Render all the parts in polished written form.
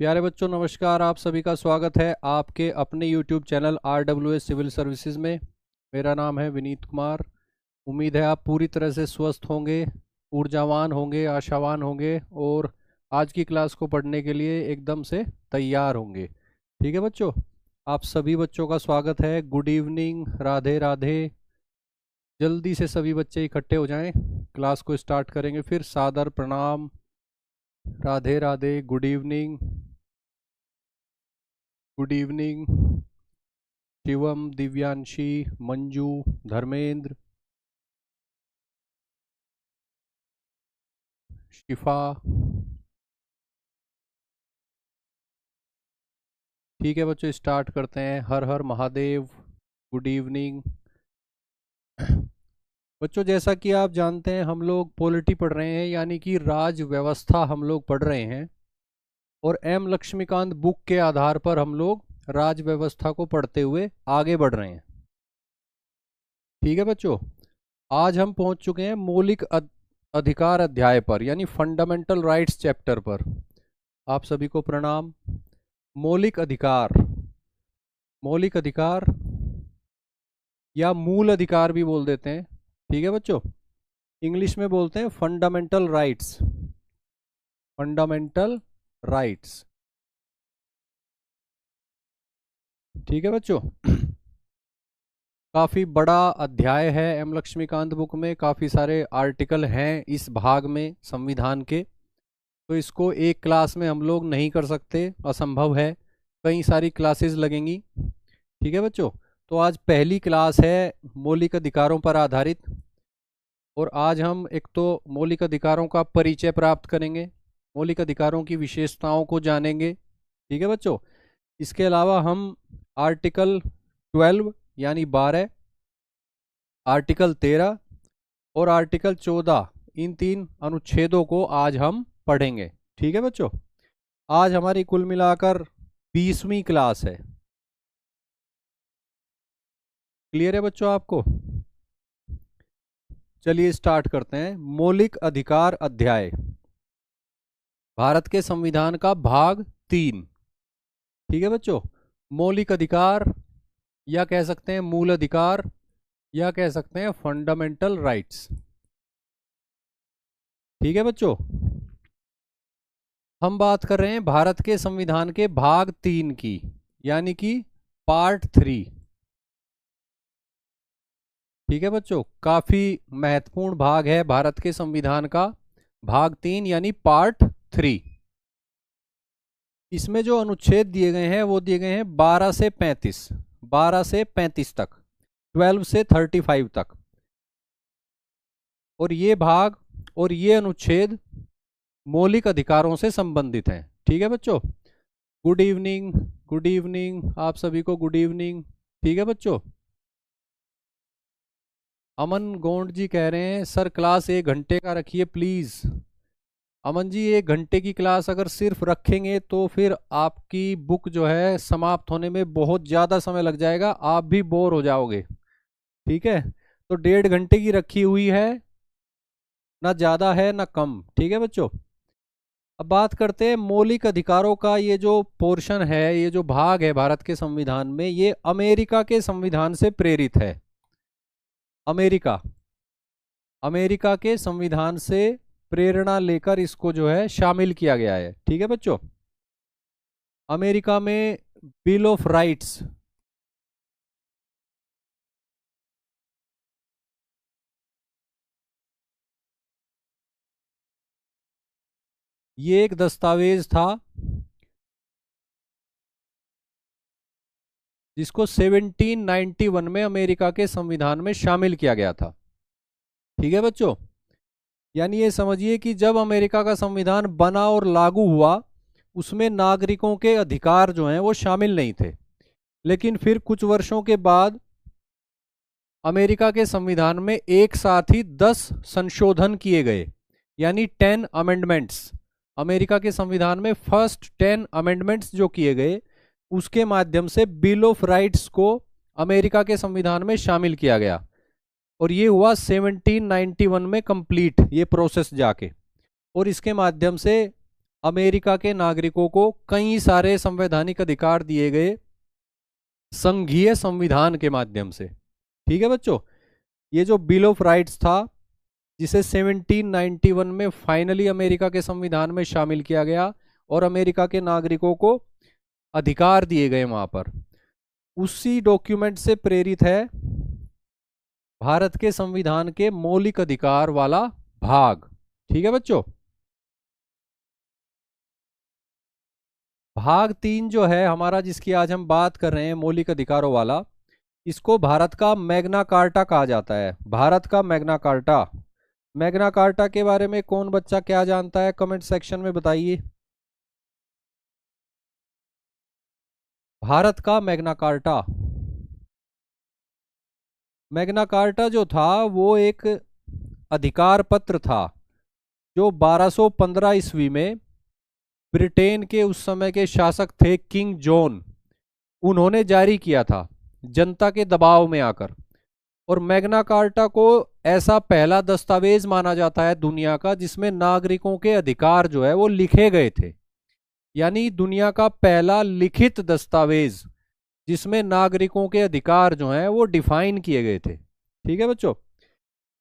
प्यारे बच्चों नमस्कार। आप सभी का स्वागत है आपके अपने YouTube channel RWS civil services में। मेरा नाम है विनीत कुमार। उम्मीद है आप पूरी तरह से स्वस्थ होंगे, ऊर्जावान होंगे, आशावान होंगे और आज की क्लास को पढ़ने के लिए एकदम से तैयार होंगे। ठीक है बच्चों, आप सभी बच्चों का स्वागत है। Good evening, Radhe Radhe. जल्दी से सभी बच्चे इकट्ठे हो जाएं, क्लास को स्टार्ट करेंगे। फिर सादर प्रणाम, Radhe Radhe, good evening, good evening. Shivam, Divyanshi, Manju, Dharmendra, शिफा। ठीक है बच्चों, स्टार्ट करते हैं। हर हर महादेव, गुड इवनिंग। बच्चों जैसा कि आप जानते हैं हम लोग पॉलिटी पढ़ रहे हैं, यानी कि राज व्यवस्था हम लोग पढ़ रहे हैं और एम लक्ष्मीकांत बुक के आधार पर हम लोग राज व्यवस्था को पढ़ते हुए आगे बढ़ रहे हैं। ठीक है बच्चों, आज हम पहुंच चुके हैं मौलिक अधिकार अध्याय पर, यानी फंडामेंटल राइट्स चैप्टर पर। आप सभी को प्रणाम। मौलिक अधिकार, मौलिक अधिकार या मूल अधिकार भी बोल देते हैं। ठीक है बच्चों, इंग्लिश में बोलते हैं फंडामेंटल राइट्स, फंडामेंटल राइट्स। ठीक है बच्चों, काफ़ी बड़ा अध्याय है एम लक्ष्मीकांत बुक में, काफ़ी सारे आर्टिकल हैं इस भाग में संविधान के, तो इसको एक क्लास में हम लोग नहीं कर सकते, असंभव है। कई सारी क्लासेस लगेंगी। ठीक है बच्चों, तो आज पहली क्लास है मौलिक अधिकारों पर आधारित और आज हम एक तो मौलिक अधिकारों का परिचय प्राप्त करेंगे, मौलिक अधिकारों की विशेषताओं को जानेंगे। ठीक है बच्चों, इसके अलावा हम आर्टिकल 12 यानी 12, आर्टिकल 13 और आर्टिकल 14, इन 3 अनुच्छेदों को आज हम पढ़ेंगे। ठीक है बच्चों, आज हमारी कुल मिलाकर 20वीं क्लास है। क्लियर है बच्चों आपको? चलिए स्टार्ट करते हैं। मौलिक अधिकार अध्याय, भारत के संविधान का भाग 3। ठीक है बच्चों, मौलिक अधिकार या कह सकते हैं मूल अधिकार या कह सकते हैं फंडामेंटल राइट्स। ठीक है बच्चों, हम बात कर रहे हैं भारत के संविधान के भाग 3 की, यानी कि पार्ट 3। ठीक है बच्चों, काफी महत्वपूर्ण भाग है भारत के संविधान का, भाग 3 यानी पार्ट 3। इसमें जो अनुच्छेद दिए गए हैं वो दिए गए हैं 12 से 35, 12 से 35 तक, 12 से 35 तक। और ये भाग और ये अनुच्छेद मौलिक अधिकारों से संबंधित हैं। ठीक है बच्चों, गुड इवनिंग, गुड इवनिंग, आप सभी को गुड इवनिंग। ठीक है बच्चों, अमन गोंड जी कह रहे हैं सर क्लास 1 घंटे का रखिए प्लीज। अमन जी, 1 घंटे की क्लास अगर सिर्फ रखेंगे तो फिर आपकी बुक जो है समाप्त होने में बहुत ज़्यादा समय लग जाएगा, आप भी बोर हो जाओगे। ठीक है, तो 1.5 घंटे की रखी हुई है, ना ज़्यादा है ना कम। ठीक है बच्चों, अब बात करते हैं मौलिक अधिकारों का। ये जो पोर्शन है, ये जो भाग है भारत के संविधान में, ये अमेरिका के संविधान से प्रेरित है। अमेरिका, अमेरिका के संविधान से प्रेरणा लेकर इसको जो है शामिल किया गया है। ठीक है बच्चों, अमेरिका में बिल ऑफ राइट्स, ये एक दस्तावेज था जिसको 1791 में अमेरिका के संविधान में शामिल किया गया था। ठीक है बच्चों, यानी ये समझिए कि जब अमेरिका का संविधान बना और लागू हुआ, उसमें नागरिकों के अधिकार जो हैं वो शामिल नहीं थे। लेकिन फिर कुछ वर्षों के बाद अमेरिका के संविधान में एक साथ ही 10 संशोधन किए गए, यानी 10 अमेंडमेंट्स। अमेरिका के संविधान में फर्स्ट 10 अमेंडमेंट्स जो किए गए, उसके माध्यम से बिल ऑफ राइट्स को अमेरिका के संविधान में शामिल किया गया। और ये हुआ 1791 में कंप्लीट, ये प्रोसेस जाके, और इसके माध्यम से अमेरिका के नागरिकों को कई सारे संवैधानिक अधिकार दिए गए संघीय संविधान के माध्यम से। ठीक है बच्चों, ये जो बिल ऑफ राइट्स था, जिसे 1791 में फाइनली अमेरिका के संविधान में शामिल किया गया और अमेरिका के नागरिकों को अधिकार दिए गए वहां पर, उसी डॉक्यूमेंट से प्रेरित है भारत के संविधान के मौलिक अधिकार वाला भाग। ठीक है बच्चों, भाग 3 जो है हमारा, जिसकी आज हम बात कर रहे हैं, मौलिक अधिकारों वाला, इसको भारत का मैग्ना कार्टा कहा जाता है। भारत का मैग्ना कार्टा। मैग्ना कार्टा के बारे में कौन बच्चा क्या जानता है, कमेंट सेक्शन में बताइए। भारत का मैग्ना कार्टा। मैग्ना कार्टा जो था वो एक अधिकार पत्र था जो 1215 ईस्वी में ब्रिटेन के उस समय के शासक थे किंग जॉन, उन्होंने जारी किया था जनता के दबाव में आकर। और मैग्ना कार्टा को ऐसा पहला दस्तावेज माना जाता है दुनिया का जिसमें नागरिकों के अधिकार जो है वो लिखे गए थे, यानी दुनिया का पहला लिखित दस्तावेज जिसमें नागरिकों के अधिकार जो हैं वो डिफाइन किए गए थे। ठीक है बच्चों,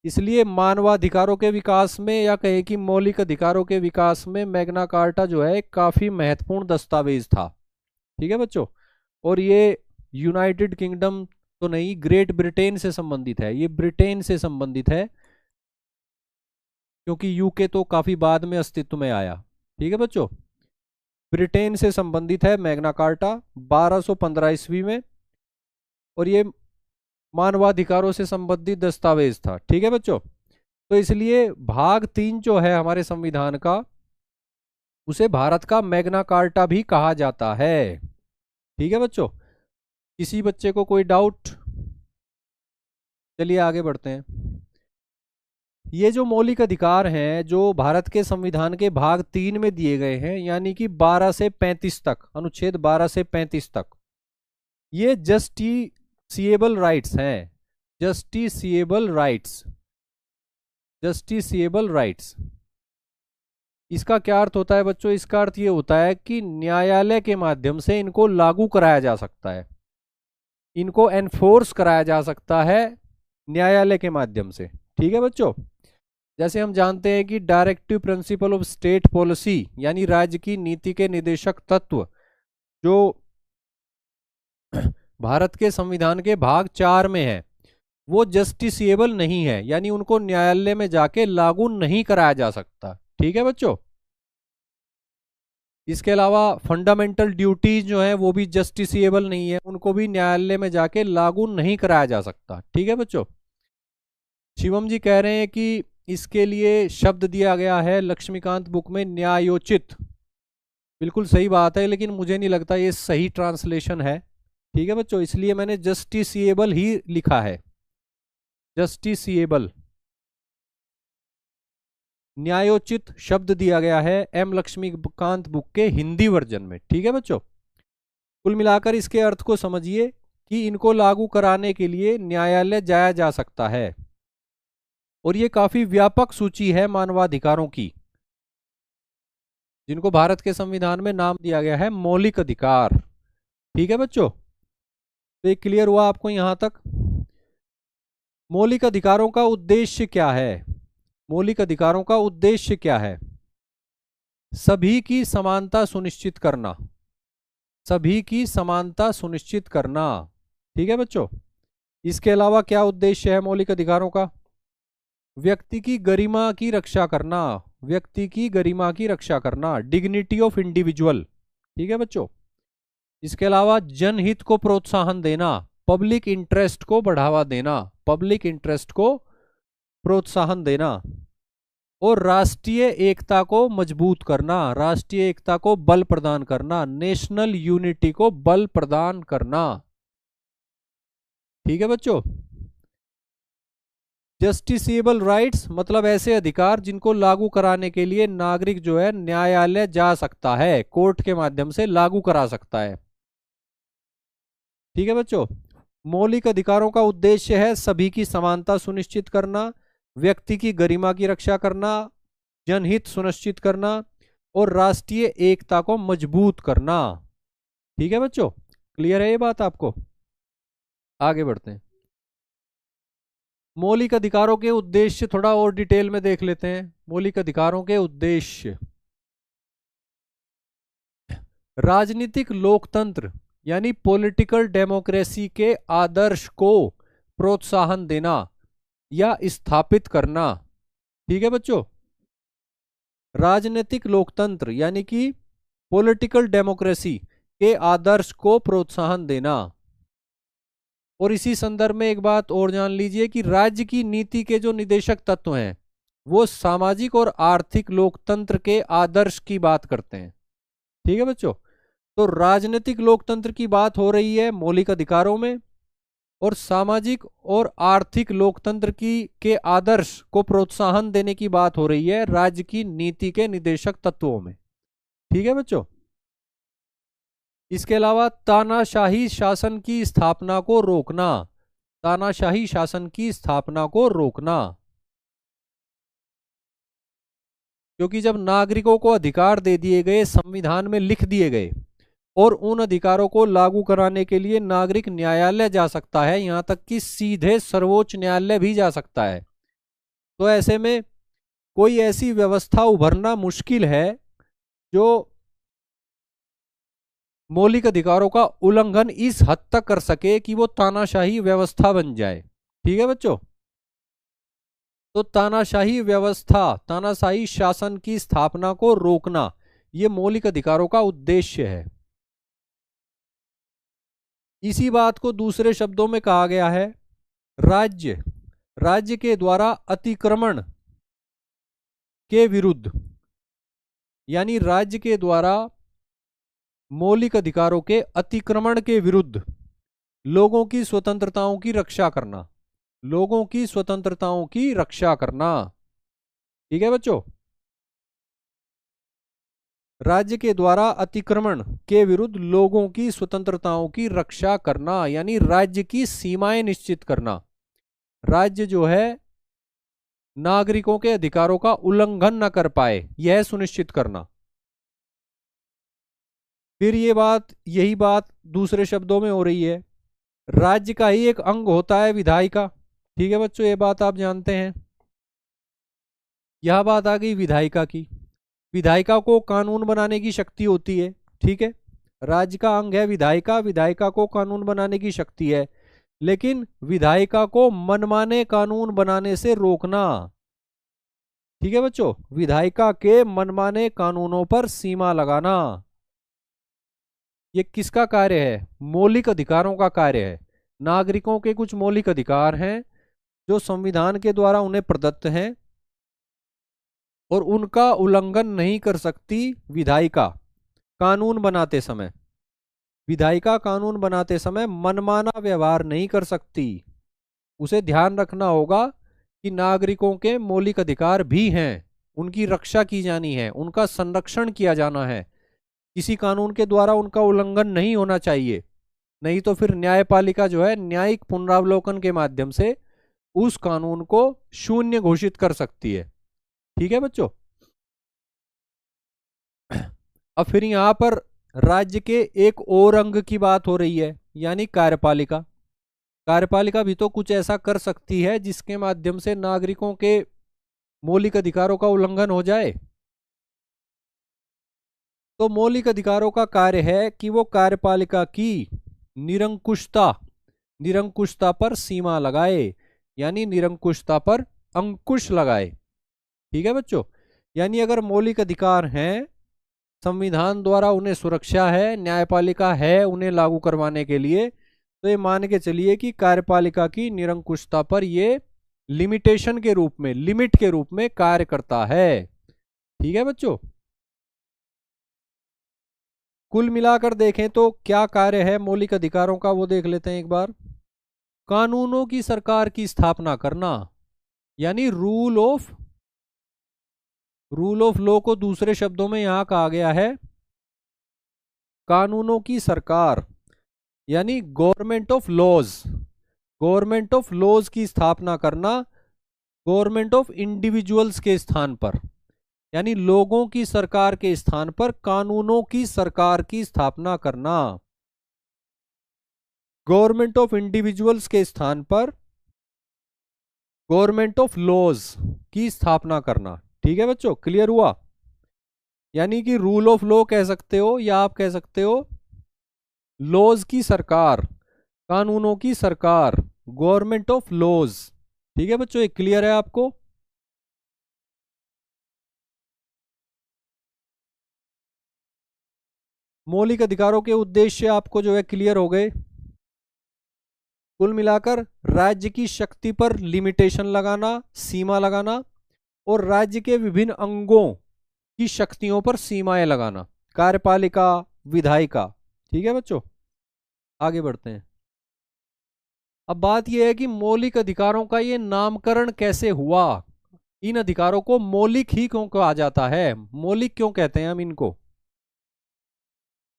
इसलिए मानवाधिकारों के विकास में, या कहे कि मौलिक अधिकारों के विकास में, मैग्ना कार्टा जो है काफी महत्वपूर्ण दस्तावेज था। ठीक है बच्चों, और ये यूनाइटेड किंगडम तो नहीं, ग्रेट ब्रिटेन से संबंधित है। ये ब्रिटेन से संबंधित है क्योंकि यूके तो काफी बाद में अस्तित्व में आया। ठीक है बच्चों, ब्रिटेन से संबंधित है मैग्ना कार्टा 1215 ईस्वी में, और ये मानवाधिकारों से संबंधित दस्तावेज था। ठीक है बच्चों, तो इसलिए भाग 3 जो है हमारे संविधान का, उसे भारत का मैग्ना कार्टा भी कहा जाता है। ठीक है बच्चों, किसी बच्चे को कोई डाउट? चलिए आगे बढ़ते हैं। ये जो मौलिक अधिकार हैं जो भारत के संविधान के भाग 3 में दिए गए हैं, यानी कि 12 से 35 तक, अनुच्छेद 12 से 35 तक, ये जस्टिसिएबल राइट्स हैं। Justiciable rights, justiciable rights. इसका क्या अर्थ होता है बच्चों? इसका अर्थ ये होता है कि न्यायालय के माध्यम से इनको लागू कराया जा सकता है, इनको एनफोर्स कराया जा सकता है न्यायालय के माध्यम से। ठीक है बच्चों, जैसे हम जानते हैं कि directive principle of state policy, यानी राज्य की नीति के निदेशक तत्व, जो भारत के संविधान के भाग 4 में है, वो जस्टिसिएबल नहीं है, यानी उनको न्यायालय में जाके लागू नहीं कराया जा सकता। ठीक है बच्चों, इसके अलावा फंडामेंटल ड्यूटीज जो है वो भी जस्टिसिएबल नहीं है, उनको भी न्यायालय में जाके लागू नहीं कराया जा सकता। ठीक है बच्चों, शिवम जी कह रहे हैं कि इसके लिए शब्द दिया गया है लक्ष्मीकांत बुक में, न्यायोचित। बिल्कुल सही बात है, लेकिन मुझे नहीं लगता ये सही ट्रांसलेशन है। ठीक है बच्चों, इसलिए मैंने जस्टिसिएबल ही लिखा है, जस्टिसिएबल। न्यायोचित शब्द दिया गया है एम लक्ष्मीकांत बुक के हिंदी वर्जन में। ठीक है बच्चों, कुल मिलाकर इसके अर्थ को समझिए कि इनको लागू कराने के लिए न्यायालय जाया जा सकता है, और ये काफी व्यापक सूची है मानवाधिकारों की, जिनको भारत के संविधान में नाम दिया गया है मौलिक अधिकार। ठीक है बच्चों, तो ये क्लियर हुआ आपको यहां तक? मौलिक अधिकारों का उद्देश्य क्या है? मौलिक अधिकारों का उद्देश्य क्या है? सभी की समानता सुनिश्चित करना, सभी की समानता सुनिश्चित करना। ठीक है बच्चों, इसके अलावा क्या उद्देश्य है मौलिक अधिकारों का? व्यक्ति की गरिमा की रक्षा करना, व्यक्ति की गरिमा की रक्षा करना, डिग्निटी ऑफ इंडिविजुअल। ठीक है बच्चों, इसके अलावा जनहित को प्रोत्साहन देना, पब्लिक इंटरेस्ट को बढ़ावा देना, पब्लिक इंटरेस्ट को प्रोत्साहन देना, और राष्ट्रीय एकता को मजबूत करना, राष्ट्रीय एकता को बल प्रदान करना, नेशनल यूनिटी को बल प्रदान करना। ठीक है बच्चों, जस्टिसिएबल राइट्स मतलब ऐसे अधिकार जिनको लागू कराने के लिए नागरिक जो है न्यायालय जा सकता है, कोर्ट के माध्यम से लागू करा सकता है। ठीक है बच्चों, मौलिक अधिकारों का उद्देश्य है सभी की समानता सुनिश्चित करना, व्यक्ति की गरिमा की रक्षा करना, जनहित सुनिश्चित करना, और राष्ट्रीय एकता को मजबूत करना। ठीक है बच्चों, क्लियर है ये बात आपको? आगे बढ़ते हैं। मौलिक अधिकारों के उद्देश्य थोड़ा और डिटेल में देख लेते हैं। मौलिक अधिकारों के उद्देश्य, राजनीतिक लोकतंत्र यानी पॉलिटिकल डेमोक्रेसी के आदर्श को प्रोत्साहन देना या स्थापित करना। ठीक है बच्चों, राजनीतिक लोकतंत्र यानी कि पॉलिटिकल डेमोक्रेसी के आदर्श को प्रोत्साहन देना। और इसी संदर्भ में एक बात और जान लीजिए कि राज्य की नीति के जो निदेशक तत्व हैं वो सामाजिक और आर्थिक लोकतंत्र के आदर्श की बात करते हैं। ठीक है बच्चों, तो राजनीतिक लोकतंत्र की बात हो रही है मौलिक अधिकारों में, और सामाजिक और आर्थिक लोकतंत्र की के आदर्श को प्रोत्साहन देने की बात हो रही है राज्य की नीति के निदेशक तत्वों में। ठीक है बच्चों, इसके अलावा तानाशाही शासन की स्थापना को रोकना, तानाशाही शासन की स्थापना को रोकना, क्योंकि जब नागरिकों को अधिकार दे दिए गए, संविधान में लिख दिए गए, और उन अधिकारों को लागू कराने के लिए नागरिक न्यायालय जा सकता है, यहां तक कि सीधे सर्वोच्च न्यायालय भी जा सकता है, तो ऐसे में कोई ऐसी व्यवस्था उभरना मुश्किल है जो मौलिक अधिकारों का उल्लंघन इस हद तक कर सके कि वो तानाशाही व्यवस्था बन जाए। ठीक है बच्चों, तो तानाशाही व्यवस्था, तानाशाही शासन की स्थापना को रोकना, ये मौलिक अधिकारों का उद्देश्य है। इसी बात को दूसरे शब्दों में कहा गया है राज्य के द्वारा अतिक्रमण के विरुद्ध, यानी राज्य के द्वारा मौलिक अधिकारों के अतिक्रमण के विरुद्ध लोगों की स्वतंत्रताओं की रक्षा करना, लोगों की स्वतंत्रताओं की रक्षा करना। ठीक है बच्चों, राज्य के द्वारा अतिक्रमण के विरुद्ध लोगों की स्वतंत्रताओं की रक्षा करना, यानी राज्य की सीमाएं निश्चित करना, राज्य जो है नागरिकों के अधिकारों का उल्लंघन न कर पाए, यह सुनिश्चित करना। फिर यही बात दूसरे शब्दों में हो रही है, राज्य का ही एक अंग होता है विधायिका। ठीक है बच्चों, ये बात आप जानते हैं। यह बात आ गई विधायिका की। विधायिका को कानून बनाने की शक्ति होती है। ठीक है, राज्य का अंग है विधायिका, विधायिका को कानून बनाने की शक्ति है, लेकिन विधायिका को मनमाने कानून बनाने से रोकना। ठीक है बच्चों, विधायिका के मनमाने कानूनों पर सीमा लगाना, ये किसका कार्य है? मौलिक अधिकारों का कार्य है। नागरिकों के कुछ मौलिक अधिकार हैं जो संविधान के द्वारा उन्हें प्रदत्त हैं, और उनका उल्लंघन नहीं कर सकती विधायिका कानून बनाते समय। विधायिका कानून बनाते समय मनमाना व्यवहार नहीं कर सकती। उसे ध्यान रखना होगा कि नागरिकों के मौलिक अधिकार भी हैं, उनकी रक्षा की जानी है, उनका संरक्षण किया जाना है, किसी कानून के द्वारा उनका उल्लंघन नहीं होना चाहिए। नहीं तो फिर न्यायपालिका जो है न्यायिक पुनरावलोकन के माध्यम से उस कानून को शून्य घोषित कर सकती है। ठीक है बच्चों, अब फिर यहां पर राज्य के एक और अंग की बात हो रही है, यानी कार्यपालिका। कार्यपालिका भी तो कुछ ऐसा कर सकती है जिसके माध्यम से नागरिकों के मौलिक अधिकारों का उल्लंघन हो जाए। तो मौलिक अधिकारों का कार्य है कि वो कार्यपालिका की निरंकुशता पर सीमा लगाए, यानी निरंकुशता पर अंकुश लगाए। ठीक है बच्चों, यानी अगर मौलिक अधिकार हैं, संविधान द्वारा उन्हें सुरक्षा है, न्यायपालिका है उन्हें लागू करवाने के लिए, तो ये मान के चलिए कि कार्यपालिका की निरंकुशता पर ये लिमिटेशन के रूप में, लिमिट के रूप में कार्य करता है। ठीक है बच्चों, कुल मिलाकर देखें तो क्या कार्य है मौलिक अधिकारों का, वो देख लेते हैं एक बार। कानूनों की सरकार की स्थापना करना, यानी रूल ऑफ लॉ को दूसरे शब्दों में यहां कहा गया है कानूनों की सरकार, यानी गवर्नमेंट ऑफ लॉज की स्थापना करना गवर्नमेंट ऑफ इंडिविजुअल्स के स्थान पर। यानी लोगों की सरकार के स्थान पर कानूनों की सरकार की स्थापना करना। गवर्नमेंट ऑफ इंडिविजुअल्स के स्थान पर गवर्नमेंट ऑफ लॉज की स्थापना करना। ठीक है बच्चों, क्लियर हुआ? यानी कि रूल ऑफ लॉ कह सकते हो, या आप कह सकते हो लॉज की सरकार, कानूनों की सरकार, गवर्नमेंट ऑफ लॉज। ठीक है बच्चों, ये क्लियर है आपको? मौलिक अधिकारों के उद्देश्य आपको जो है क्लियर हो गए। कुल मिलाकर राज्य की शक्ति पर लिमिटेशन लगाना, सीमा लगाना, और राज्य के विभिन्न अंगों की शक्तियों पर सीमाएं लगाना, कार्यपालिका, विधायिका। ठीक है बच्चों, आगे बढ़ते हैं। अब बात यह है कि मौलिक अधिकारों का ये नामकरण कैसे हुआ। इन अधिकारों को मौलिक ही क्यों कहा जाता है, मौलिक क्यों कहते हैं हम इनको?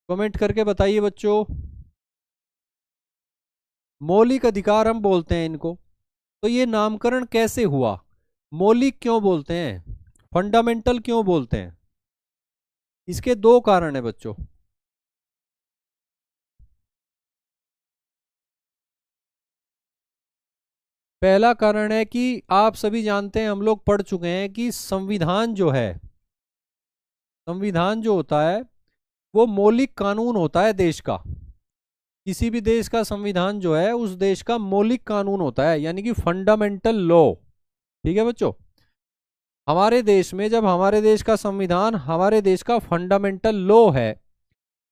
कमेंट करके बताइए बच्चों। मौलिक अधिकार हम बोलते हैं इनको, तो ये नामकरण कैसे हुआ? मौलिक क्यों बोलते हैं, फंडामेंटल क्यों बोलते हैं? इसके दो कारण है बच्चों। पहला कारण है कि आप सभी जानते हैं, हम लोग पढ़ चुके हैं कि संविधान जो है, संविधान जो होता है वो मौलिक कानून होता है देश का। किसी भी देश का संविधान जो है उस देश का मौलिक कानून होता है, यानी कि फंडामेंटल लॉ। ठीक है बच्चों, हमारे देश में जब हमारे देश का संविधान हमारे देश का फंडामेंटल लॉ है,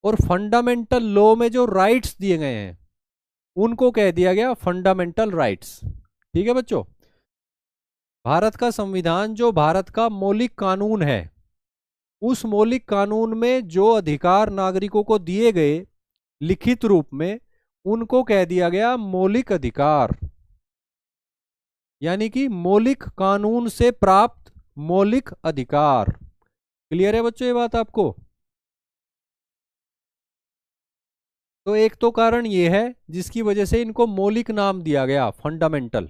और फंडामेंटल लॉ में जो राइट्स दिए गए हैं उनको कह दिया गया फंडामेंटल राइट्स। ठीक है बच्चों, भारत का संविधान जो भारत का मौलिक कानून है, उस मौलिक कानून में जो अधिकार नागरिकों को दिए गए लिखित रूप में, उनको कह दिया गया मौलिक अधिकार। यानी कि मौलिक कानून से प्राप्त मौलिक अधिकार। क्लियर है बच्चों ये बात आपको? तो एक तो कारण ये है जिसकी वजह से इनको मौलिक नाम दिया गया, फंडामेंटल,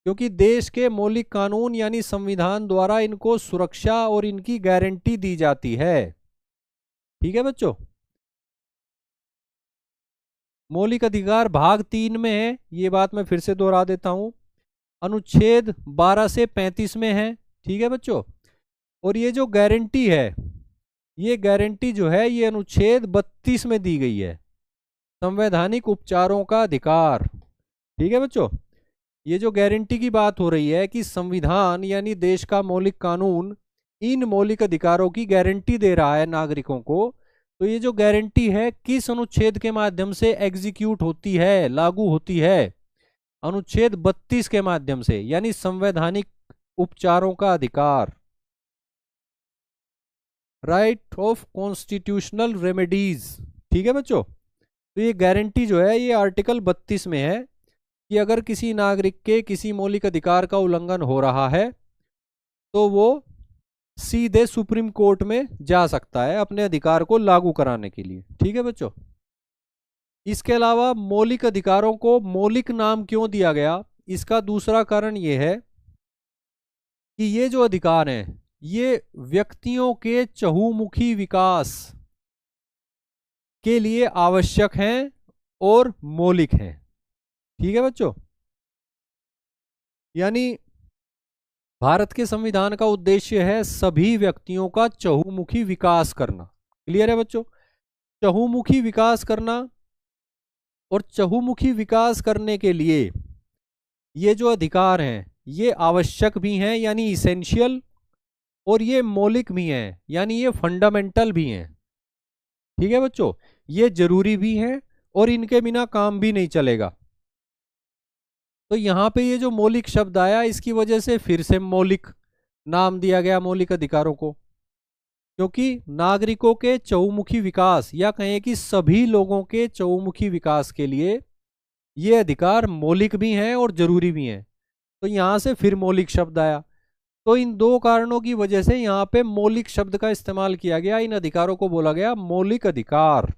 क्योंकि देश के मौलिक कानून यानी संविधान द्वारा इनको सुरक्षा और इनकी गारंटी दी जाती है। ठीक है बच्चों, मौलिक अधिकार भाग 3 में है, ये बात मैं फिर से दोहरा देता हूं, अनुच्छेद 12 से 35 में है। ठीक है बच्चों, और ये जो गारंटी है, ये गारंटी जो है ये अनुच्छेद 32 में दी गई है, संवैधानिक उपचारों का अधिकार। ठीक है बच्चों, ये जो गारंटी की बात हो रही है कि संविधान यानी देश का मौलिक कानून इन मौलिक अधिकारों की गारंटी दे रहा है नागरिकों को, तो ये जो गारंटी है किस अनुच्छेद के माध्यम से एग्जीक्यूट होती है, लागू होती है? अनुच्छेद 32 के माध्यम से, यानी संवैधानिक उपचारों का अधिकार, राइट ऑफ कॉन्स्टिट्यूशनल रेमेडीज। ठीक है बच्चों, तो ये गारंटी जो है ये आर्टिकल 32 में है कि अगर किसी नागरिक के किसी मौलिक अधिकार का उल्लंघन हो रहा है तो वो सीधे सुप्रीम कोर्ट में जा सकता है अपने अधिकार को लागू कराने के लिए। ठीक है बच्चों, इसके अलावा मौलिक अधिकारों को मौलिक नाम क्यों दिया गया, इसका दूसरा कारण ये है कि ये जो अधिकार हैं ये व्यक्तियों के चहुमुखी विकास के लिए आवश्यक हैं और मौलिक हैं। ठीक है बच्चों, यानी भारत के संविधान का उद्देश्य है सभी व्यक्तियों का चहुमुखी विकास करना। क्लियर है बच्चों? चहुमुखी विकास करना, और चहुमुखी विकास करने के लिए ये जो अधिकार हैं ये आवश्यक भी हैं यानी इसेंशियल, और ये मौलिक भी हैं यानी ये फंडामेंटल भी हैं। ठीक है बच्चों, ये जरूरी भी हैं और इनके बिना काम भी नहीं चलेगा। तो यहां पे ये जो मौलिक शब्द आया इसकी वजह से फिर से मौलिक नाम दिया गया मौलिक अधिकारों को, क्योंकि नागरिकों के चहुमुखी विकास या कहें कि सभी लोगों के चहुमुखी विकास के लिए ये अधिकार मौलिक भी हैं और जरूरी भी हैं। तो यहां से फिर मौलिक शब्द आया। तो इन दो कारणों की वजह से यहां पे मौलिक शब्द का इस्तेमाल किया गया, इन अधिकारों को बोला गया मौलिक अधिकार।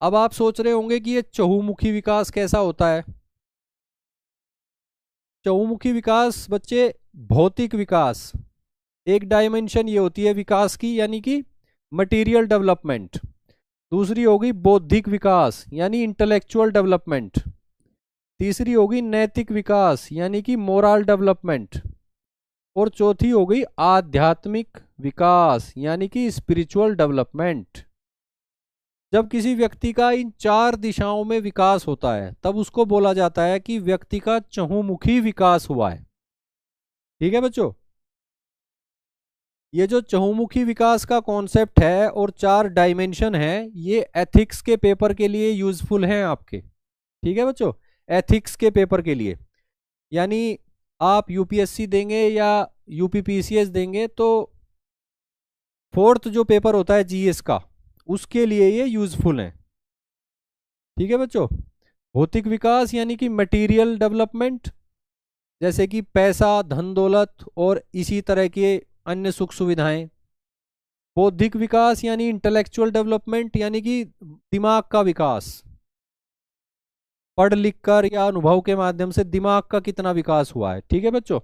अब आप सोच रहे होंगे कि ये चहुमुखी विकास कैसा होता है। चहुमुखी विकास बच्चे भौतिक विकास, एक डायमेंशन ये होती है विकास की, यानी कि मटेरियल डेवलपमेंट। दूसरी होगी बौद्धिक विकास यानी इंटेलेक्चुअल डेवलपमेंट। तीसरी होगी नैतिक विकास यानी कि मोरल डेवलपमेंट। और चौथी हो गई आध्यात्मिक विकास यानी कि स्पिरिचुअल डेवलपमेंट। जब किसी व्यक्ति का इन 4 दिशाओं में विकास होता है तब उसको बोला जाता है कि व्यक्ति का चहुमुखी विकास हुआ है। ठीक है बच्चों, ये जो चहुमुखी विकास का कॉन्सेप्ट है और 4 डायमेंशन है, ये एथिक्स के पेपर के लिए यूजफुल हैं आपके। ठीक है बच्चों, एथिक्स के पेपर के लिए, यानी आप यूपीएससी देंगे या यूपीपीसीएस देंगे तो 4th जो पेपर होता है जीएस का, उसके लिए ये यूजफुल है। ठीक है बच्चों, भौतिक विकास यानी कि मटेरियल डेवलपमेंट, जैसे कि पैसा, धन दौलत और इसी तरह के अन्य सुख सुविधाएं। बौद्धिक विकास यानी इंटेलेक्चुअल डेवलपमेंट यानी कि दिमाग का विकास, पढ़ लिख कर या अनुभव के माध्यम से दिमाग का कितना विकास हुआ है। ठीक है बच्चों,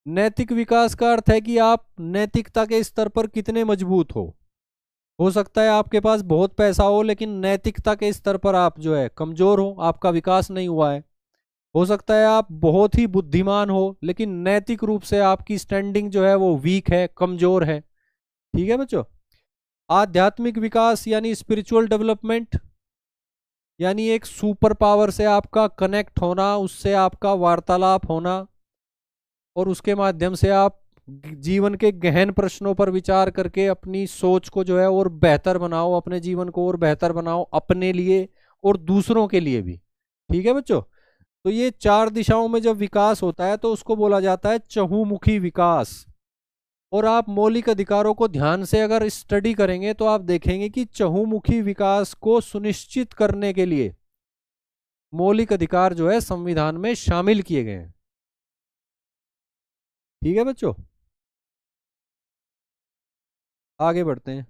नैतिक विकास का अर्थ है कि आप नैतिकता के स्तर पर कितने मजबूत हो सकता है आपके पास बहुत पैसा हो लेकिन नैतिकता के स्तर पर आप जो है कमजोर हो, आपका विकास नहीं हुआ है। हो सकता है आप बहुत ही बुद्धिमान हो लेकिन नैतिक रूप से आपकी स्टैंडिंग जो है वो वीक है, कमजोर है। ठीक है बच्चों, आध्यात्मिक विकास यानी स्पिरिचुअल डेवलपमेंट, यानी एक सुपर पावर से आपका कनेक्ट होना, उससे आपका वार्तालाप होना और उसके माध्यम से आप जीवन के गहन प्रश्नों पर विचार करके अपनी सोच को जो है और बेहतर बनाओ, अपने जीवन को और बेहतर बनाओ, अपने लिए और दूसरों के लिए भी। ठीक है बच्चों, तो ये 4 दिशाओं में जब विकास होता है तो उसको बोला जाता है चहुमुखी विकास। और आप मौलिक अधिकारों को ध्यान से अगर स्टडी करेंगे तो आप देखेंगे कि चहुमुखी विकास को सुनिश्चित करने के लिए मौलिक अधिकार जो है संविधान में शामिल किए गए हैं। ठीक है बच्चों, आगे बढ़ते हैं।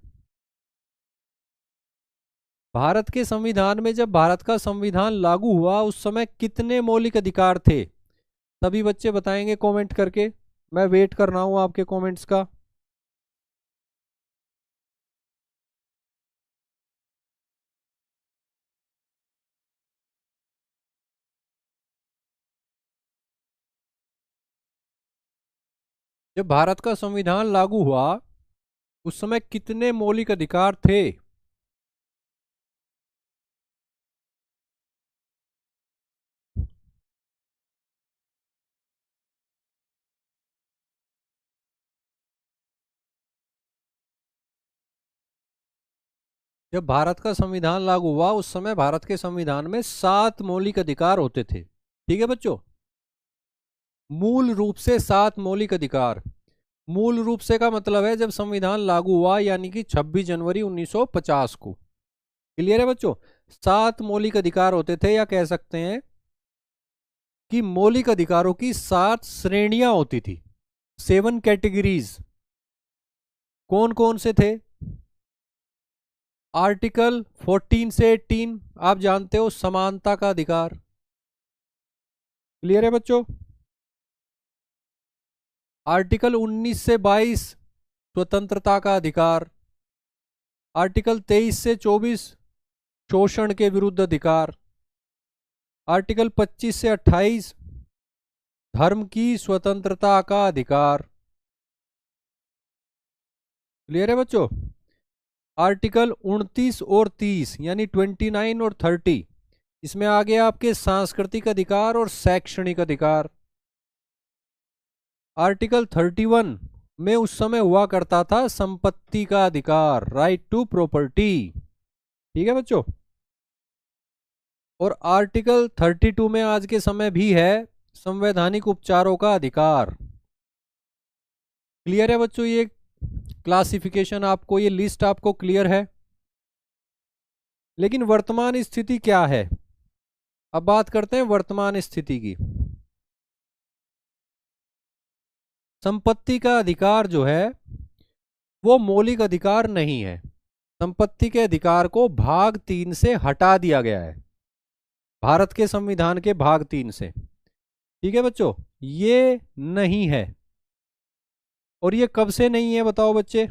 भारत के संविधान में जब भारत का संविधान लागू हुआ उस समय कितने मौलिक अधिकार थे? सभी बच्चे बताएंगे कमेंट करके, मैं वेट कर रहा हूं आपके कमेंट्स का। जब भारत का संविधान लागू हुआ उस समय कितने मौलिक अधिकार थे? जब भारत का संविधान लागू हुआ उस समय भारत के संविधान में 7 मौलिक अधिकार होते थे। ठीक है बच्चों, मूल रूप से 7 मौलिक अधिकार। मूल रूप से का मतलब है जब संविधान लागू हुआ यानी कि 26 जनवरी 1950 को। क्लियर है बच्चों, 7 मौलिक अधिकार होते थे, या कह सकते हैं कि मौलिक अधिकारों की 7 श्रेणियां होती थी, 7 कैटेगरीज। कौन कौन से थे? आर्टिकल 14 से 18 आप जानते हो, समानता का अधिकार। क्लियर है बच्चों, आर्टिकल 19 से 22 स्वतंत्रता का अधिकार। आर्टिकल 23 से 24 शोषण के विरुद्ध अधिकार। आर्टिकल 25 से 28 धर्म की स्वतंत्रता का अधिकार। क्लियर है बच्चों, आर्टिकल 29 और 30 यानी 29 और 30, इसमें आ गया आपके सांस्कृतिक अधिकार और शैक्षणिक अधिकार। आर्टिकल 31 में उस समय हुआ करता था संपत्ति का अधिकार, राइट टू प्रॉपर्टी। ठीक है बच्चों, और आर्टिकल 32 में आज के समय भी है संवैधानिक उपचारों का अधिकार। क्लियर है बच्चों, ये क्लासिफिकेशन आपको, ये लिस्ट आपको क्लियर है? लेकिन वर्तमान स्थिति क्या है? अब बात करते हैं वर्तमान स्थिति की। संपत्ति का अधिकार जो है वो मौलिक अधिकार नहीं है। संपत्ति के अधिकार को भाग 3 से हटा दिया गया है, भारत के संविधान के भाग 3 से। ठीक है बच्चों, ये नहीं है। और ये कब से नहीं है बताओ बच्चे?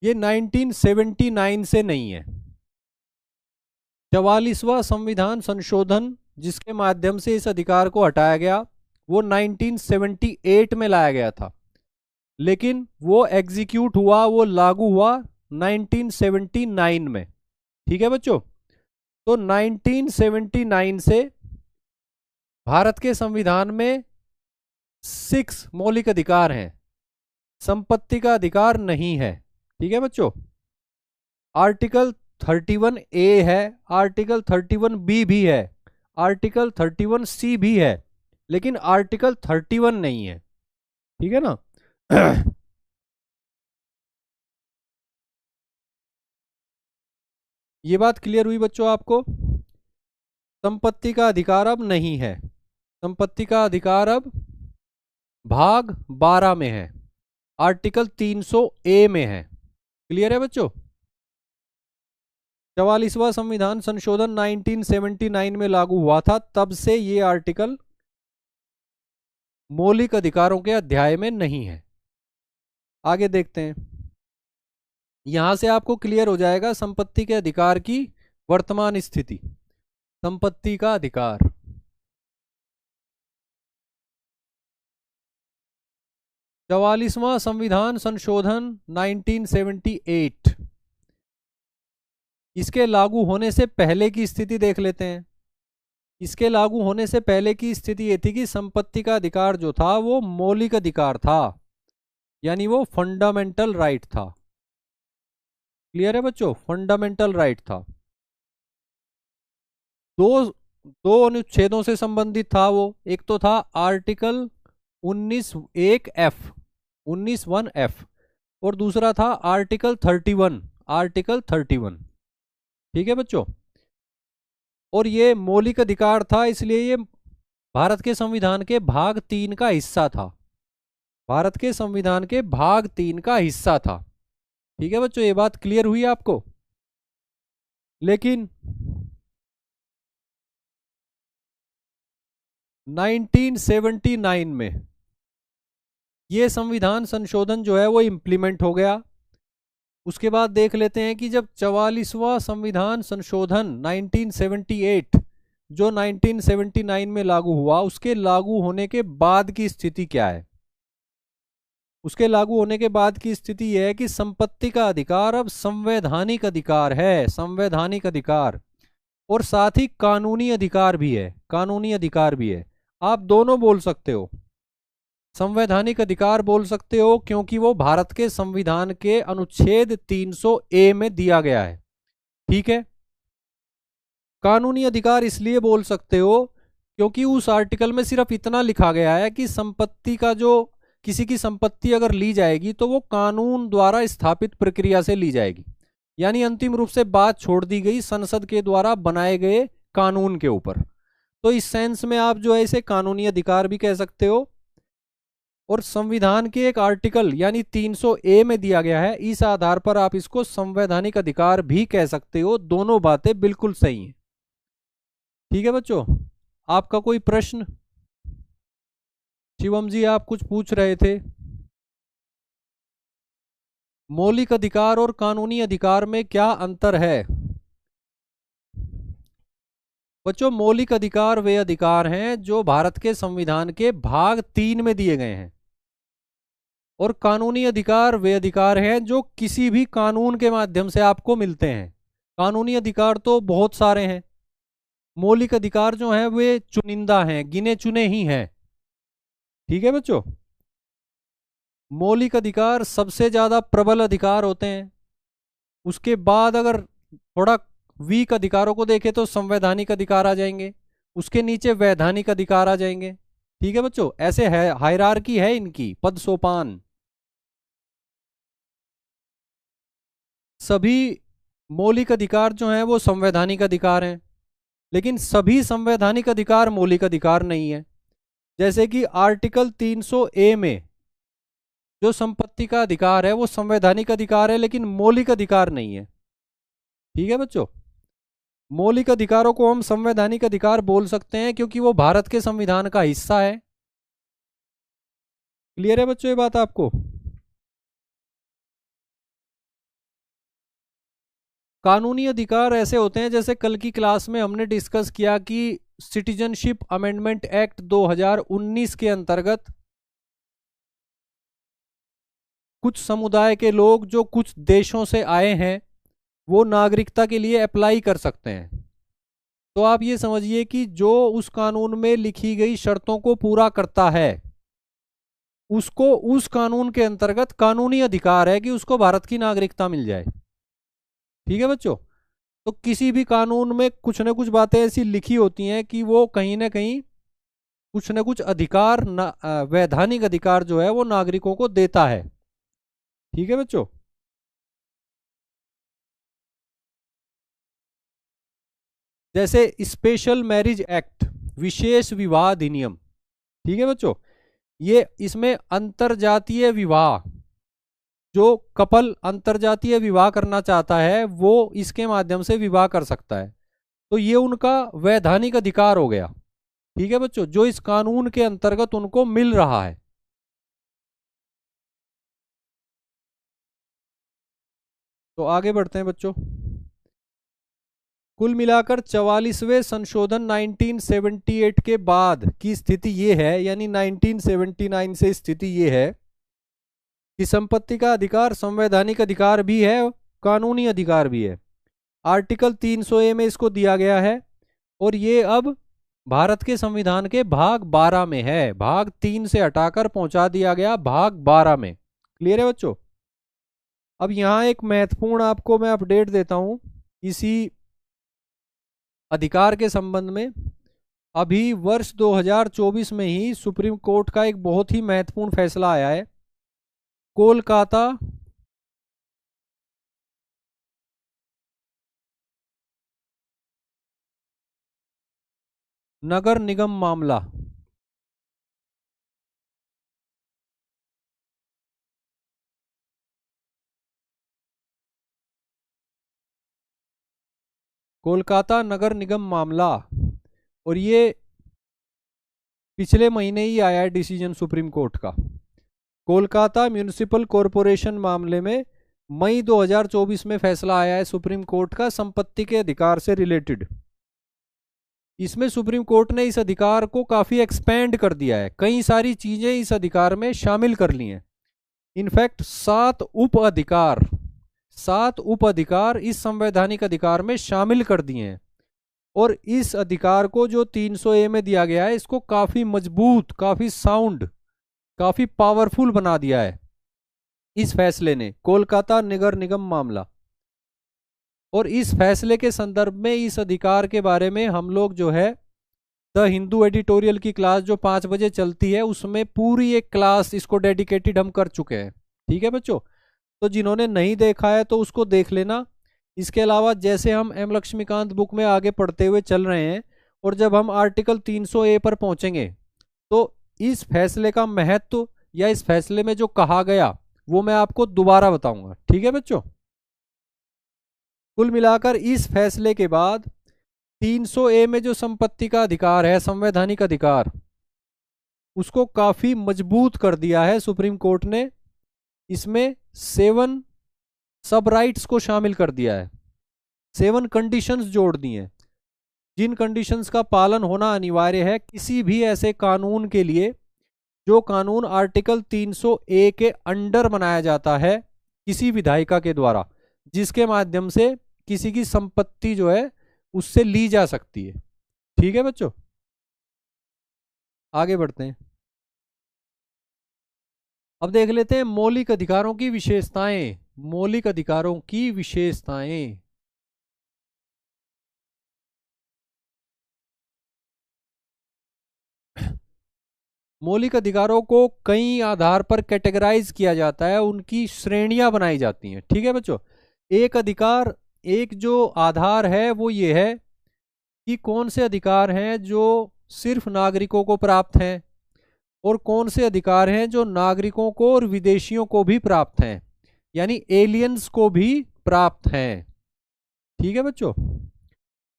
ये 1979 से नहीं है। 44वां संविधान संशोधन जिसके माध्यम से इस अधिकार को हटाया गया वो 1978 में लाया गया था, लेकिन वो एग्जीक्यूट हुआ, वो लागू हुआ 1979 में। ठीक है बच्चों, तो 1979 से भारत के संविधान में 6 मौलिक अधिकार हैं, संपत्ति का अधिकार नहीं है। ठीक है बच्चों, आर्टिकल 31A है, आर्टिकल 31B भी है, आर्टिकल 31C भी है, लेकिन आर्टिकल 31 नहीं है। ठीक है ना? ये बात क्लियर हुई बच्चों आपको? संपत्ति का अधिकार अब नहीं है। संपत्ति का अधिकार अब भाग 12 में है, आर्टिकल 300A में है। क्लियर है बच्चों? 44वां संविधान संशोधन 1979 में लागू हुआ था, तब से ये आर्टिकल मौलिक अधिकारों के अध्याय में नहीं है। आगे देखते हैं। यहां से आपको क्लियर हो जाएगा संपत्ति के अधिकार की वर्तमान स्थिति। संपत्ति का अधिकार, चवालीसवां संविधान संशोधन 1978, इसके लागू होने से पहले की स्थिति देख लेते हैं। इसके लागू होने से पहले की स्थिति ये थी कि संपत्ति का अधिकार जो था वो मौलिक अधिकार था, यानी वो फंडामेंटल राइट था। क्लियर है बच्चों? फंडामेंटल राइट था। दो दो अनुच्छेदों से संबंधित था वो। एक तो था आर्टिकल 19(1)(f), 19(1)(f), और दूसरा था आर्टिकल 31, आर्टिकल 31। ठीक है बच्चों? और ये मौलिक अधिकार था, इसलिए ये भारत के संविधान के भाग 3 का हिस्सा था। भारत के संविधान के भाग 3 का हिस्सा था। ठीक है बच्चों, ये बात क्लियर हुई आपको? लेकिन 1979 में ये संविधान संशोधन जो है वो इम्प्लीमेंट हो गया। उसके बाद देख लेते हैं कि जब 44वां संविधान संशोधन 1978 जो 1979 में लागू हुआ, उसके लागू होने के बाद की स्थिति क्या है? उसके लागू होने के बाद की स्थिति यह है कि संपत्ति का अधिकार अब संवैधानिक अधिकार है, संवैधानिक अधिकार, और साथ ही कानूनी अधिकार भी है, कानूनी अधिकार भी है। आप दोनों बोल सकते हो। संवैधानिक अधिकार बोल सकते हो क्योंकि वो भारत के संविधान के अनुच्छेद 300A में दिया गया है। ठीक है? कानूनी अधिकार इसलिए बोल सकते हो क्योंकि उस आर्टिकल में सिर्फ इतना लिखा गया है कि संपत्ति का जो, किसी की संपत्ति अगर ली जाएगी तो वो कानून द्वारा स्थापित प्रक्रिया से ली जाएगी, यानी अंतिम रूप से बात छोड़ दी गई संसद के द्वारा बनाए गए कानून के ऊपर। तो इस सेंस में आप जो है इसे कानूनी अधिकार भी कह सकते हो। और संविधान के एक आर्टिकल यानी 300A में दिया गया है, इस आधार पर आप इसको संवैधानिक अधिकार भी कह सकते हो। दोनों बातें बिल्कुल सही हैं। ठीक है बच्चों, आपका कोई प्रश्न? शिवम जी आप कुछ पूछ रहे थे। मौलिक अधिकार और कानूनी अधिकार में क्या अंतर है? बच्चों, मौलिक अधिकार वे अधिकार हैं जो भारत के संविधान के भाग 3 में दिए गए हैं, और कानूनी अधिकार वे अधिकार हैं जो किसी भी कानून के माध्यम से आपको मिलते हैं। कानूनी अधिकार तो बहुत सारे हैं, मौलिक अधिकार जो हैं वे चुनिंदा हैं, गिने चुने ही हैं। ठीक है बच्चों? मौलिक अधिकार सबसे ज्यादा प्रबल अधिकार होते हैं। उसके बाद अगर थोड़ा वीक अधिकारों को देखें तो संवैधानिक अधिकार आ जाएंगे, उसके नीचे वैधानिक अधिकार आ जाएंगे। ठीक है बच्चों, ऐसे है, हायरार्की है इनकी, पद सोपान। सभी मौलिक अधिकार जो हैं वो संवैधानिक अधिकार हैं, लेकिन सभी संवैधानिक अधिकार मौलिक अधिकार नहीं है। जैसे कि आर्टिकल 300A में जो संपत्ति का अधिकार है वो संवैधानिक अधिकार है, लेकिन मौलिक अधिकार नहीं है। ठीक है बच्चों। मौलिक अधिकारों को हम संवैधानिक अधिकार बोल सकते हैं क्योंकि वो भारत के संविधान का हिस्सा है। क्लियर है बच्चों ये बात आपको? कानूनी अधिकार ऐसे होते हैं, जैसे कल की क्लास में हमने डिस्कस किया कि सिटीजनशिप अमेंडमेंट एक्ट 2019 के अंतर्गत कुछ समुदाय के लोग जो कुछ देशों से आए हैं वो नागरिकता के लिए अप्लाई कर सकते हैं। तो आप ये समझिए कि जो उस कानून में लिखी गई शर्तों को पूरा करता है उसको उस कानून के अंतर्गत कानूनी अधिकार है कि उसको भारत की नागरिकता मिल जाए। ठीक है बच्चों। तो किसी भी कानून में कुछ न कुछ बातें ऐसी लिखी होती हैं कि वो कहीं ना कहीं कुछ न कुछ अधिकार वैधानिक अधिकार जो है वो नागरिकों को देता है। ठीक है बच्चों। जैसे स्पेशल मैरिज एक्ट, विशेष विवाह अधिनियम। ठीक है बच्चों। ये इसमें अंतरजातीय विवाह, जो कपल अंतरजातीय विवाह करना चाहता है वो इसके माध्यम से विवाह कर सकता है। तो ये उनका वैधानिक अधिकार हो गया। ठीक है बच्चों, जो इस कानून के अंतर्गत उनको मिल रहा है। तो आगे बढ़ते हैं बच्चों। कुल मिलाकर 44वें संशोधन 1978 के बाद की स्थिति ये है, यानी 1979 से स्थिति ये है कि संपत्ति का अधिकार संवैधानिक अधिकार भी है, कानूनी अधिकार भी है। आर्टिकल 300A में इसको दिया गया है और ये अब भारत के संविधान के भाग 12 में है। भाग 3 से हटाकर पहुंचा दिया गया भाग 12 में। क्लियर है बच्चों? अब यहां एक महत्वपूर्ण आपको मैं अपडेट देता हूं इसी अधिकार के संबंध में। अभी वर्ष 2024 में ही सुप्रीम कोर्ट का एक बहुत ही महत्वपूर्ण फैसला आया है। कोलकाता नगर निगम मामला। कोलकाता नगर निगम मामला, और ये पिछले महीने ही आया है डिसीजन सुप्रीम कोर्ट का। कोलकाता म्यूनिसिपल कॉरपोरेशन मामले में मई 2024 में फैसला आया है सुप्रीम कोर्ट का, संपत्ति के अधिकार से रिलेटेड। इसमें सुप्रीम कोर्ट ने इस अधिकार को काफी एक्सपेंड कर दिया है, कई सारी चीजें इस अधिकार में शामिल कर ली हैं। इनफैक्ट 7 उप अधिकार इस संवैधानिक अधिकार में शामिल कर दिए हैं। और इस अधिकार को जो 300A में दिया गया है इसको काफी मजबूत, काफी साउंड, काफी पावरफुल बना दिया है इस फैसले ने, कोलकाता नगर निगम मामला। और इस फैसले के संदर्भ में इस अधिकार के बारे में हम लोग जो है द हिंदू एडिटोरियल की क्लास जो 5 बजे चलती है उसमें पूरी एक क्लास इसको डेडिकेटेड हम कर चुके हैं। ठीक है बच्चों। तो जिन्होंने नहीं देखा है तो उसको देख लेना। इसके अलावा जैसे हम एम लक्ष्मीकांत बुक में आगे पढ़ते हुए चल रहे हैं और जब हम आर्टिकल 300A पर पहुंचेंगे तो इस फैसले का महत्व या इस फैसले में जो कहा गया वो मैं आपको दोबारा बताऊंगा। ठीक है बच्चों। कुल मिलाकर इस फैसले के बाद 300A में जो संपत्ति का अधिकार है, संवैधानिक अधिकार, उसको काफी मजबूत कर दिया है सुप्रीम कोर्ट ने। इसमें 7 सब राइट्स को शामिल कर दिया है, 7 कंडीशंस जोड़ दी हैं, जिन कंडीशंस का पालन होना अनिवार्य है किसी भी ऐसे कानून के लिए जो कानून आर्टिकल 300A के अंडर बनाया जाता है किसी विधायिका के द्वारा, जिसके माध्यम से किसी की संपत्ति जो है उससे ली जा सकती है। ठीक है बच्चों। आगे बढ़ते हैं। अब देख लेते हैं मौलिक अधिकारों की विशेषताएं। मौलिक अधिकारों की विशेषताएं। मौलिक अधिकारों को कई आधार पर कैटेगराइज किया जाता है, उनकी श्रेणियां बनाई जाती हैं। ठीक है बच्चों। एक अधिकार, एक जो आधार है वो ये है कि कौन से अधिकार हैं जो सिर्फ नागरिकों को प्राप्त हैं और कौन से अधिकार हैं जो नागरिकों को और विदेशियों को भी प्राप्त हैं, यानी एलियंस को भी प्राप्त हैं। ठीक है बच्चों।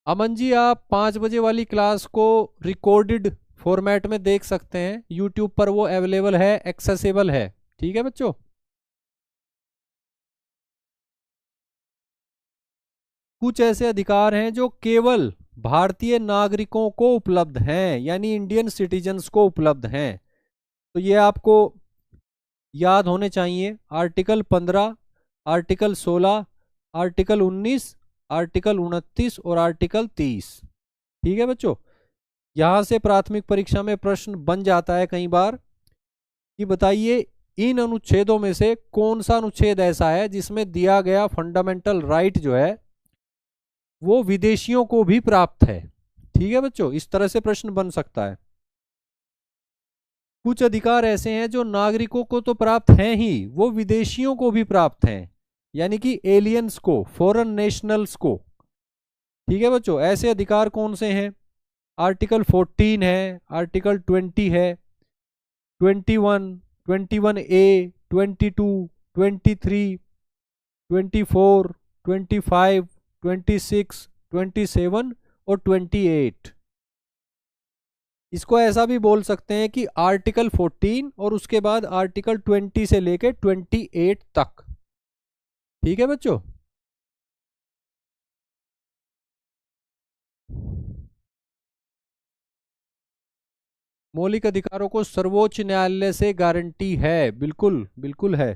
अमन जी, आप 5 बजे वाली क्लास को रिकॉर्डेड फॉर्मेट में देख सकते हैं, यूट्यूब पर वो अवेलेबल है, एक्सेसिबल है। ठीक है बच्चों। कुछ ऐसे अधिकार हैं जो केवल भारतीय नागरिकों को उपलब्ध हैं, यानी इंडियन सिटीजन्स को उपलब्ध हैं। तो ये आपको याद होने चाहिए। आर्टिकल 15, आर्टिकल 16, आर्टिकल 19, आर्टिकल 29 और आर्टिकल 30। ठीक है बच्चों। यहां से प्राथमिक परीक्षा में प्रश्न बन जाता है कई बार कि बताइए इन अनुच्छेदों में से कौन सा अनुच्छेद ऐसा है जिसमें दिया गया फंडामेंटल राइट जो है वो विदेशियों को भी प्राप्त है। ठीक है बच्चों, इस तरह से प्रश्न बन सकता है। कुछ अधिकार ऐसे हैं जो नागरिकों को तो प्राप्त हैं ही, वो विदेशियों को भी प्राप्त हैं, यानी कि एलियंस को, फॉरेन नेशनल्स को। ठीक है बच्चों, ऐसे अधिकार कौन से हैं? आर्टिकल 14 है, आर्टिकल 20 है, 21, 21A, 22, 23, 24, 25, 26, 27 और 28। इसको ऐसा भी बोल सकते हैं कि आर्टिकल 14 और उसके बाद आर्टिकल 20 से लेके 28 तक। ठीक है बच्चों। मौलिक अधिकारों को सर्वोच्च न्यायालय से गारंटी है, बिल्कुल बिल्कुल है।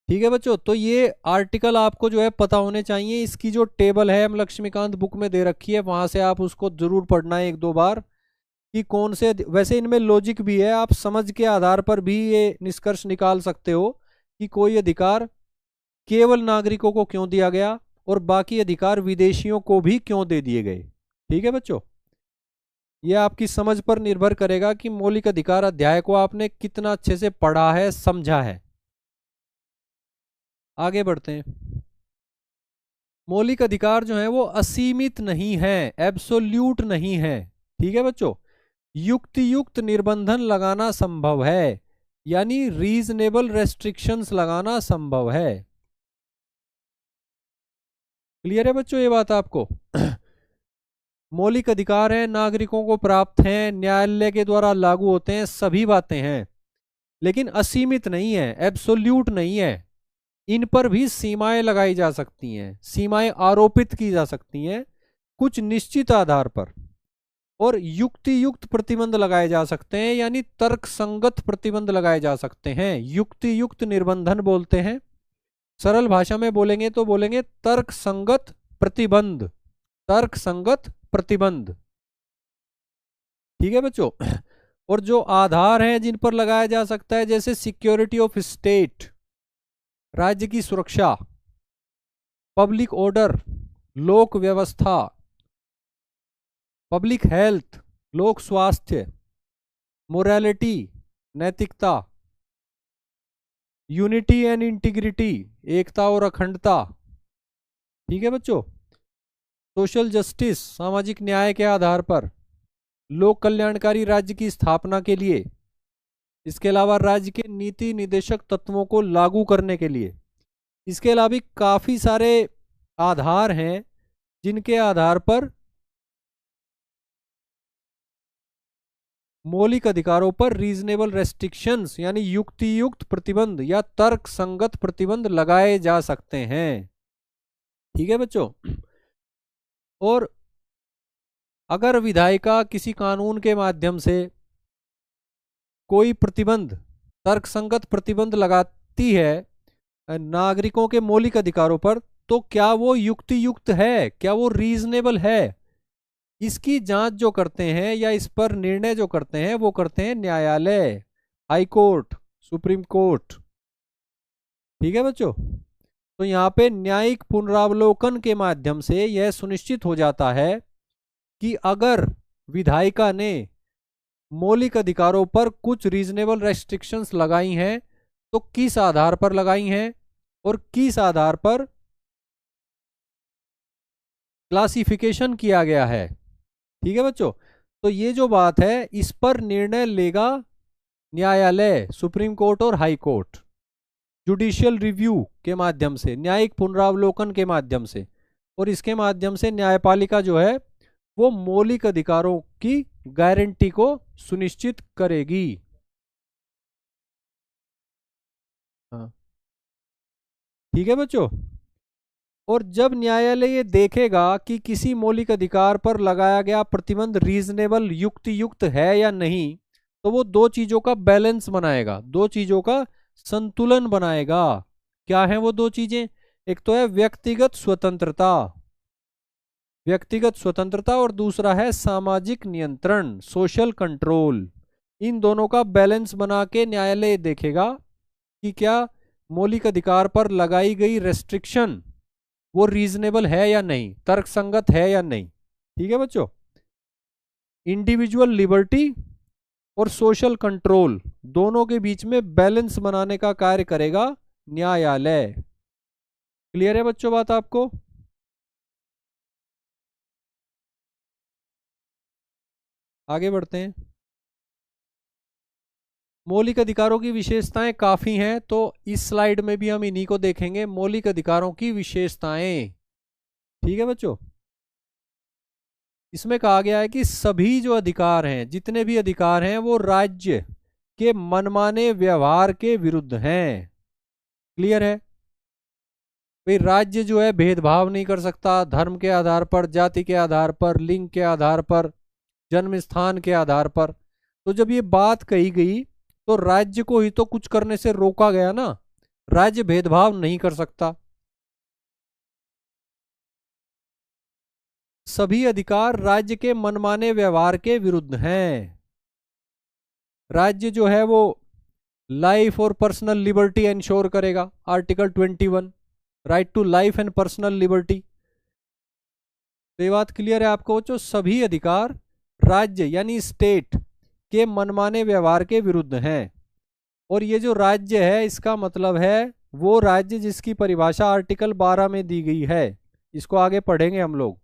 ठीक है बच्चों, तो ये आर्टिकल आपको जो है पता होने चाहिए। इसकी जो टेबल है हम लक्ष्मीकांत बुक में दे रखी है, वहां से आप उसको जरूर पढ़ना है एक दो बार कि कौन से, वैसे इनमें लॉजिक भी है, आप समझ के आधार पर भी ये निष्कर्ष निकाल सकते हो कि कोई अधिकार केवल नागरिकों को क्यों दिया गया और बाकी अधिकार विदेशियों को भी क्यों दे दिए गए। ठीक है बच्चों, यह आपकी समझ पर निर्भर करेगा कि मौलिक अधिकार अध्याय को आपने कितना अच्छे से पढ़ा है, समझा है। आगे बढ़ते हैं। मौलिक अधिकार जो है वो असीमित नहीं है, एब्सोल्यूट नहीं है। ठीक है बच्चों, युक्ति युक्त निर्बंधन लगाना संभव है, यानी रीजनेबल रेस्ट्रिक्शंस लगाना संभव है। क्लियर है बच्चों ये बात आपको? मौलिक अधिकार है, नागरिकों को प्राप्त हैं, न्यायालय के द्वारा लागू होते हैं, सभी बातें हैं, लेकिन असीमित नहीं है, एब्सोल्यूट नहीं है। इन पर भी सीमाएं लगाई जा सकती हैं, सीमाएं आरोपित की जा सकती हैं कुछ निश्चित आधार पर, और युक्ति युक्त प्रतिबंध लगाए जा सकते हैं, यानी तर्क संगत प्रतिबंध लगाए जा सकते हैं। युक्ति युक्त निर्बंधन बोलते हैं, सरल भाषा में बोलेंगे तो बोलेंगे तर्क संगत प्रतिबंध, तर्क संगत प्रतिबंध। ठीक है बच्चों। और जो आधार हैं जिन पर लगाया जा सकता है, जैसे सिक्योरिटी ऑफ स्टेट, राज्य की सुरक्षा, पब्लिक ऑर्डर, लोक व्यवस्था, पब्लिक हेल्थ, लोक स्वास्थ्य, मोरालिटी, नैतिकता, यूनिटी एंड इंटीग्रिटी, एकता और अखंडता। ठीक है बच्चों। सोशल जस्टिस, सामाजिक न्याय के आधार पर, लोक कल्याणकारी राज्य की स्थापना के लिए, इसके अलावा राज्य के नीति निदेशक तत्वों को लागू करने के लिए। इसके अलावा भी काफी सारे आधार हैं जिनके आधार पर मौलिक अधिकारों पर रीजनेबल रेस्ट्रिक्शंस यानी युक्ति युक्त प्रतिबंध या तर्क संगत प्रतिबंध लगाए जा सकते हैं। ठीक है बच्चों। और अगर विधायिका किसी कानून के माध्यम से कोई प्रतिबंध, तर्कसंगत प्रतिबंध लगाती है नागरिकों के मौलिक अधिकारों पर, तो क्या वो युक्ति युक्त है, क्या वो रीजनेबल है? इसकी जांच जो करते हैं या इस पर निर्णय जो करते हैं वो करते हैं न्यायालय, हाई कोर्ट, सुप्रीम कोर्ट। ठीक है बच्चों। तो यहाँ पे न्यायिक पुनरावलोकन के माध्यम से यह सुनिश्चित हो जाता है कि अगर विधायिका ने मौलिक अधिकारों पर कुछ रीजनेबल रेस्ट्रिक्शंस लगाई हैं तो किस आधार पर लगाई हैं और किस आधार पर क्लासिफिकेशन किया गया है। ठीक है बच्चों। तो ये जो बात है इस पर निर्णय लेगा न्यायालय, सुप्रीम कोर्ट और हाई कोर्ट। जुडिशियल रिव्यू के माध्यम से, न्यायिक पुनरावलोकन के माध्यम से, और इसके माध्यम से न्यायपालिका जो है वो मौलिक अधिकारों की गारंटी को सुनिश्चित करेगी। हाँ, ठीक है बच्चों। और जब न्यायालय ये देखेगा कि किसी मौलिक अधिकार पर लगाया गया प्रतिबंध रीजनेबल युक्त है या नहीं, तो वो दो चीजों का बैलेंस बनाएगा, दो चीजों का संतुलन बनाएगा। क्या है वो दो चीजें? एक तो है व्यक्तिगत स्वतंत्रता, व्यक्तिगत स्वतंत्रता, और दूसरा है सामाजिक नियंत्रण, सोशल कंट्रोल। इन दोनों का बैलेंस बना के न्यायालय देखेगा कि क्या मौलिक अधिकार पर लगाई गई रेस्ट्रिक्शन वो रीजनेबल है या नहीं, तर्कसंगत है या नहीं। ठीक है बच्चों। इंडिविजुअल लिबर्टी और सोशल कंट्रोल दोनों के बीच में बैलेंस बनाने का कार्य करेगा न्यायालय। क्लियर है बच्चों बात आपको? आगे बढ़ते हैं। मौलिक अधिकारों की विशेषताएं काफी हैं, तो इस स्लाइड में भी हम इन्हीं को देखेंगे, मौलिक अधिकारों की विशेषताएं। ठीक है बच्चों। इसमें कहा गया है कि सभी जो अधिकार हैं, जितने भी अधिकार हैं, वो राज्य के मनमाने व्यवहार के विरुद्ध हैं। क्लियर है भाई? राज्य जो है भेदभाव नहीं कर सकता, धर्म के आधार पर, जाति के आधार पर, लिंग के आधार पर, जन्म स्थान के आधार पर। तो जब ये बात कही गई तो राज्य को ही तो कुछ करने से रोका गया ना, राज्य भेदभाव नहीं कर सकता। सभी अधिकार राज्य के मनमाने व्यवहार के विरुद्ध हैं। राज्य जो है वो लाइफ और पर्सनल लिबर्टी इंश्योर करेगा, article 21, right to life and personal liberty. तो ये बात क्लियर है आपको? जो सभी अधिकार राज्य यानी स्टेट के मनमाने व्यवहार के विरुद्ध हैं। और ये जो राज्य है, इसका मतलब है वो राज्य जिसकी परिभाषा आर्टिकल 12 में दी गई है। इसको आगे पढ़ेंगे हम लोग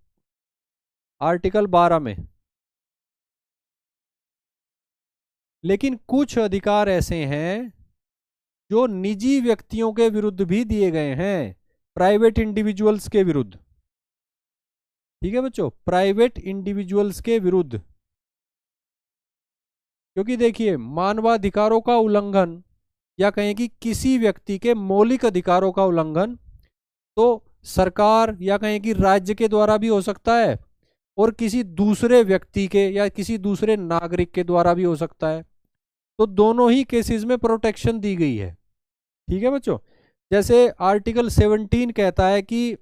आर्टिकल 12 में। लेकिन कुछ अधिकार ऐसे हैं जो निजी व्यक्तियों के विरुद्ध भी दिए गए हैं, प्राइवेट इंडिविजुअल्स के विरुद्ध। ठीक है बच्चों, प्राइवेट इंडिविजुअल्स के विरुद्ध। क्योंकि देखिए, मानवाधिकारों का उल्लंघन या कहें कि किसी व्यक्ति के मौलिक अधिकारों का उल्लंघन तो सरकार या कहें कि राज्य के द्वारा भी हो सकता है, और किसी दूसरे व्यक्ति के या किसी दूसरे नागरिक के द्वारा भी हो सकता है। तो दोनों ही केसेस में प्रोटेक्शन दी गई है। ठीक है बच्चों। जैसे आर्टिकल 17 कहता है कि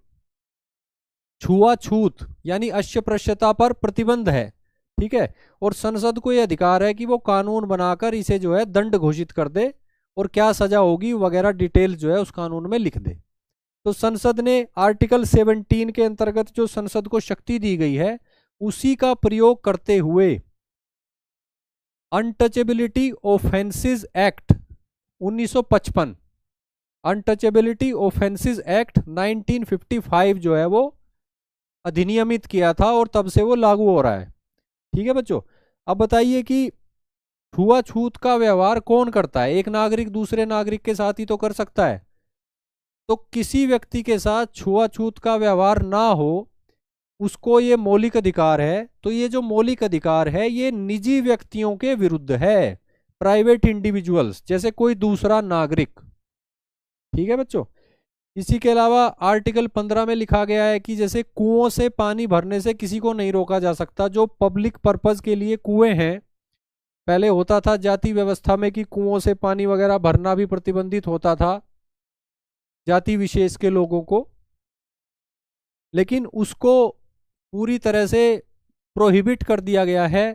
छुआछूत यानी अस्पृश्यता पर प्रतिबंध है। ठीक है। और संसद को यह अधिकार है कि वो कानून बनाकर इसे जो है दंड घोषित कर दे, और क्या सजा होगी वगैरह डिटेल जो है उस कानून में लिख दे। तो संसद ने आर्टिकल 17 के अंतर्गत जो संसद को शक्ति दी गई है, उसी का प्रयोग करते हुए untouchability offences act 1955, untouchability offences act 1955 जो है वो अधिनियमित किया था, और तब से वो लागू हो रहा है। ठीक है बच्चों। अब बताइए कि छुआछूत का व्यवहार कौन करता है? एक नागरिक दूसरे नागरिक के साथ ही तो कर सकता है। तो किसी व्यक्ति के साथ छुआछूत का व्यवहार ना हो, उसको ये मौलिक अधिकार है। तो ये जो मौलिक अधिकार है ये निजी व्यक्तियों के विरुद्ध है, प्राइवेट इंडिविजुअल्स, जैसे कोई दूसरा नागरिक। ठीक है बच्चों। इसी के अलावा आर्टिकल 15 में लिखा गया है कि जैसे कुओं से पानी भरने से किसी को नहीं रोका जा सकता। जो पब्लिक पर्पस के लिए कुएं हैं, पहले होता था जाति व्यवस्था में कि कुओं से पानी वगैरह भरना भी प्रतिबंधित होता था जाति विशेष के लोगों को, लेकिन उसको पूरी तरह से प्रोहिबिट कर दिया गया है,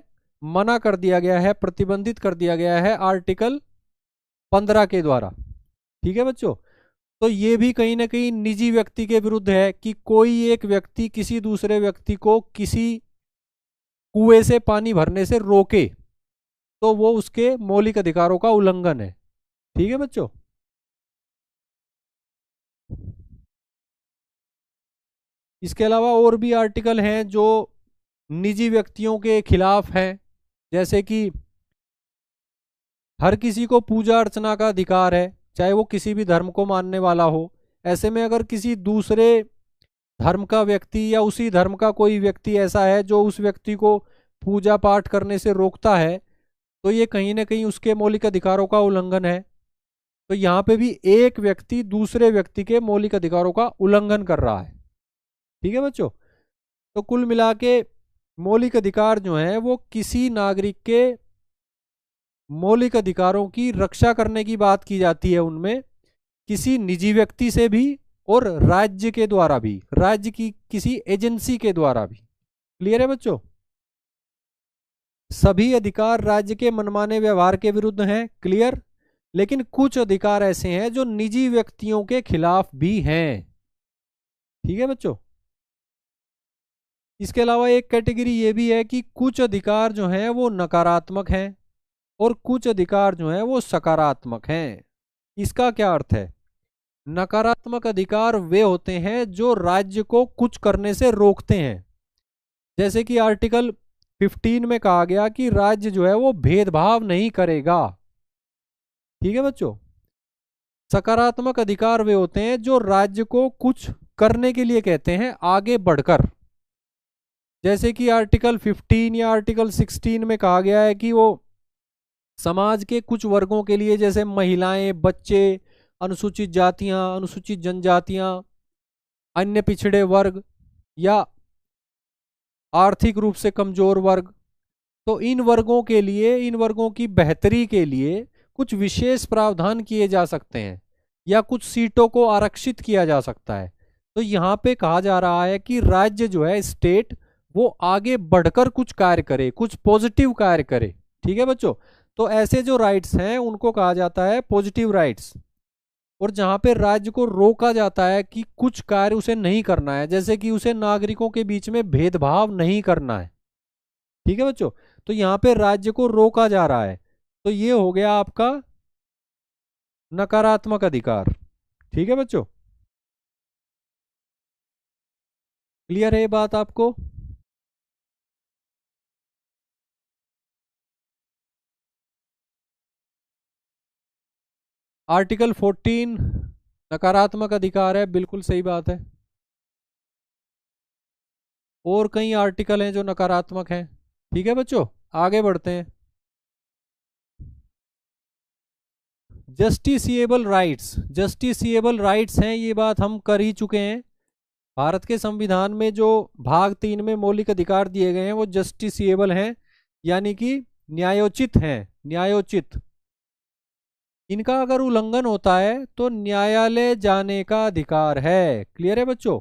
मना कर दिया गया है, प्रतिबंधित कर दिया गया है आर्टिकल 15 के द्वारा। ठीक है बच्चों। तो ये भी कहीं ना कहीं निजी व्यक्ति के विरुद्ध है कि कोई एक व्यक्ति किसी दूसरे व्यक्ति को किसी कुएं से पानी भरने से रोके, तो वो उसके मौलिक अधिकारों का उल्लंघन है। ठीक है बच्चों। इसके अलावा और भी आर्टिकल हैं जो निजी व्यक्तियों के खिलाफ हैं, जैसे कि हर किसी को पूजा अर्चना का अधिकार है, चाहे वो किसी भी धर्म को मानने वाला हो। ऐसे में अगर किसी दूसरे धर्म का व्यक्ति या उसी धर्म का कोई व्यक्ति ऐसा है जो उस व्यक्ति को पूजा पाठ करने से रोकता है, तो ये कहीं ना कहीं उसके मौलिक अधिकारों का उल्लंघन है। तो यहाँ पे भी एक व्यक्ति दूसरे व्यक्ति के मौलिक अधिकारों का उल्लंघन कर रहा है। ठीक है बच्चों। तो कुल मिला के मौलिक अधिकार जो है वो किसी नागरिक के मौलिक अधिकारों की रक्षा करने की बात की जाती है उनमें, किसी निजी व्यक्ति से भी और राज्य के द्वारा भी, राज्य की किसी एजेंसी के द्वारा भी। क्लियर है बच्चों। सभी अधिकार राज्य के मनमाने व्यवहार के विरुद्ध हैं, क्लियर। लेकिन कुछ अधिकार ऐसे हैं जो निजी व्यक्तियों के खिलाफ भी हैं। ठीक है बच्चों। इसके अलावा एक कैटेगरी ये भी है कि कुछ अधिकार जो हैं वो नकारात्मक हैं और कुछ अधिकार जो हैं वो सकारात्मक हैं। इसका क्या अर्थ है? नकारात्मक अधिकार वे होते हैं जो राज्य को कुछ करने से रोकते हैं। जैसे कि आर्टिकल 15 में कहा गया कि राज्य जो है वो भेदभाव नहीं करेगा। ठीक है बच्चों। सकारात्मक अधिकार वे होते हैं जो राज्य को कुछ करने के लिए कहते हैं आगे बढ़कर। जैसे कि आर्टिकल 15 या आर्टिकल 16 में कहा गया है कि वो समाज के कुछ वर्गों के लिए, जैसे महिलाएं, बच्चे, अनुसूचित जातियां, अनुसूचित जनजातियां, अन्य पिछड़े वर्ग या आर्थिक रूप से कमजोर वर्ग, तो इन वर्गों के लिए, इन वर्गों की बेहतरी के लिए कुछ विशेष प्रावधान किए जा सकते हैं या कुछ सीटों को आरक्षित किया जा सकता है। तो यहाँ पे कहा जा रहा है कि राज्य जो है, स्टेट, वो आगे बढ़कर कुछ कार्य करे, कुछ पॉजिटिव कार्य करे। ठीक है बच्चों। तो ऐसे जो राइट्स हैं उनको कहा जाता है पॉजिटिव राइट्स। और जहां पे राज्य को रोका जाता है कि कुछ कार्य उसे नहीं करना है, जैसे कि उसे नागरिकों के बीच में भेदभाव नहीं करना है। ठीक है बच्चों। तो यहाँ पे राज्य को रोका जा रहा है, तो ये हो गया आपका नकारात्मक अधिकार। ठीक है बच्चों। क्लियर है ये बात आपको? आर्टिकल 14 नकारात्मक अधिकार है, बिल्कुल सही बात है। और कई आर्टिकल हैं जो नकारात्मक हैं। ठीक है बच्चों, आगे बढ़ते हैं। जस्टिसिएबल राइट्स, जस्टिसिएबल राइट्स हैं, ये बात हम कर ही चुके हैं। भारत के संविधान में जो भाग 3 में मौलिक अधिकार दिए गए हैं वो जस्टिसिएबल हैं, यानी कि न्यायोचित हैं, न्यायोचित। इनका अगर उल्लंघन होता है तो न्यायालय जाने का अधिकार है। क्लियर है बच्चों।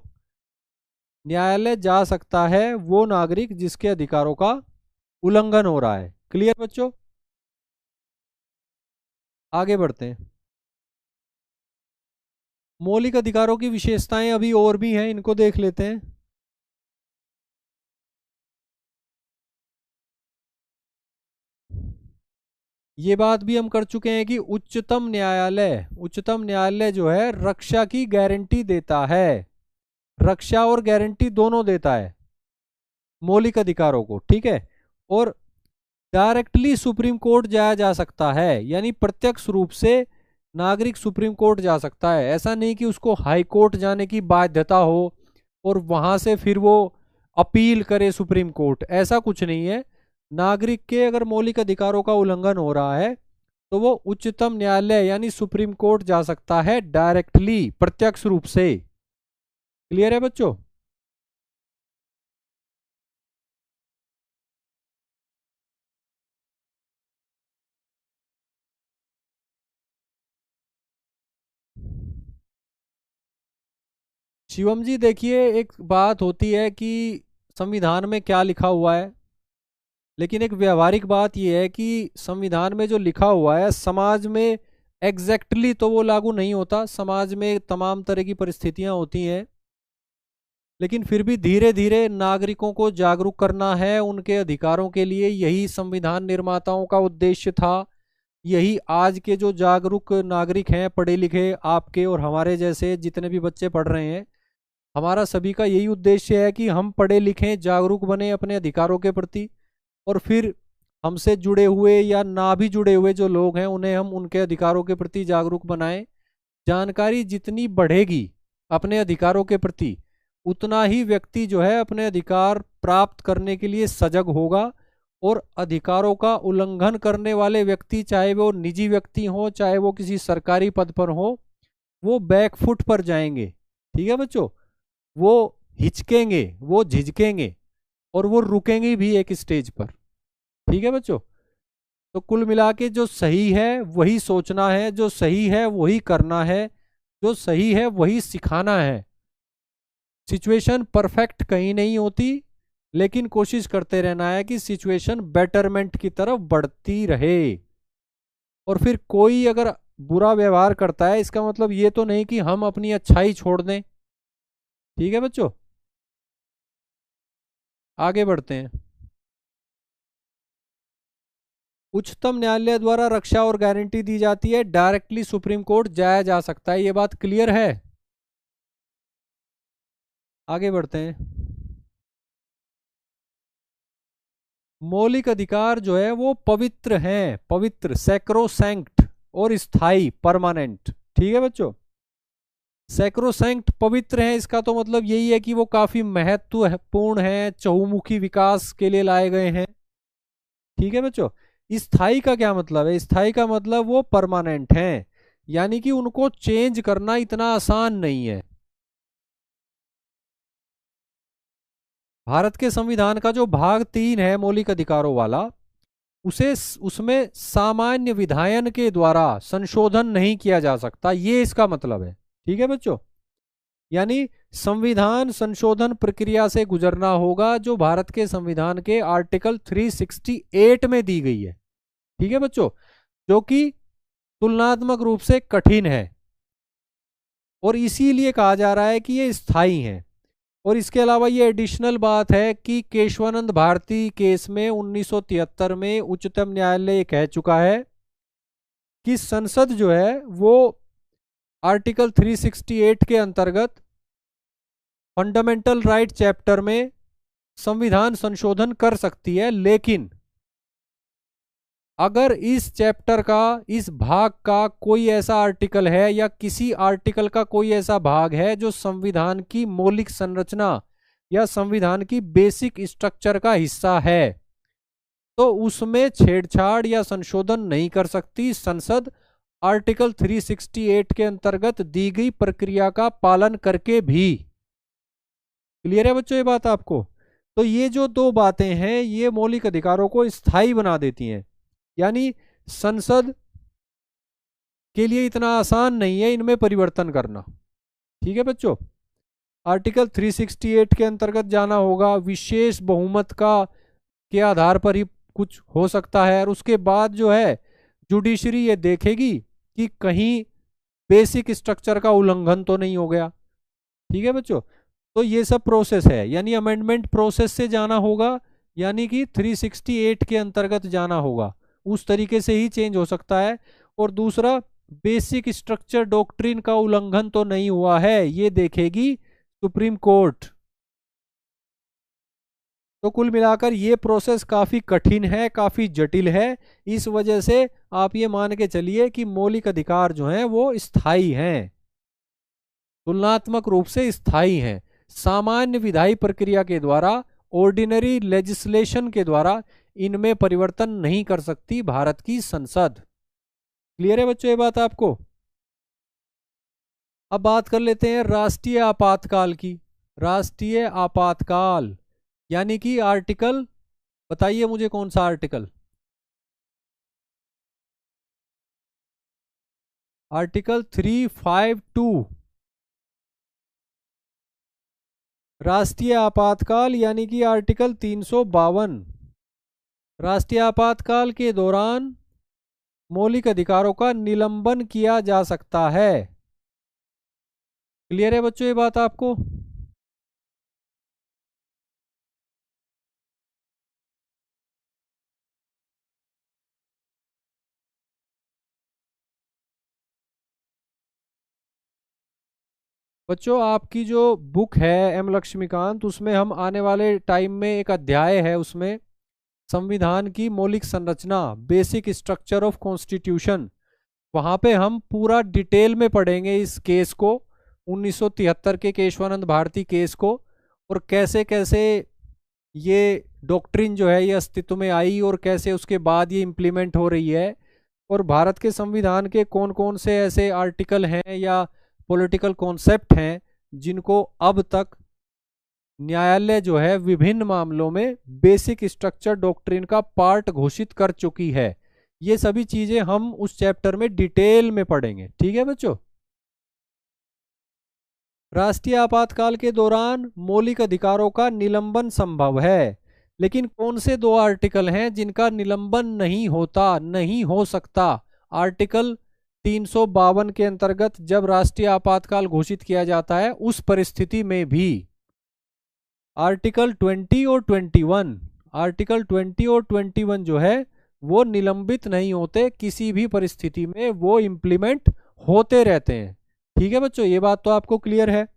न्यायालय जा सकता है वो नागरिक जिसके अधिकारों का उल्लंघन हो रहा है। क्लियर बच्चों। आगे बढ़ते हैं। मौलिक अधिकारों की विशेषताएं अभी और भी हैं, इनको देख लेते हैं। ये बात भी हम कर चुके हैं कि उच्चतम न्यायालय, उच्चतम न्यायालय जो है रक्षा की गारंटी देता है, रक्षा और गारंटी दोनों देता है मौलिक अधिकारों को। ठीक है। और डायरेक्टली सुप्रीम कोर्ट जाया जा सकता है, यानी प्रत्यक्ष रूप से नागरिक सुप्रीम कोर्ट जा सकता है। ऐसा नहीं कि उसको हाई कोर्ट जाने की बाध्यता हो और वहां से फिर वो अपील करे सुप्रीम कोर्ट, ऐसा कुछ नहीं है। नागरिक के अगर मौलिक अधिकारों का उल्लंघन हो रहा है तो वो उच्चतम न्यायालय यानी सुप्रीम कोर्ट जा सकता है डायरेक्टली, प्रत्यक्ष रूप से। क्लियर है बच्चों। शिवम जी देखिए, एक बात होती है कि संविधान में क्या लिखा हुआ है, लेकिन एक व्यवहारिक बात यह है कि संविधान में जो लिखा हुआ है समाज में एग्जैक्टली तो वो लागू नहीं होता। समाज में तमाम तरह की परिस्थितियां होती हैं, लेकिन फिर भी धीरे धीरे नागरिकों को जागरूक करना है उनके अधिकारों के लिए, यही संविधान निर्माताओं का उद्देश्य था। यही आज के जो जागरूक नागरिक हैं, पढ़े लिखे, आपके और हमारे जैसे जितने भी बच्चे पढ़ रहे हैं, हमारा सभी का यही उद्देश्य है कि हम पढ़े लिखें, जागरूक बने अपने अधिकारों के प्रति, और फिर हमसे जुड़े हुए या ना भी जुड़े हुए जो लोग हैं उन्हें हम उनके अधिकारों के प्रति जागरूक बनाएं। जानकारी जितनी बढ़ेगी अपने अधिकारों के प्रति, उतना ही व्यक्ति जो है अपने अधिकार प्राप्त करने के लिए सजग होगा, और अधिकारों का उल्लंघन करने वाले व्यक्ति, चाहे वो निजी व्यक्ति हो चाहे वो किसी सरकारी पद पर हो, वो बैकफुट पर जाएंगे। ठीक है बच्चों, वो हिचकेंगे, वो झिझकेंगे, और वो रुकेंगे भी एक स्टेज पर। ठीक है बच्चों, तो कुल मिला के जो सही है वही सोचना है, जो सही है वही करना है, जो सही है वही सिखाना है। सिचुएशन परफेक्ट कहीं नहीं होती, लेकिन कोशिश करते रहना है कि सिचुएशन बेटरमेंट की तरफ बढ़ती रहे। और फिर कोई अगर बुरा व्यवहार करता है, इसका मतलब ये तो नहीं कि हम अपनी अच्छाई छोड़ दें। ठीक है बच्चों, आगे बढ़ते हैं। उच्चतम न्यायालय द्वारा रक्षा और गारंटी दी जाती है, डायरेक्टली सुप्रीम कोर्ट जाया जा सकता है। ये बात क्लियर है? आगे बढ़ते हैं। मौलिक अधिकार जो है वो पवित्र हैं, पवित्र, सैक्रोसैंक्ट और स्थायी, परमानेंट। ठीक है बच्चों, सैक्रोसैंक्ट, पवित्र है, इसका तो मतलब यही है कि वो काफी महत्वपूर्ण है, चहुमुखी विकास के लिए लाए गए हैं। ठीक है बच्चों, स्थायी का क्या मतलब है? स्थायी का मतलब वो परमानेंट हैं, यानी कि उनको चेंज करना इतना आसान नहीं है। भारत के संविधान का जो भाग 3 है मौलिक अधिकारों वाला, उसे उसमें सामान्य विधायन के द्वारा संशोधन नहीं किया जा सकता, ये इसका मतलब है। ठीक है बच्चों, यानी संविधान संशोधन प्रक्रिया से गुजरना होगा, जो भारत के संविधान के आर्टिकल 368 में दी गई है। ठीक है बच्चों, जो कि तुलनात्मक रूप से कठिन है, और इसीलिए कहा जा रहा है कि ये स्थायी हैं। और इसके अलावा ये एडिशनल बात है कि केशवानंद भारती केस में 1973 में उच्चतम न्यायालय कह चुका है कि संसद जो है वो आर्टिकल 368 के अंतर्गत फंडामेंटल राइट चैप्टर में संविधान संशोधन कर सकती है, लेकिन अगर इस चैप्टर का, इस भाग का कोई ऐसा आर्टिकल है या किसी आर्टिकल का कोई ऐसा भाग है जो संविधान की मौलिक संरचना या संविधान की बेसिक स्ट्रक्चर का हिस्सा है, तो उसमें छेड़छाड़ या संशोधन नहीं कर सकती संसद, आर्टिकल 368 के अंतर्गत दी गई प्रक्रिया का पालन करके भी। क्लियर है बच्चों ये बात आपको? तो ये जो दो बातें हैं ये मौलिक अधिकारों को स्थायी बना देती हैं, यानी संसद के लिए इतना आसान नहीं है इनमें परिवर्तन करना। ठीक है बच्चों, आर्टिकल 368 के अंतर्गत जाना होगा, विशेष बहुमत का के आधार पर ही कुछ हो सकता है, और उसके बाद जो है जुडिशरी ये देखेगी कि कहीं बेसिक स्ट्रक्चर का उल्लंघन तो नहीं हो गया। ठीक है बच्चों, तो ये सब प्रोसेस है, यानी अमेंडमेंट प्रोसेस से जाना होगा, यानी कि 368 के अंतर्गत जाना होगा, उस तरीके से ही चेंज हो सकता है। और दूसरा, बेसिक स्ट्रक्चर डॉक्ट्रिन का उल्लंघन तो नहीं हुआ है, ये देखेगी सुप्रीम कोर्ट। तो कुल मिलाकर ये प्रोसेस काफी कठिन है, काफी जटिल है। इस वजह से आप ये मान के चलिए कि मौलिक अधिकार जो हैं वो स्थायी हैं, तुलनात्मक रूप से स्थायी हैं। सामान्य विधायी प्रक्रिया के द्वारा, ऑर्डिनरी लेजिस्लेशन के द्वारा इनमें परिवर्तन नहीं कर सकती भारत की संसद। क्लियर है बच्चों ये बात आपको? अब बात कर लेते हैं राष्ट्रीय आपातकाल की। राष्ट्रीय आपातकाल यानी कि आर्टिकल, बताइए मुझे कौन सा आर्टिकल? आर्टिकल 352। राष्ट्रीय आपातकाल यानी कि आर्टिकल 352। राष्ट्रीय आपातकाल के दौरान मौलिक अधिकारों का निलंबन किया जा सकता है। क्लियर है बच्चों ये बात आपको? बच्चों आपकी जो बुक है एम लक्ष्मीकांत, उसमें हम आने वाले टाइम में एक अध्याय है, उसमें संविधान की मौलिक संरचना, बेसिक स्ट्रक्चर ऑफ कॉन्स्टिट्यूशन, वहां पे हम पूरा डिटेल में पढ़ेंगे इस केस को, 1973 के केशवानंद भारती केस को, और कैसे कैसे ये डॉक्ट्रिन जो है ये अस्तित्व में आई और कैसे उसके बाद ये इम्प्लीमेंट हो रही है, और भारत के संविधान के कौन कौन से ऐसे आर्टिकल हैं या पॉलिटिकल कॉन्सेप्ट हैं जिनको अब तक न्यायालय जो है विभिन्न मामलों में बेसिक स्ट्रक्चर डॉक्ट्रिन का पार्ट घोषित कर चुकी है। ये सभी चीजें हम उस चैप्टर में डिटेल में पढ़ेंगे। ठीक है बच्चों। राष्ट्रीय आपातकाल के दौरान मौलिक अधिकारों का निलंबन संभव है, लेकिन कौन से दो आर्टिकल हैं जिनका निलंबन नहीं होता, नहीं हो सकता? आर्टिकल 352 के अंतर्गत जब राष्ट्रीय आपातकाल घोषित किया जाता है उस परिस्थिति में भी आर्टिकल 20 और 21, आर्टिकल 20 और 21 जो है वो निलंबित नहीं होते, किसी भी परिस्थिति में वो इम्प्लीमेंट होते रहते हैं। ठीक है बच्चों, ये बात तो आपको क्लियर है।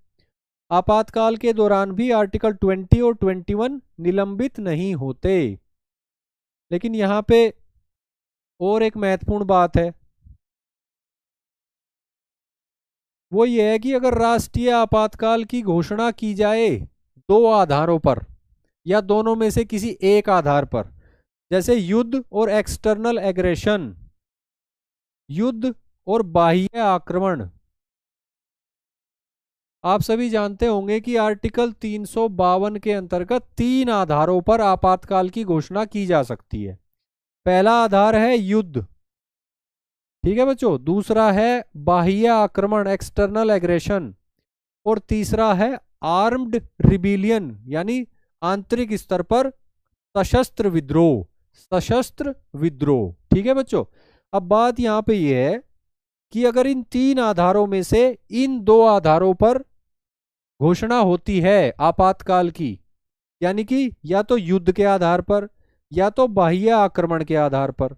आपातकाल के दौरान भी आर्टिकल 20 और 21 निलंबित नहीं होते। लेकिन यहां पे और एक महत्वपूर्ण बात है, वो ये है कि अगर राष्ट्रीय आपातकाल की घोषणा की जाए दो आधारों पर या दोनों में से किसी एक आधार पर, जैसे युद्ध और एक्सटर्नल एग्रेशन, युद्ध और बाह्य आक्रमण, आप सभी जानते होंगे कि आर्टिकल 352 के अंतर्गत 3 आधारों पर आपातकाल की घोषणा की जा सकती है। पहला आधार है युद्ध, ठीक है बच्चों, दूसरा है बाह्य आक्रमण, एक्सटर्नल एग्रेशन, और तीसरा है आर्म्ड रिबिलियन, यानी आंतरिक स्तर पर सशस्त्र विद्रोह, सशस्त्र विद्रोह। ठीक है बच्चों। अब बात यहां पे ये है कि अगर इन 3 आधारों में से इन 2 आधारों पर घोषणा होती है आपातकाल की, यानी कि या तो युद्ध के आधार पर या तो बाह्य आक्रमण के आधार पर,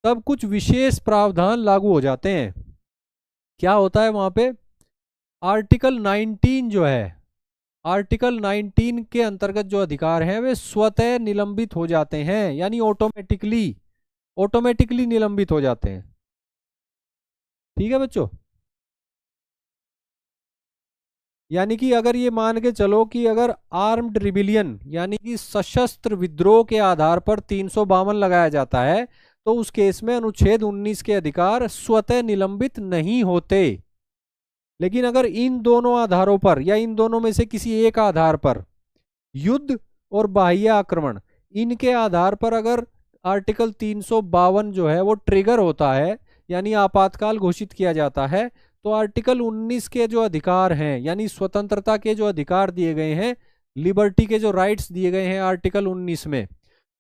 तब कुछ विशेष प्रावधान लागू हो जाते हैं। क्या होता है वहां पे? आर्टिकल 19 जो है, आर्टिकल 19 के अंतर्गत जो अधिकार हैं वे स्वतः निलंबित हो जाते हैं, यानी ऑटोमेटिकली, ऑटोमेटिकली निलंबित हो जाते हैं। ठीक है बच्चों। यानी कि अगर ये मान के चलो कि अगर आर्म्ड रिबिलियन यानी कि सशस्त्र विद्रोह के आधार पर 352 लगाया जाता है तो उस केस में अनुच्छेद 19 के अधिकार स्वतः निलंबित नहीं होते। लेकिन अगर इन दोनों आधारों पर या इन दोनों में से किसी एक आधार पर, युद्ध और बाह्य आक्रमण, इनके आधार पर अगर आर्टिकल 352 जो है वो ट्रिगर होता है, यानी आपातकाल घोषित किया जाता है, तो आर्टिकल 19 के जो अधिकार हैं, यानी स्वतंत्रता के जो अधिकार दिए गए हैं, लिबर्टी के जो राइट्स दिए गए हैं आर्टिकल 19 में,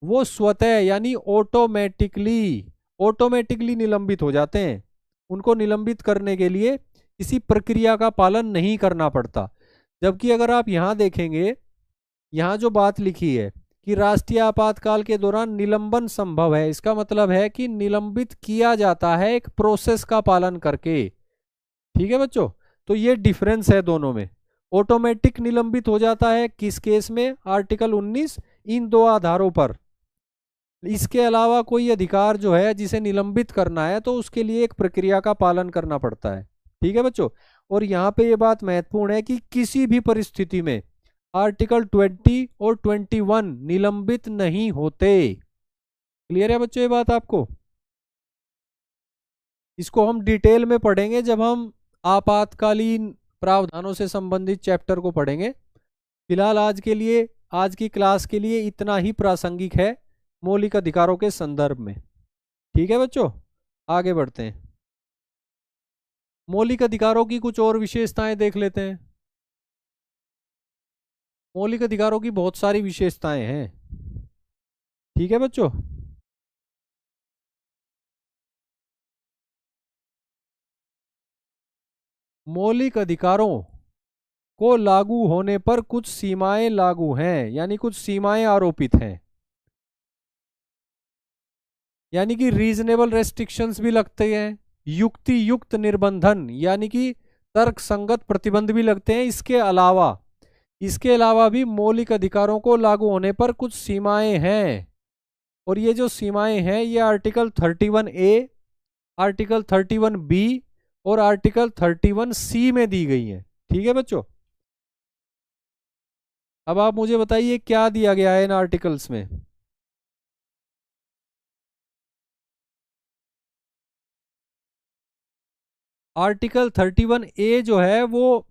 वो स्वतः यानी ऑटोमेटिकली निलंबित हो जाते हैं। उनको निलंबित करने के लिए किसी प्रक्रिया का पालन नहीं करना पड़ता। जबकि अगर आप यहाँ देखेंगे, यहाँ जो बात लिखी है कि राष्ट्रीय आपातकाल के दौरान निलंबन संभव है, इसका मतलब है कि निलंबित किया जाता है एक प्रोसेस का पालन करके। ठीक है बच्चों, तो ये डिफरेंस है दोनों में। ऑटोमेटिक निलंबित हो जाता है किस केस में? आर्टिकल 19, इन 2 आधारों पर। इसके अलावा कोई अधिकार जो है जिसे निलंबित करना है तो उसके लिए एक प्रक्रिया का पालन करना पड़ता है। ठीक है बच्चों। और यहाँ पे ये बात महत्वपूर्ण है कि किसी भी परिस्थिति में आर्टिकल 20 और 21 निलंबित नहीं होते। क्लियर है बच्चों ये बात आपको? इसको हम डिटेल में पढ़ेंगे जब हम आपातकालीन प्रावधानों से संबंधित चैप्टर को पढ़ेंगे। फिलहाल आज के लिए, आज की क्लास के लिए इतना ही प्रासंगिक है मौलिक अधिकारों के संदर्भ में। ठीक है बच्चों, आगे बढ़ते हैं। मौलिक अधिकारों की कुछ और विशेषताएं देख लेते हैं। मौलिक अधिकारों की बहुत सारी विशेषताएं हैं। ठीक है बच्चों। मौलिक अधिकारों को लागू होने पर कुछ सीमाएं लागू हैं, यानी कुछ सीमाएं आरोपित हैं, यानी कि रीजनेबल रेस्ट्रिक्शंस भी लगते हैं, युक्ति युक्त निर्बंधन यानी कि तर्क संगत प्रतिबंध भी लगते हैं। इसके अलावा भी मौलिक अधिकारों को लागू होने पर कुछ सीमाएं हैं, और ये जो सीमाएं हैं ये आर्टिकल 31A, आर्टिकल 31B और आर्टिकल 31C में दी गई हैं। ठीक है बच्चों, अब आप मुझे बताइए क्या दिया गया है इन आर्टिकल्स में। आर्टिकल 31A जो है वो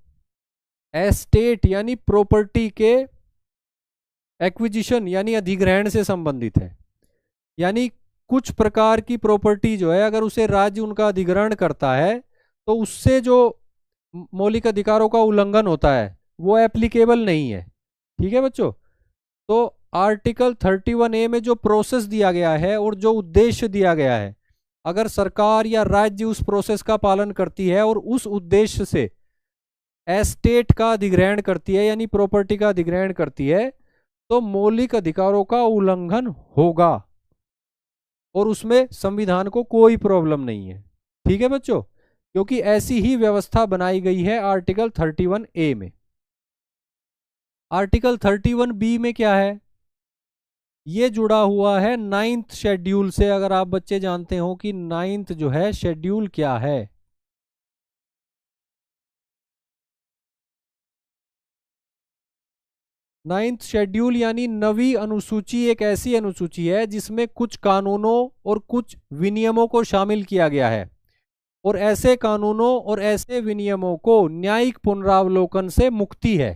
एस्टेट यानी प्रॉपर्टी के एक्विजिशन यानी अधिग्रहण से संबंधित है। यानी कुछ प्रकार की प्रॉपर्टी जो है अगर उसे राज्य उनका अधिग्रहण करता है तो उससे जो मौलिक अधिकारों का उल्लंघन होता है वो एप्लीकेबल नहीं है। ठीक है बच्चों, तो आर्टिकल 31A में जो प्रोसेस दिया गया है और जो उद्देश्य दिया गया है, अगर सरकार या राज्य उस प्रोसेस का पालन करती है और उस उद्देश्य से एस्टेट का अधिग्रहण करती है यानी प्रॉपर्टी का अधिग्रहण करती है तो मौलिक अधिकारों का उल्लंघन होगा और उसमें संविधान को कोई प्रॉब्लम नहीं है। ठीक है बच्चों, क्योंकि ऐसी ही व्यवस्था बनाई गई है आर्टिकल 31A में। आर्टिकल 31B में क्या है, ये जुड़ा हुआ है 9th शेड्यूल से। अगर आप बच्चे जानते हो कि 9th जो है शेड्यूल क्या है। 9th शेड्यूल यानी नवी अनुसूची एक ऐसी अनुसूची है जिसमें कुछ कानूनों और कुछ विनियमों को शामिल किया गया है और ऐसे कानूनों और ऐसे विनियमों को न्यायिक पुनरावलोकन से मुक्ति है,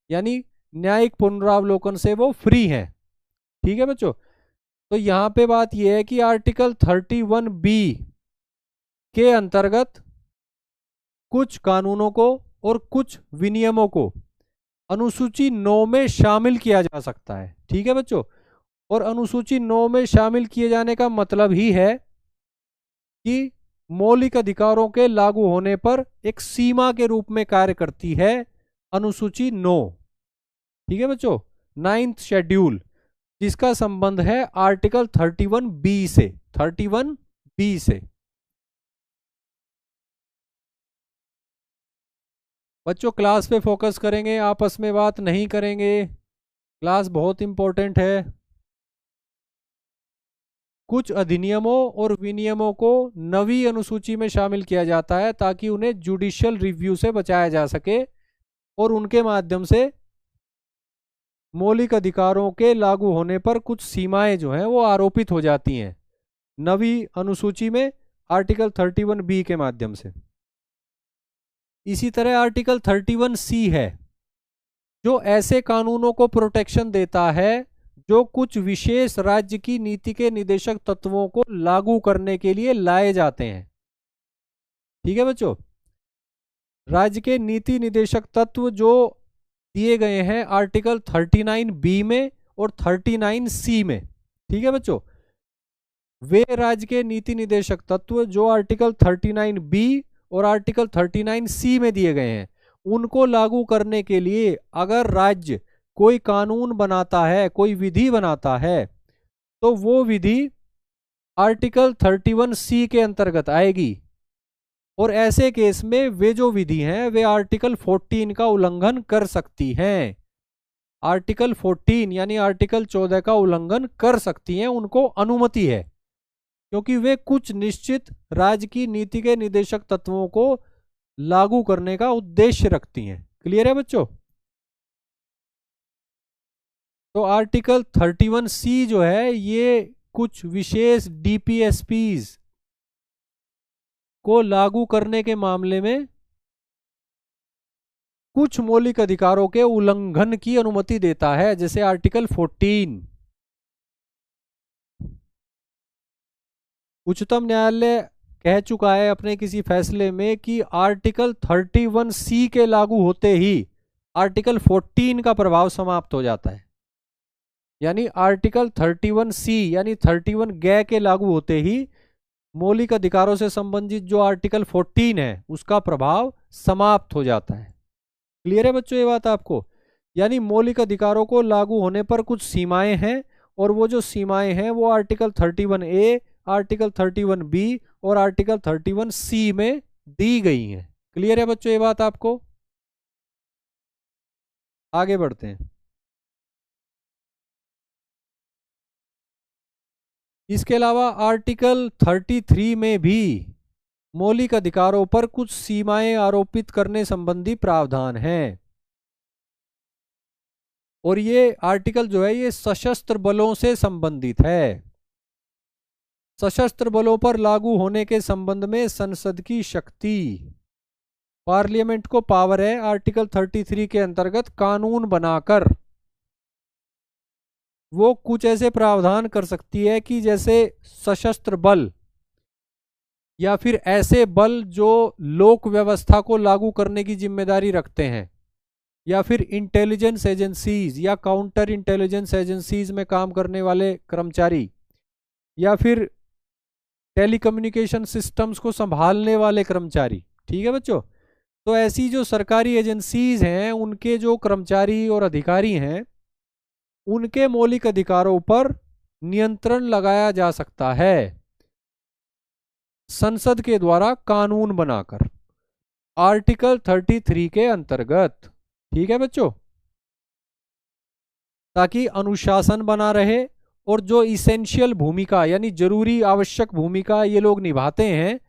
यानी न्यायिक पुनरावलोकन से वो फ्री है। ठीक है बच्चों, तो यहां पे बात यह है कि आर्टिकल 31B के अंतर्गत कुछ कानूनों को और कुछ विनियमों को अनुसूची 9 में शामिल किया जा सकता है। ठीक है बच्चों, और अनुसूची 9 में शामिल किए जाने का मतलब ही है कि मौलिक अधिकारों के लागू होने पर एक सीमा के रूप में कार्य करती है अनुसूची 9। ठीक है बच्चों, 9th शेड्यूल जिसका संबंध है आर्टिकल 31B से, 31B से। बच्चों क्लास पे फोकस करेंगे, आपस में बात नहीं करेंगे, क्लास बहुत इंपॉर्टेंट है। कुछ अधिनियमों और विनियमों को नवी अनुसूची में शामिल किया जाता है ताकि उन्हें जुडिशियल रिव्यू से बचाया जा सके और उनके माध्यम से मौलिक अधिकारों के लागू होने पर कुछ सीमाएं जो हैं वो आरोपित हो जाती हैं नवी अनुसूची में आर्टिकल 31B के माध्यम से। इसी तरह आर्टिकल 31C है जो ऐसे कानूनों को प्रोटेक्शन देता है जो कुछ विशेष राज्य की नीति के निदेशक तत्वों को लागू करने के लिए लाए जाते हैं। ठीक है बच्चों, राज्य के नीति निदेशक तत्व जो दिए गए हैं आर्टिकल 39B में और 39C में। ठीक है बच्चों, वे राज्य के नीति निदेशक तत्व जो आर्टिकल 39B और आर्टिकल 39C में दिए गए हैं उनको लागू करने के लिए अगर राज्य कोई कानून बनाता है, कोई विधि बनाता है, तो वो विधि आर्टिकल 31C के अंतर्गत आएगी और ऐसे केस में वे जो विधि हैं वे आर्टिकल 14 का उल्लंघन कर सकती हैं। आर्टिकल 14 यानी आर्टिकल 14 का उल्लंघन कर सकती हैं, उनको अनुमति है क्योंकि वे कुछ निश्चित राज्य की नीति के निदेशक तत्वों को लागू करने का उद्देश्य रखती हैं। क्लियर है बच्चों? तो आर्टिकल 31C जो है ये कुछ विशेष डीपीएसपीज को लागू करने के मामले में कुछ मौलिक अधिकारों के उल्लंघन की अनुमति देता है, जैसे आर्टिकल 14। उच्चतम न्यायालय कह चुका है अपने किसी फैसले में कि आर्टिकल 31C के लागू होते ही आर्टिकल 14 का प्रभाव समाप्त हो जाता है। यानी आर्टिकल 31C यानी 31 गे के लागू होते ही मौलिक अधिकारों से संबंधित जो आर्टिकल 14 है उसका प्रभाव समाप्त हो जाता है। क्लियर है बच्चों ये बात आपको? यानी मौलिक अधिकारों को लागू होने पर कुछ सीमाएं हैं और वो जो सीमाएं हैं वो आर्टिकल 31A, आर्टिकल 31B और आर्टिकल 31C में दी गई हैं। क्लियर है बच्चों ये बात आपको? आगे बढ़ते हैं। इसके अलावा आर्टिकल 33 में भी मौलिक अधिकारों पर कुछ सीमाएं आरोपित करने संबंधी प्रावधान हैं। और ये आर्टिकल जो है ये सशस्त्र बलों से संबंधित है। सशस्त्र बलों पर लागू होने के संबंध में संसद की शक्ति, पार्लियामेंट को पावर है आर्टिकल 33 के अंतर्गत कानून बनाकर वो कुछ ऐसे प्रावधान कर सकती है कि जैसे सशस्त्र बल या फिर ऐसे बल जो लोक व्यवस्था को लागू करने की जिम्मेदारी रखते हैं, या फिर इंटेलिजेंस एजेंसीज या काउंटर इंटेलिजेंस एजेंसीज में काम करने वाले कर्मचारी, या फिर टेलीकम्युनिकेशन सिस्टम्स को संभालने वाले कर्मचारी। ठीक है बच्चों, तो ऐसी जो सरकारी एजेंसीज हैं उनके जो कर्मचारी और अधिकारी हैं उनके मौलिक अधिकारों पर नियंत्रण लगाया जा सकता है संसद के द्वारा कानून बनाकर आर्टिकल 33 के अंतर्गत। ठीक है बच्चों, ताकि अनुशासन बना रहे और जो इसेंशियल भूमिका यानी जरूरी आवश्यक भूमिका ये लोग निभाते हैं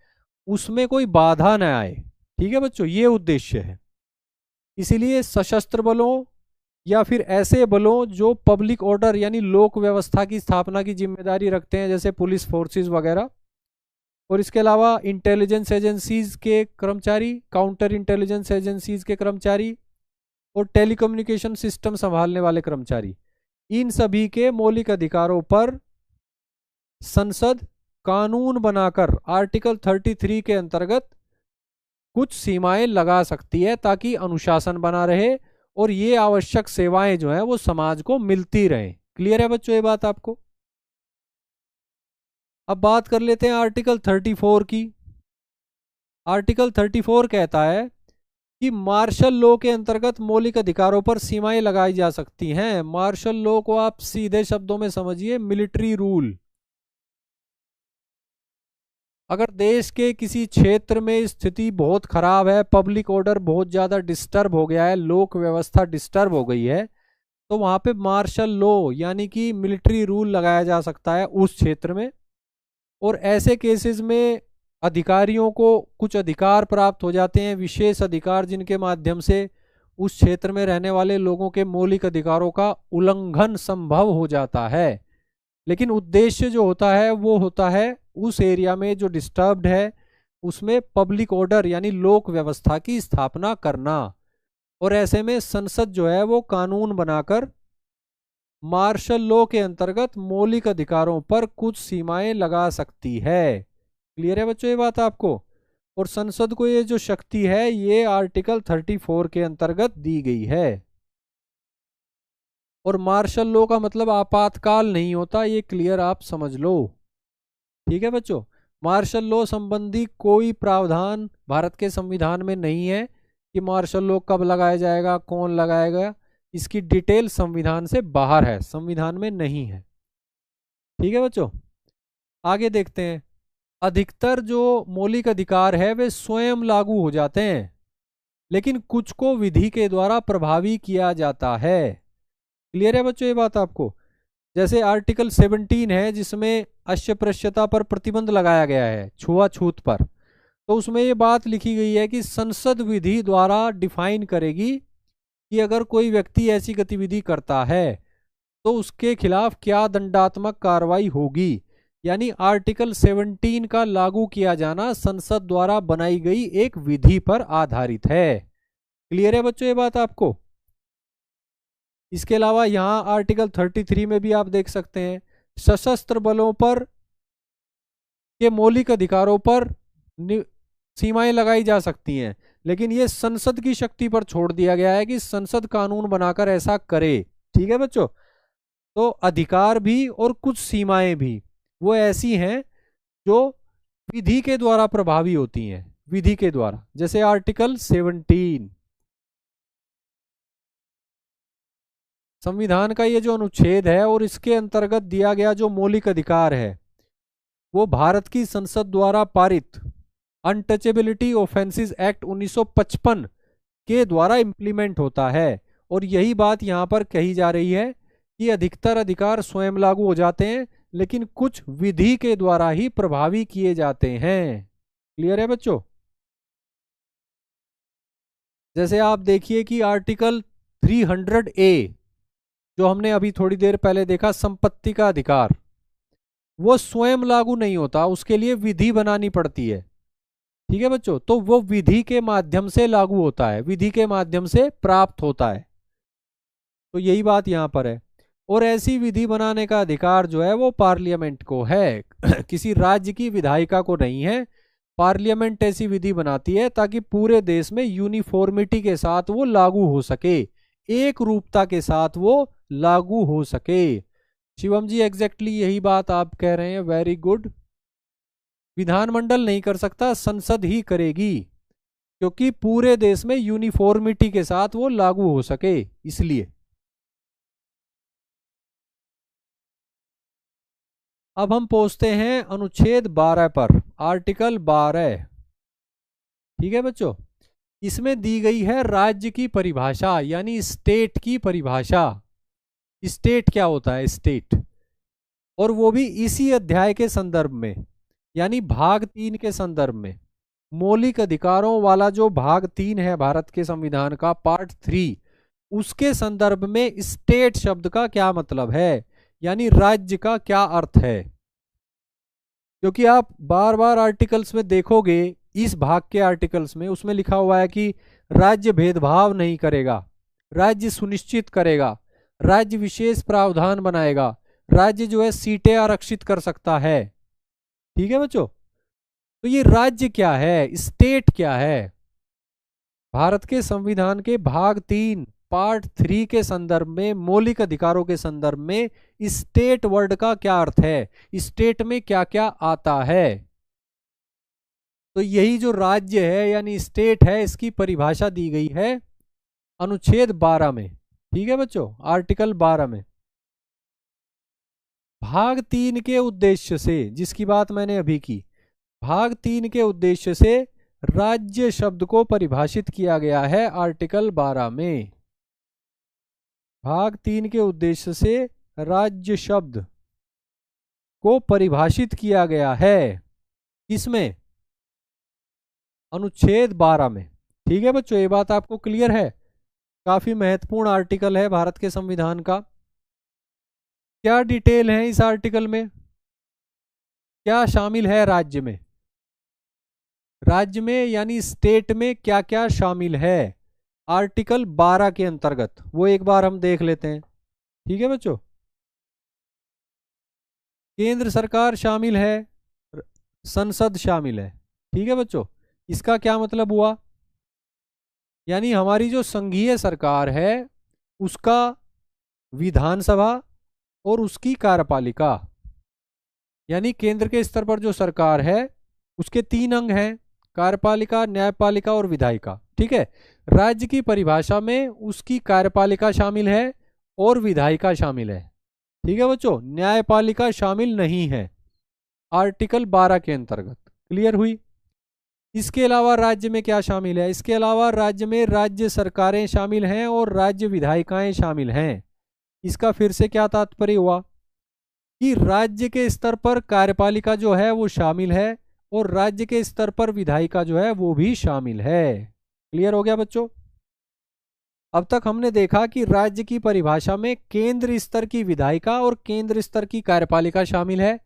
उसमें कोई बाधा न आए। ठीक है बच्चों, ये उद्देश्य है। इसीलिए सशस्त्र बलों या फिर ऐसे बलों जो पब्लिक ऑर्डर यानी लोक व्यवस्था की स्थापना की जिम्मेदारी रखते हैं जैसे पुलिस फोर्सेस वगैरह, और इसके अलावा इंटेलिजेंस एजेंसीज के कर्मचारी, काउंटर इंटेलिजेंस एजेंसीज के कर्मचारी और टेलीकम्युनिकेशन सिस्टम संभालने वाले कर्मचारी, इन सभी के मौलिक अधिकारों पर संसद कानून बनाकर आर्टिकल 33 के अंतर्गत कुछ सीमाएं लगा सकती है ताकि अनुशासन बना रहे और ये आवश्यक सेवाएं जो है वो समाज को मिलती रहें। क्लियर है बच्चों ये बात आपको? अब बात कर लेते हैं आर्टिकल 34 की। आर्टिकल 34 कहता है कि मार्शल लॉ के अंतर्गत मौलिक अधिकारों पर सीमाएं लगाई जा सकती हैं। मार्शल लॉ को आप सीधे शब्दों में समझिए मिलिट्री रूल। अगर देश के किसी क्षेत्र में स्थिति बहुत खराब है, पब्लिक ऑर्डर बहुत ज़्यादा डिस्टर्ब हो गया है, लोक व्यवस्था डिस्टर्ब हो गई है, तो वहाँ पे मार्शल लॉ यानी कि मिलिट्री रूल लगाया जा सकता है उस क्षेत्र में। और ऐसे केसेस में अधिकारियों को कुछ अधिकार प्राप्त हो जाते हैं, विशेष अधिकार, जिनके माध्यम से उस क्षेत्र में रहने वाले लोगों के मौलिक अधिकारों का उल्लंघन संभव हो जाता है। लेकिन उद्देश्य जो होता है वो होता है उस एरिया में जो डिस्टर्ब्ड है उसमें पब्लिक ऑर्डर यानी लोक व्यवस्था की स्थापना करना। और ऐसे में संसद जो है वो कानून बनाकर मार्शल लॉ के अंतर्गत मौलिक अधिकारों पर कुछ सीमाएं लगा सकती है। क्लियर है बच्चों ये बात आपको? और संसद को ये जो शक्ति है ये आर्टिकल 34 के अंतर्गत दी गई है। और मार्शल लॉ का मतलब आपातकाल नहीं होता, ये क्लियर आप समझ लो। ठीक है बच्चों, मार्शल लॉ संबंधी कोई प्रावधान भारत के संविधान में नहीं है कि मार्शल लॉ कब लगाया जाएगा, कौन लगाएगा, इसकी डिटेल संविधान से बाहर है, संविधान में नहीं है। ठीक है बच्चों, आगे देखते हैं। अधिकतर जो मौलिक अधिकार है वे स्वयं लागू हो जाते हैं, लेकिन कुछ को विधि के द्वारा प्रभावी किया जाता है। क्लियर है बच्चों ये बात आपको? जैसे आर्टिकल 17 है जिसमें अस्पृश्यता पर प्रतिबंध लगाया गया है, छुआछूत पर, तो उसमें ये बात लिखी गई है कि संसद विधि द्वारा डिफाइन करेगी कि अगर कोई व्यक्ति ऐसी गतिविधि करता है तो उसके खिलाफ क्या दंडात्मक कार्रवाई होगी। यानी आर्टिकल 17 का लागू किया जाना संसद द्वारा बनाई गई एक विधि पर आधारित है। क्लियर है बच्चों ये बात आपको? इसके अलावा यहाँ आर्टिकल 33 में भी आप देख सकते हैं सशस्त्र बलों पर के मौलिक अधिकारों पर सीमाएं लगाई जा सकती हैं, लेकिन ये संसद की शक्ति पर छोड़ दिया गया है कि संसद कानून बनाकर ऐसा करे। ठीक है बच्चों, तो अधिकार भी और कुछ सीमाएं भी वो ऐसी हैं जो विधि के द्वारा प्रभावी होती हैं, विधि के द्वारा। जैसे आर्टिकल 17 संविधान का ये जो अनुच्छेद है और इसके अंतर्गत दिया गया जो मौलिक अधिकार है वो भारत की संसद द्वारा पारित अनटचेबिलिटी ऑफेंसेस एक्ट 1955 के द्वारा इंप्लीमेंट होता है। और यही बात यहाँ पर कही जा रही है कि अधिकतर अधिकार स्वयं लागू हो जाते हैं, लेकिन कुछ विधि के द्वारा ही प्रभावी किए जाते हैं। क्लियर है बच्चों? जैसे आप देखिए कि आर्टिकल 300A जो हमने अभी थोड़ी देर पहले देखा, संपत्ति का अधिकार, वो स्वयं लागू नहीं होता, उसके लिए विधि बनानी पड़ती है। ठीक है बच्चों, तो वो विधि के माध्यम से लागू होता है, विधि के माध्यम से प्राप्त होता है। तो यही बात यहां पर है। और ऐसी विधि बनाने का अधिकार जो है वो पार्लियामेंट को है किसी राज्य की विधायिका को नहीं है। पार्लियामेंट ऐसी विधि बनाती है ताकि पूरे देश में यूनिफॉर्मिटी के साथ वो लागू हो सके, एक रूपता के साथ वो लागू हो सके। शिवम जी एग्जैक्टली यही बात आप कह रहे हैं, वेरी गुड। विधानमंडल नहीं कर सकता, संसद ही करेगी, क्योंकि पूरे देश में यूनिफॉर्मिटी के साथ वो लागू हो सके इसलिए। अब हम पहुंचते हैं अनुच्छेद 12 पर, आर्टिकल 12। ठीक है बच्चों, इसमें दी गई है राज्य की परिभाषा, यानी स्टेट की परिभाषा। स्टेट क्या होता है? स्टेट, और वो भी इसी अध्याय के संदर्भ में, यानी भाग 3 के संदर्भ में। मौलिक अधिकारों वाला जो भाग 3 है भारत के संविधान का, पार्ट 3, उसके संदर्भ में स्टेट शब्द का क्या मतलब है, यानी राज्य का क्या अर्थ है। क्योंकि आप बार बार आर्टिकल्स में देखोगे, इस भाग के आर्टिकल्स में, उसमें लिखा हुआ है कि राज्य भेदभाव नहीं करेगा, राज्य सुनिश्चित करेगा, राज्य विशेष प्रावधान बनाएगा, राज्य जो है सीटें आरक्षित कर सकता है। ठीक है बच्चों, तो ये राज्य क्या है, स्टेट क्या है? भारत के संविधान के भाग 3 पार्ट 3 के संदर्भ में, मौलिक अधिकारों के संदर्भ में स्टेट वर्ड का क्या अर्थ है, स्टेट में क्या क्या आता है। तो यही जो राज्य है यानी स्टेट है, इसकी परिभाषा दी गई है अनुच्छेद 12 में। ठीक है बच्चों, आर्टिकल 12 में। भाग 3 के उद्देश्य से, जिसकी बात मैंने अभी की, भाग 3 के उद्देश्य से राज्य शब्द को परिभाषित किया गया है आर्टिकल 12 में। भाग 3 के उद्देश्य से राज्य शब्द को परिभाषित किया गया है, इसमें अनुच्छेद 12 में। ठीक है बच्चों, ये बात आपको क्लियर है? काफी महत्वपूर्ण आर्टिकल है भारत के संविधान का। क्या डिटेल है इस आर्टिकल में, क्या शामिल है राज्य में? राज्य में यानी स्टेट में क्या क्या शामिल है आर्टिकल 12 के अंतर्गत, वो एक बार हम देख लेते हैं। ठीक है बच्चों, केंद्र सरकार शामिल है, संसद शामिल है। ठीक है बच्चों, इसका क्या मतलब हुआ? यानी हमारी जो संघीय सरकार है उसका विधानसभा और उसकी कार्यपालिका, यानी केंद्र के स्तर पर जो सरकार है उसके 3 अंग हैं, कार्यपालिका, न्यायपालिका और विधायिका। ठीक है, राज्य की परिभाषा में उसकी कार्यपालिका शामिल है और विधायिका शामिल है। ठीक है बच्चों, न्यायपालिका शामिल नहीं है आर्टिकल 12 के अंतर्गत। क्लियर हुई? इसके अलावा राज्य में क्या शामिल है? इसके अलावा राज्य में राज्य सरकारें शामिल हैं और राज्य विधायिकाएं शामिल हैं। इसका फिर से क्या तात्पर्य हुआ कि राज्य के स्तर पर कार्यपालिका जो है वो शामिल है और राज्य के स्तर पर विधायिका जो है वो भी शामिल है। क्लियर हो गया बच्चों? अब तक हमने देखा कि राज्य की परिभाषा में केंद्र स्तर की विधायिका और केंद्र स्तर की कार्यपालिका शामिल है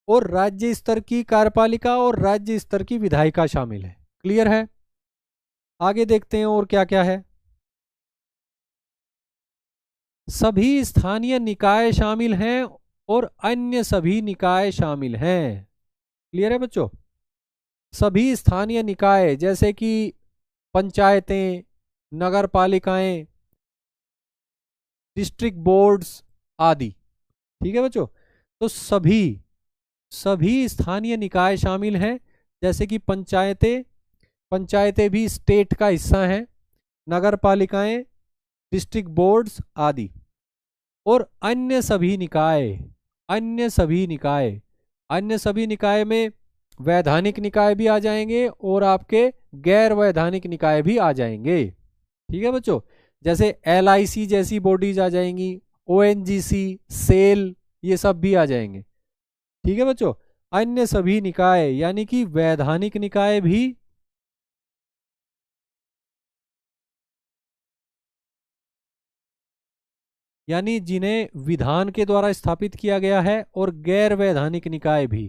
और राज्य स्तर की कार्यपालिका और राज्य स्तर की विधायिका शामिल है। क्लियर है? आगे देखते हैं और क्या क्या है। सभी स्थानीय निकाय शामिल हैं और अन्य सभी निकाय शामिल हैं। क्लियर है बच्चों? सभी स्थानीय निकाय जैसे कि पंचायतें, नगर पालिकाएं, डिस्ट्रिक्ट बोर्ड्स आदि। ठीक है बच्चों, तो सभी स्थानीय निकाय शामिल हैं, जैसे कि पंचायतें भी स्टेट का हिस्सा हैं, नगर पालिकाएं, डिस्ट्रिक्ट बोर्ड्स आदि, और अन्य सभी निकाय में वैधानिक निकाय भी आ जाएंगे और आपके गैर वैधानिक निकाय भी आ जाएंगे। ठीक है बच्चों, जैसे LIC जैसी बॉडीज आ जाएंगी, ONGC, सेल, ये सब भी आ जाएंगे। ठीक है बच्चों। अन्य सभी निकाय यानी कि वैधानिक निकाय भी यानी जिन्हें विधान के द्वारा स्थापित किया गया है, और गैर वैधानिक निकाय भी।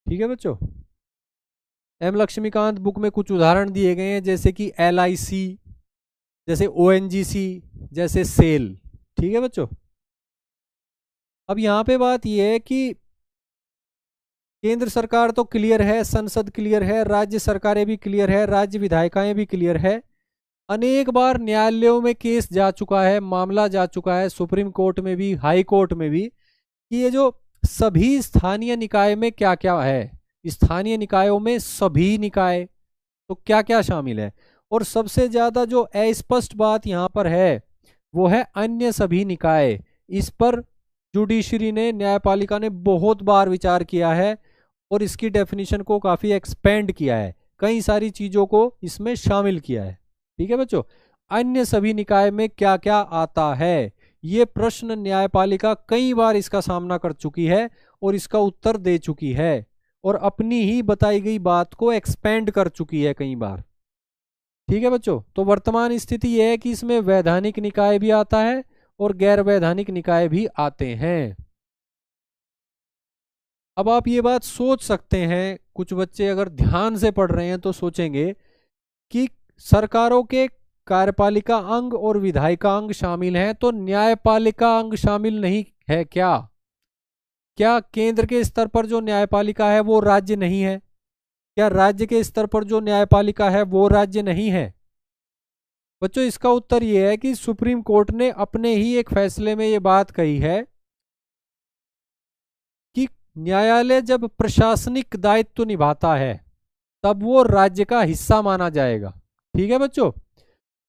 ठीक है बच्चों। एम लक्ष्मीकांत बुक में कुछ उदाहरण दिए गए हैं, जैसे कि LIC, जैसे ONGC, जैसे सेल। ठीक है बच्चों। अब यहाँ पे बात यह है कि केंद्र सरकार तो क्लियर है, संसद क्लियर है, राज्य सरकारें भी क्लियर है, राज्य विधायिकाएं भी क्लियर है। अनेक बार न्यायालयों में केस जा चुका है, मामला जा चुका है, सुप्रीम कोर्ट में भी, हाई कोर्ट में भी, कि ये जो सभी स्थानीय निकाय में क्या क्या है। स्थानीय निकायों में सभी निकाय तो क्या क्या शामिल है, और सबसे ज्यादा जो अस्पष्ट बात यहाँ पर है वो है अन्य सभी निकाय। इस पर जुडिशरी ने, न्यायपालिका ने बहुत बार विचार किया है, और इसकी डेफिनेशन को काफी एक्सपेंड किया है, कई सारी चीजों को इसमें शामिल किया है। ठीक है बच्चों। अन्य सभी निकाय में क्या क्या आता है, ये प्रश्न न्यायपालिका कई बार इसका सामना कर चुकी है, और इसका उत्तर दे चुकी है, और अपनी ही बताई गई बात को एक्सपेंड कर चुकी है कई बार। ठीक है बच्चों। तो वर्तमान स्थिति यह है कि इसमें वैधानिक निकाय भी आता है और गैर वैधानिक निकाय भी आते हैं। अब आप ये बात सोच सकते हैं, कुछ बच्चे अगर ध्यान से पढ़ रहे हैं तो सोचेंगे कि सरकारों के कार्यपालिका अंग और विधायिका अंग शामिल हैं, तो न्यायपालिका अंग शामिल नहीं है क्या? क्या केंद्र के स्तर पर जो न्यायपालिका है वो राज्य नहीं है? क्या राज्य के स्तर पर जो न्यायपालिका है वो राज्य नहीं है? बच्चों, इसका उत्तर ये है कि सुप्रीम कोर्ट ने अपने ही एक फैसले में ये बात कही है कि न्यायालय जब प्रशासनिक दायित्व निभाता है तब वो राज्य का हिस्सा माना जाएगा। ठीक है बच्चों।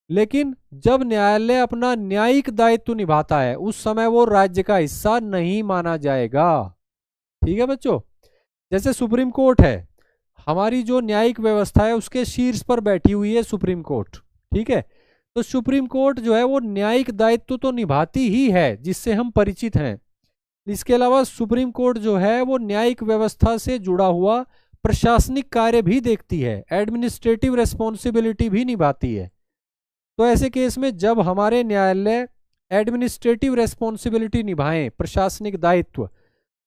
लेकिन जब न्यायालय अपना न्यायिक दायित्व निभाता है उस समय वो राज्य का हिस्सा नहीं माना जाएगा। ठीक है बच्चों। जैसे सुप्रीम कोर्ट है, हमारी जो न्यायिक व्यवस्था है उसके शीर्ष पर बैठी हुई है सुप्रीम कोर्ट। ठीक है। तो सुप्रीम कोर्ट जो है वो न्यायिक दायित्व तो निभाती ही है, जिससे हम परिचित हैं। इसके अलावा सुप्रीम कोर्ट जो है वो न्यायिक व्यवस्था से जुड़ा हुआ प्रशासनिक कार्य भी देखती है, एडमिनिस्ट्रेटिव रेस्पॉन्सिबिलिटी भी निभाती है। तो ऐसे केस में जब हमारे न्यायालय एडमिनिस्ट्रेटिव रेस्पॉन्सिबिलिटी निभाएं, प्रशासनिक दायित्व,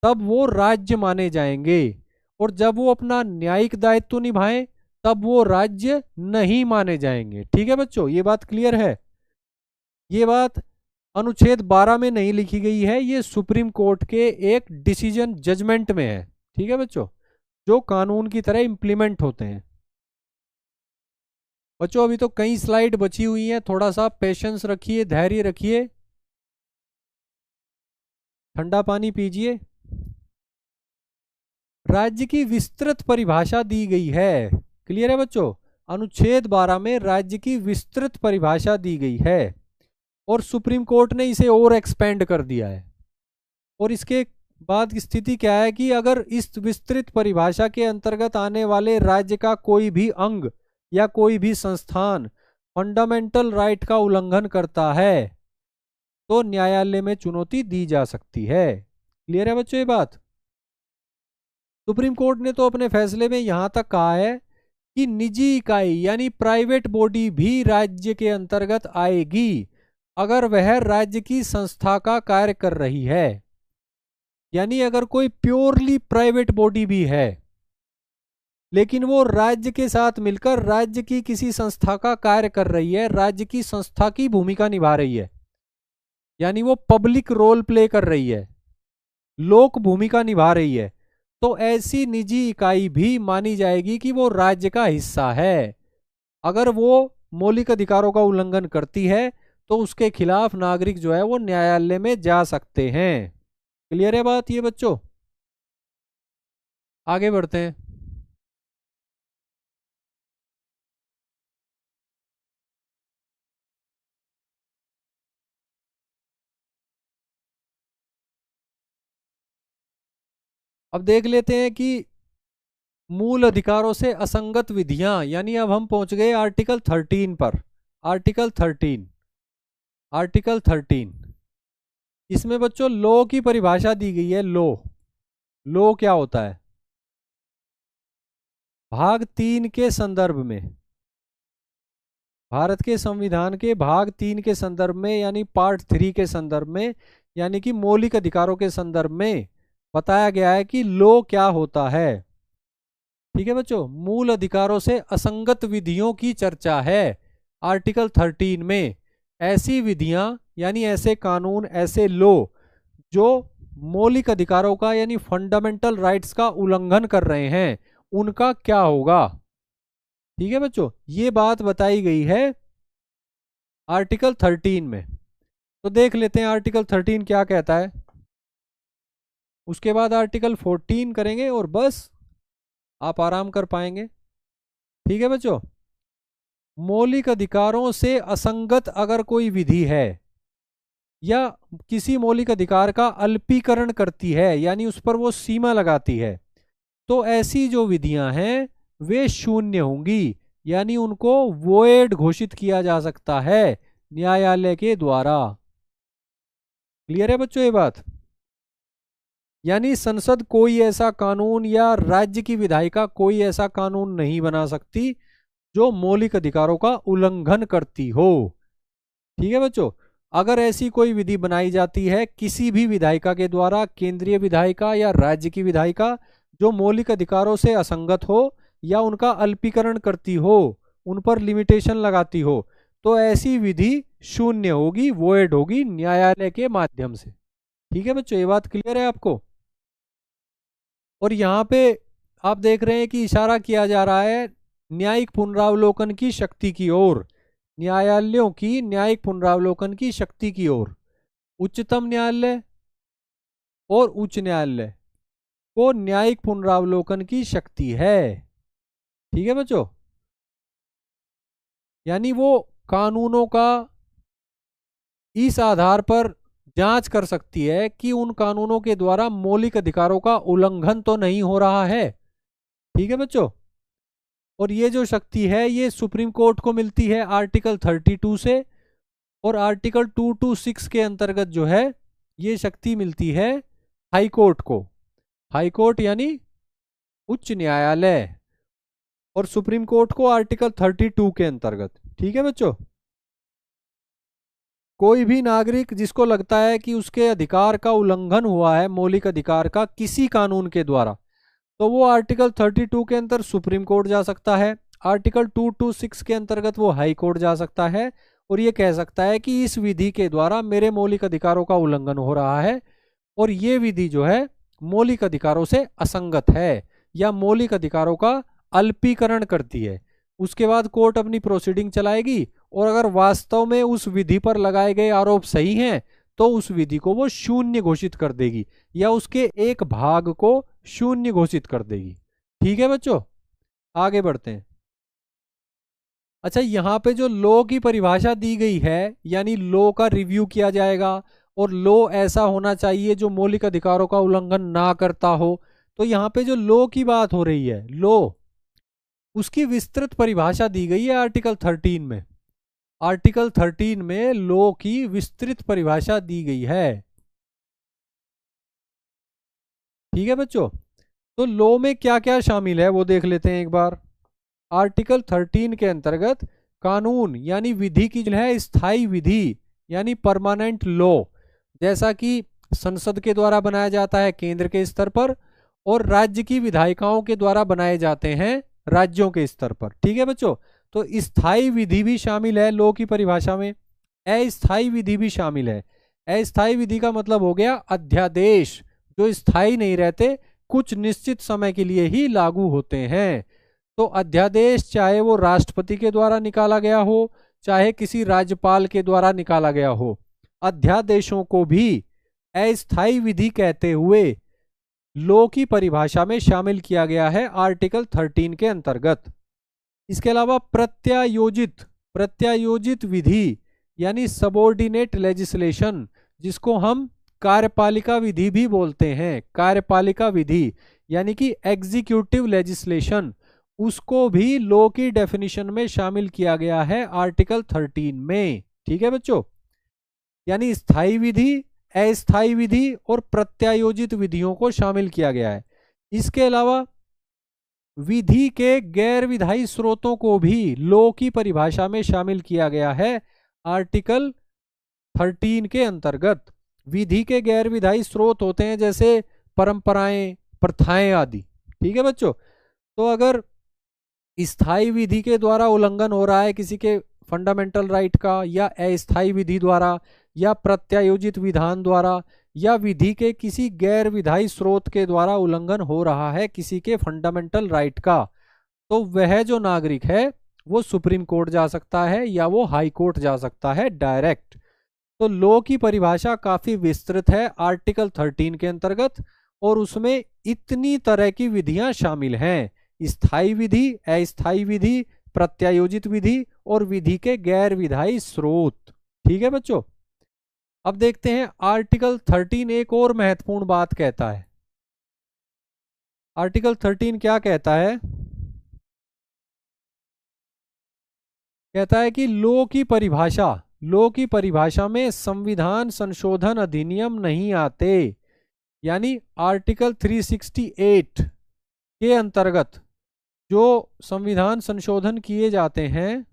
तब वो राज्य माने जाएंगे, और जब वो अपना न्यायिक दायित्व निभाएं तब वो राज्य नहीं माने जाएंगे। ठीक है बच्चों, ये बात क्लियर है। ये बात अनुच्छेद 12 में नहीं लिखी गई है, ये सुप्रीम कोर्ट के एक डिसीजन जजमेंट में है। ठीक है बच्चों, जो कानून की तरह इंप्लीमेंट होते हैं। बच्चों, अभी तो कई स्लाइड बची हुई हैं, थोड़ा सा पेशेंस रखिए, धैर्य रखिए, ठंडा पानी पीजिए। राज्य की विस्तृत परिभाषा दी गई है। क्लियर है बच्चों। अनुच्छेद 12 में राज्य की विस्तृत परिभाषा दी गई है, और सुप्रीम कोर्ट ने इसे और एक्सपेंड कर दिया है। और इसके बाद स्थिति क्या है कि अगर इस विस्तृत परिभाषा के अंतर्गत आने वाले राज्य का कोई भी अंग या कोई भी संस्थान फंडामेंटल राइट का उल्लंघन करता है तो न्यायालय में चुनौती दी जा सकती है। क्लियर है बच्चों ये बात। सुप्रीम कोर्ट ने तो अपने फैसले में यहां तक कहा है कि निजी इकाई यानी प्राइवेट बॉडी भी राज्य के अंतर्गत आएगी अगर वह राज्य की संस्था का कार्य कर रही है। यानी अगर कोई प्योरली प्राइवेट बॉडी भी है लेकिन वो राज्य के साथ मिलकर राज्य की किसी संस्था का कार्य कर रही है, राज्य की संस्था की भूमिका निभा रही है, यानी वो पब्लिक रोल प्ले कर रही है, लोक भूमिका निभा रही है, तो ऐसी निजी इकाई भी मानी जाएगी कि वो राज्य का हिस्सा है। अगर वो मौलिक अधिकारों का उल्लंघन करती है तो उसके खिलाफ नागरिक जो है वो न्यायालय में जा सकते हैं। क्लियर है बात ये बच्चों। आगे बढ़ते हैं। अब देख लेते हैं कि मूल अधिकारों से असंगत विधियां, यानी अब हम पहुंच गए आर्टिकल 13 पर। आर्टिकल 13, आर्टिकल 13, इसमें बच्चों लॉ की परिभाषा दी गई है। लॉ, लॉ क्या होता है? भाग 3 के संदर्भ में, भारत के संविधान के भाग 3 के संदर्भ में, यानी पार्ट 3 के संदर्भ में, यानी कि मौलिक अधिकारों के संदर्भ में बताया गया है कि लॉ क्या होता है। ठीक है बच्चों, मूल अधिकारों से असंगत विधियों की चर्चा है आर्टिकल 13 में। ऐसी विधियां यानी ऐसे कानून, ऐसे लॉ जो मौलिक अधिकारों का यानी फंडामेंटल राइट्स का उल्लंघन कर रहे हैं, उनका क्या होगा। ठीक है बच्चों, ये बात बताई गई है आर्टिकल 13 में। तो देख लेते हैं आर्टिकल 13 क्या कहता है। उसके बाद आर्टिकल 14 करेंगे और बस आप आराम कर पाएंगे। ठीक है बच्चों, मौलिक अधिकारों से असंगत अगर कोई विधि है या किसी मौलिक अधिकार का अल्पीकरण करती है, यानी उस पर वो सीमा लगाती है, तो ऐसी जो विधियां हैं वे शून्य होंगी, यानी उनको वोइड घोषित किया जा सकता है न्यायालय के द्वारा। क्लियर है बच्चों ये बात? यानी संसद कोई ऐसा कानून या राज्य की विधायिका कोई ऐसा कानून नहीं बना सकती जो मौलिक अधिकारों का उल्लंघन करती हो। ठीक है बच्चों, अगर ऐसी कोई विधि बनाई जाती है किसी भी विधायिका के द्वारा, केंद्रीय विधायिका या राज्य की विधायिका, जो मौलिक अधिकारों से असंगत हो या उनका अल्पीकरण करती हो, उन पर लिमिटेशन लगाती हो, तो ऐसी विधि शून्य होगी, वॉइड होगी न्यायालय के माध्यम से। ठीक है बच्चों, ये बात क्लियर है आपको? और यहाँ पे आप देख रहे हैं कि इशारा किया जा रहा है न्यायिक पुनरावलोकन की शक्ति की ओर, न्यायालयों की न्यायिक पुनरावलोकन की शक्ति की ओर। उच्चतम न्यायालय और उच्च न्यायालय को न्यायिक पुनरावलोकन की शक्ति है। ठीक है बच्चों, यानी वो कानूनों का इस आधार पर जांच कर सकती है कि उन कानूनों के द्वारा मौलिक अधिकारों का उल्लंघन तो नहीं हो रहा है। ठीक है बच्चों, और ये जो शक्ति है ये सुप्रीम कोर्ट को मिलती है आर्टिकल 32 से, और आर्टिकल 226 के अंतर्गत जो है ये शक्ति मिलती है हाई कोर्ट को। हाई कोर्ट यानी उच्च न्यायालय, और सुप्रीम कोर्ट को आर्टिकल 32 के अंतर्गत। ठीक है बच्चों, कोई भी नागरिक जिसको लगता है कि उसके अधिकार का उल्लंघन हुआ है, मौलिक अधिकार का किसी कानून के द्वारा, तो वो आर्टिकल 32 के अंतर सुप्रीम कोर्ट जा सकता है, आर्टिकल 226 के अंतर्गत वो हाई कोर्ट जा सकता है, और ये कह सकता है कि इस विधि के द्वारा मेरे मौलिक अधिकारों का उल्लंघन हो रहा है और ये विधि जो है मौलिक अधिकारों से असंगत है या मौलिक अधिकारों का अल्पीकरण करती है। उसके बाद कोर्ट अपनी प्रोसीडिंग चलाएगी, और अगर वास्तव में उस विधि पर लगाए गए आरोप सही हैं तो उस विधि को वो शून्य घोषित कर देगी या उसके एक भाग को शून्य घोषित कर देगी। ठीक है बच्चों, आगे बढ़ते हैं। अच्छा, यहाँ पे जो लॉ की परिभाषा दी गई है, यानी लॉ का रिव्यू किया जाएगा और लॉ ऐसा होना चाहिए जो मौलिक अधिकारों का उल्लंघन ना करता हो, तो यहाँ पे जो लॉ की बात हो रही है, लॉ, उसकी विस्तृत परिभाषा दी गई है आर्टिकल 13 में। आर्टिकल 13 में लॉ की विस्तृत परिभाषा दी गई है। ठीक है बच्चों, तो लॉ में क्या क्या शामिल है वो देख लेते हैं एक बार। आर्टिकल 13 के अंतर्गत कानून यानी विधि की जो है स्थायी विधि यानी परमानेंट लॉ, जैसा कि संसद के द्वारा बनाया जाता है केंद्र के स्तर पर, और राज्य की विधायिकाओं के द्वारा बनाए जाते हैं राज्यों के स्तर पर। ठीक है बच्चों, तो स्थायी विधि भी शामिल है लॉ की परिभाषा में, अस्थायी विधि भी शामिल है। अस्थायी विधि का मतलब हो गया अध्यादेश, जो स्थायी नहीं रहते, कुछ निश्चित समय के लिए ही लागू होते हैं। तो अध्यादेश चाहे वो राष्ट्रपति के द्वारा निकाला गया हो चाहे किसी राज्यपाल के द्वारा निकाला गया हो, अध्यादेशों को भी अस्थायी विधि कहते हुए लॉ की परिभाषा में शामिल किया गया है आर्टिकल 13 के अंतर्गत। इसके अलावा प्रत्यायोजित विधि यानी सबऑर्डिनेट लेजिस्लेशन, जिसको हम कार्यपालिका विधि भी बोलते हैं, कार्यपालिका विधि यानी कि एग्जीक्यूटिव लेजिस्लेशन, उसको भी लॉ की डेफिनेशन में शामिल किया गया है आर्टिकल 13 में। ठीक है बच्चों, यानी स्थायी विधि, अस्थायी विधि और प्रत्यायोजित विधियों को शामिल किया गया है। इसके अलावा विधि के गैर विधायी स्रोतों को भी लॉ की परिभाषा में शामिल किया गया है आर्टिकल 13 के अंतर्गत। विधि के गैर विधायी स्रोत होते हैं जैसे परंपराएं, प्रथाएं आदि। ठीक है बच्चों, तो अगर स्थायी विधि के द्वारा उल्लंघन हो रहा है किसी के फंडामेंटल राइट का, या अस्थायी विधि द्वारा, या प्रत्यायोजित विधान द्वारा, या विधि के किसी गैर विधायी स्रोत के द्वारा उल्लंघन हो रहा है किसी के फंडामेंटल राइट का, तो वह जो नागरिक है वो सुप्रीम कोर्ट जा सकता है या वो हाई कोर्ट जा सकता है डायरेक्ट। तो लॉ की परिभाषा काफी विस्तृत है आर्टिकल 13 के अंतर्गत, और उसमें इतनी तरह की विधियां शामिल हैं: स्थायी विधि, अस्थायी विधि, प्रत्यायोजित विधि और विधि के गैर विधायी स्रोत। ठीक है बच्चों, अब देखते हैं आर्टिकल 13 एक और महत्वपूर्ण बात कहता है। आर्टिकल 13 क्या कहता है? कहता है कि लॉ की परिभाषा में संविधान संशोधन अधिनियम नहीं आते। यानी आर्टिकल 368 के अंतर्गत जो संविधान संशोधन किए जाते हैं,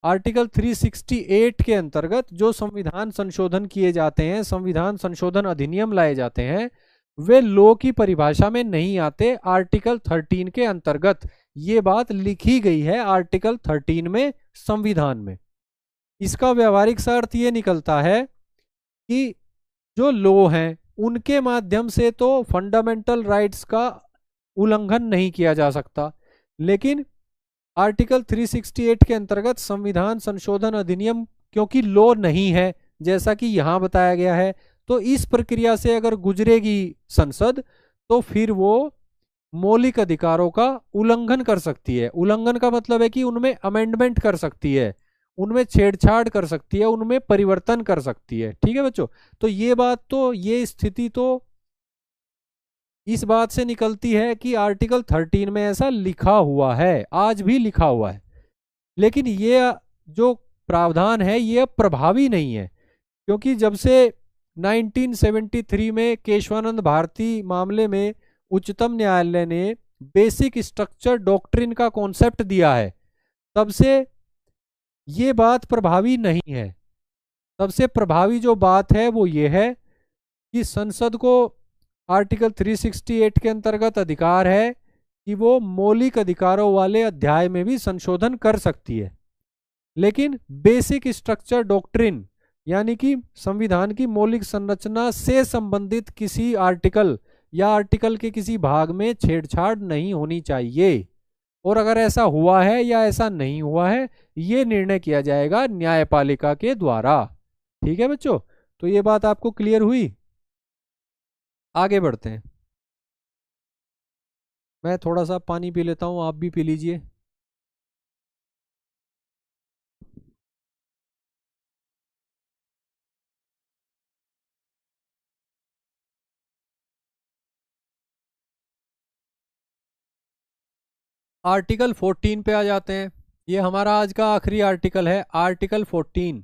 आर्टिकल 368 के अंतर्गत जो संविधान संशोधन किए जाते हैं, संविधान संशोधन अधिनियम लाए जाते हैं, वे लॉ की परिभाषा में नहीं आते आर्टिकल 13 के अंतर्गत। ये बात लिखी गई है आर्टिकल 13 में, संविधान में। इसका व्यावहारिक अर्थ ये निकलता है कि जो लॉ हैं उनके माध्यम से तो फंडामेंटल राइट्स का उल्लंघन नहीं किया जा सकता, लेकिन आर्टिकल 368 के अंतर्गत संविधान संशोधन अधिनियम क्योंकि लॉ नहीं है जैसा कि यहां बताया गया है, तो इस प्रक्रिया से अगर गुजरेगी संसद तो फिर वो मौलिक अधिकारों का उल्लंघन कर सकती है। उल्लंघन का मतलब है कि उनमें अमेंडमेंट कर सकती है, उनमें छेड़छाड़ कर सकती है, उनमें परिवर्तन कर सकती है। ठीक है बच्चों, तो ये बात तो, ये स्थिति तो इस बात से निकलती है कि आर्टिकल 13 में ऐसा लिखा हुआ है, आज भी लिखा हुआ है, लेकिन ये जो प्रावधान है ये प्रभावी नहीं है, क्योंकि जब से 1973 में केशवानंद भारती मामले में उच्चतम न्यायालय ने बेसिक स्ट्रक्चर डॉक्ट्रिन का कॉन्सेप्ट दिया है, तब से ये बात प्रभावी नहीं है। तब से प्रभावी जो बात है वो ये है कि संसद को आर्टिकल 368 के अंतर्गत अधिकार है कि वो मौलिक अधिकारों वाले अध्याय में भी संशोधन कर सकती है, लेकिन बेसिक स्ट्रक्चर डॉक्ट्रिन यानी कि संविधान की मौलिक संरचना से संबंधित किसी आर्टिकल या आर्टिकल के किसी भाग में छेड़छाड़ नहीं होनी चाहिए। और अगर ऐसा हुआ है या ऐसा नहीं हुआ है, ये निर्णय किया जाएगा न्यायपालिका के द्वारा। ठीक है बच्चों, तो ये बात आपको क्लियर हुई? आगे बढ़ते हैं। मैं थोड़ा सा पानी पी लेता हूं, आप भी पी लीजिए। आर्टिकल 14 पे आ जाते हैं। ये हमारा आज का आखिरी आर्टिकल है, आर्टिकल 14,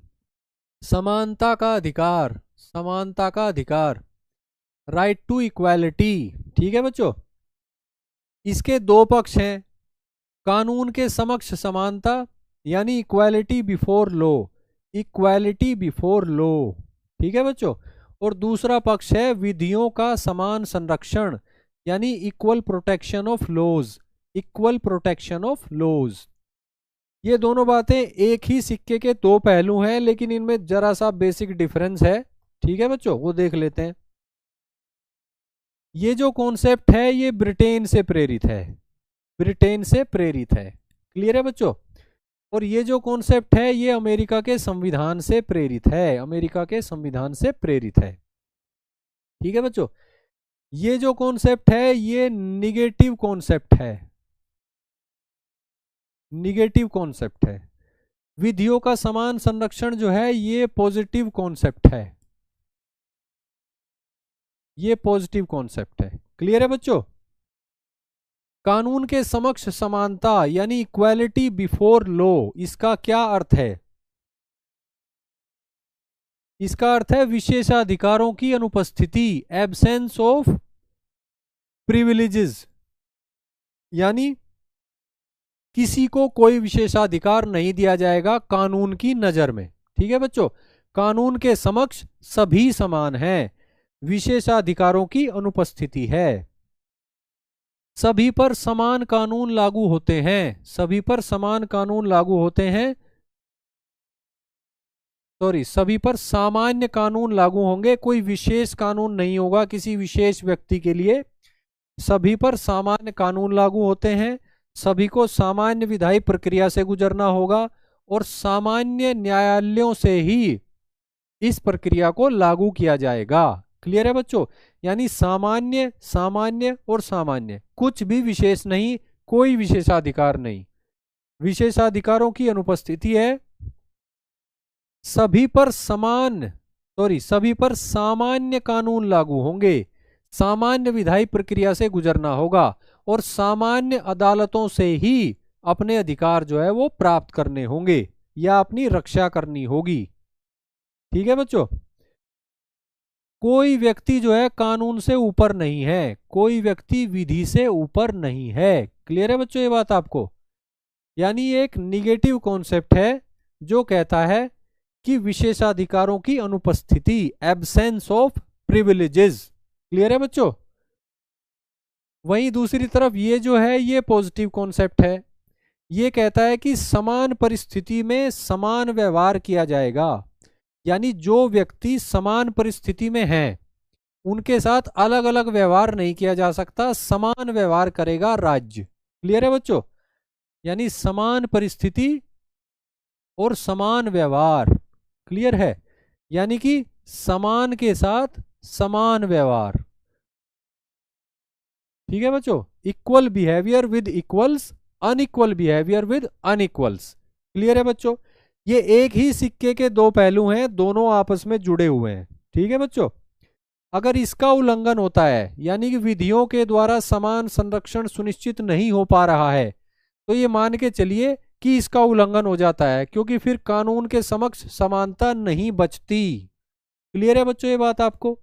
समानता का अधिकार। समानता का अधिकार, राइट टू इक्वालिटी। ठीक है बच्चों, इसके दो पक्ष हैं: कानून के समक्ष समानता यानी equality before law, equality before law. ठीक है बच्चों, और दूसरा पक्ष है विधियों का समान संरक्षण यानी equal protection of laws, equal protection of laws. ये दोनों बातें एक ही सिक्के के दो पहलू हैं, लेकिन इनमें जरा सा बेसिक डिफरेंस है। ठीक है बच्चों, वो देख लेते हैं। ये जो कॉन्सेप्ट है ये ब्रिटेन से प्रेरित है, ब्रिटेन से प्रेरित है। क्लियर है बच्चों? और ये जो कॉन्सेप्ट है ये अमेरिका के संविधान से प्रेरित है, अमेरिका के संविधान से प्रेरित है। ठीक है बच्चों, ये जो कॉन्सेप्ट है ये निगेटिव कॉन्सेप्ट है, निगेटिव कॉन्सेप्ट है। विधियों का समान संरक्षण जो है ये पॉजिटिव कॉन्सेप्ट है। ये पॉजिटिव कॉन्सेप्ट है। क्लियर है बच्चों? कानून के समक्ष समानता यानी इक्वालिटी बिफोर लॉ, इसका क्या अर्थ है? इसका अर्थ है विशेषाधिकारों की अनुपस्थिति, एब्सेंस ऑफ प्रिविलेजेस, यानी किसी को कोई विशेषाधिकार नहीं दिया जाएगा कानून की नजर में। ठीक है बच्चों, कानून के समक्ष सभी समान हैं, विशेषाधिकारों की अनुपस्थिति है। सभी पर समान कानून लागू होते हैं, सभी पर समान कानून लागू होते हैं, सभी पर सामान्य कानून लागू होंगे, कोई विशेष कानून नहीं होगा किसी विशेष व्यक्ति के लिए। सभी पर सामान्य कानून लागू होते हैं, सभी को सामान्य विधायी प्रक्रिया से गुजरना होगा और सामान्य न्यायालयों से ही इस प्रक्रिया को लागू किया जाएगा। क्लियर है बच्चों? यानी सामान्य, सामान्य और सामान्य, कुछ भी विशेष नहीं, कोई विशेषाधिकार नहीं, विशेषाधिकारों की अनुपस्थिति है। सभी पर सभी पर सामान्य कानून लागू होंगे, सामान्य विधायी प्रक्रिया से गुजरना होगा और सामान्य अदालतों से ही अपने अधिकार जो है वो प्राप्त करने होंगे या अपनी रक्षा करनी होगी। ठीक है बच्चों? कोई व्यक्ति जो है कानून से ऊपर नहीं है, कोई व्यक्ति विधि से ऊपर नहीं है। क्लियर है बच्चों ये बात आपको? यानी एक निगेटिव कॉन्सेप्ट है जो कहता है कि विशेषाधिकारों की अनुपस्थिति, एब्सेंस ऑफ प्रिविलेजेस। क्लियर है बच्चों? वहीं दूसरी तरफ ये जो है ये पॉजिटिव कॉन्सेप्ट है, ये कहता है कि समान परिस्थिति में समान व्यवहार किया जाएगा, यानी जो व्यक्ति समान परिस्थिति में हैं उनके साथ अलग अलग व्यवहार नहीं किया जा सकता, समान व्यवहार करेगा राज्य। क्लियर है बच्चों? यानी समान परिस्थिति और समान व्यवहार। क्लियर है? यानी कि समान के साथ समान व्यवहार। ठीक है बच्चों? Equal behaviour with equals, unequal behaviour with unequals. Clear है बच्चों? ये एक ही सिक्के के दो पहलू हैं, दोनों आपस में जुड़े हुए हैं। ठीक है बच्चों? अगर इसका उल्लंघन होता है, यानी कि विधियों के द्वारा समान संरक्षण सुनिश्चित नहीं हो पा रहा है, तो ये मान के चलिए कि इसका उल्लंघन हो जाता है, क्योंकि फिर कानून के समक्ष समानता नहीं बचती। क्लियर है बच्चों ये बात आपको?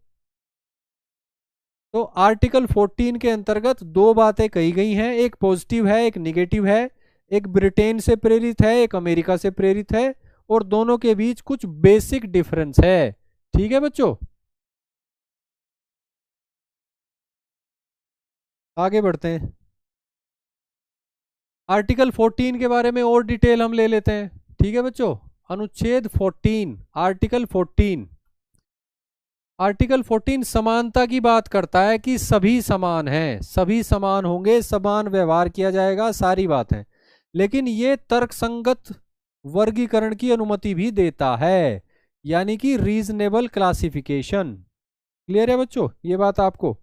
तो आर्टिकल 14 के अंतर्गत दो बातें कही गई हैं, एक पॉजिटिव है एक निगेटिव है, एक ब्रिटेन से प्रेरित है एक अमेरिका से प्रेरित है, और दोनों के बीच कुछ बेसिक डिफरेंस है। ठीक है बच्चों? आगे बढ़ते हैं। आर्टिकल 14 के बारे में और डिटेल हम ले लेते हैं। ठीक है बच्चों? अनुच्छेद 14, आर्टिकल 14। आर्टिकल 14 समानता की बात करता है कि सभी समान हैं, सभी समान होंगे, समान व्यवहार किया जाएगा, सारी बात है। लेकिन ये तर्कसंगत वर्गीकरण की अनुमति भी देता है, यानी कि रीजनेबल क्लासिफिकेशन। क्लियर है बच्चों ये बात आपको?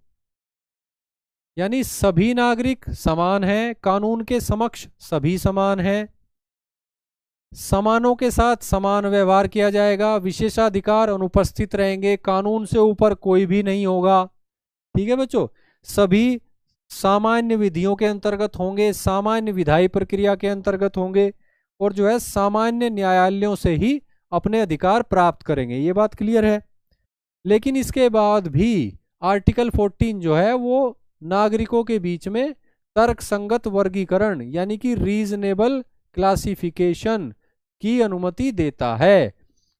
यानी सभी नागरिक समान हैं, कानून के समक्ष सभी समान हैं, समानों के साथ समान व्यवहार किया जाएगा, विशेषाधिकार अनुपस्थित रहेंगे, कानून से ऊपर कोई भी नहीं होगा। ठीक है बच्चों? सभी सामान्य विधियों के अंतर्गत होंगे, सामान्य विधायी प्रक्रिया के अंतर्गत होंगे, और जो है सामान्य न्यायालयों से ही अपने अधिकार प्राप्त करेंगे। ये बात क्लियर है? लेकिन इसके बाद भी आर्टिकल 14 जो है वो नागरिकों के बीच में तर्कसंगत वर्गीकरण यानी कि रीजनेबल क्लासिफिकेशन की अनुमति देता है।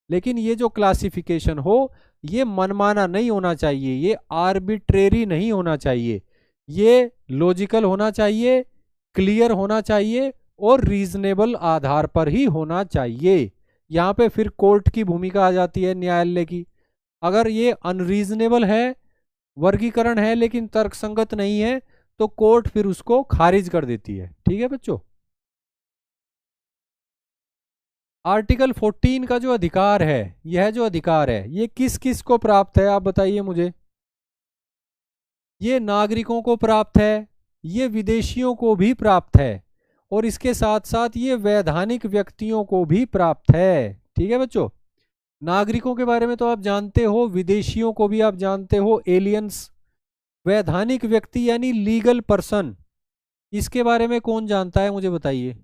लेकिन ये जो क्लासिफिकेशन हो ये मनमाना नहीं होना चाहिए, ये आर्बिट्रेरी नहीं होना चाहिए, ये लॉजिकल होना चाहिए, क्लियर होना चाहिए और रीजनेबल आधार पर ही होना चाहिए। यहाँ पे फिर कोर्ट की भूमिका आ जाती है, न्यायालय की। अगर ये अनरीजनेबल है, वर्गीकरण है लेकिन तर्कसंगत नहीं है, तो कोर्ट फिर उसको खारिज कर देती है। ठीक है बच्चों? आर्टिकल 14 का जो अधिकार है, यह जो अधिकार है ये किस किस को प्राप्त है आप बताइए मुझे? ये नागरिकों को प्राप्त है, ये विदेशियों को भी प्राप्त है, और इसके साथ साथ ये वैधानिक व्यक्तियों को भी प्राप्त है। ठीक है बच्चों? नागरिकों के बारे में तो आप जानते हो, विदेशियों को भी आप जानते हो, एलियंस। वैधानिक व्यक्ति यानी लीगल पर्सन, इसके बारे में कौन जानता है, मुझे बताइए।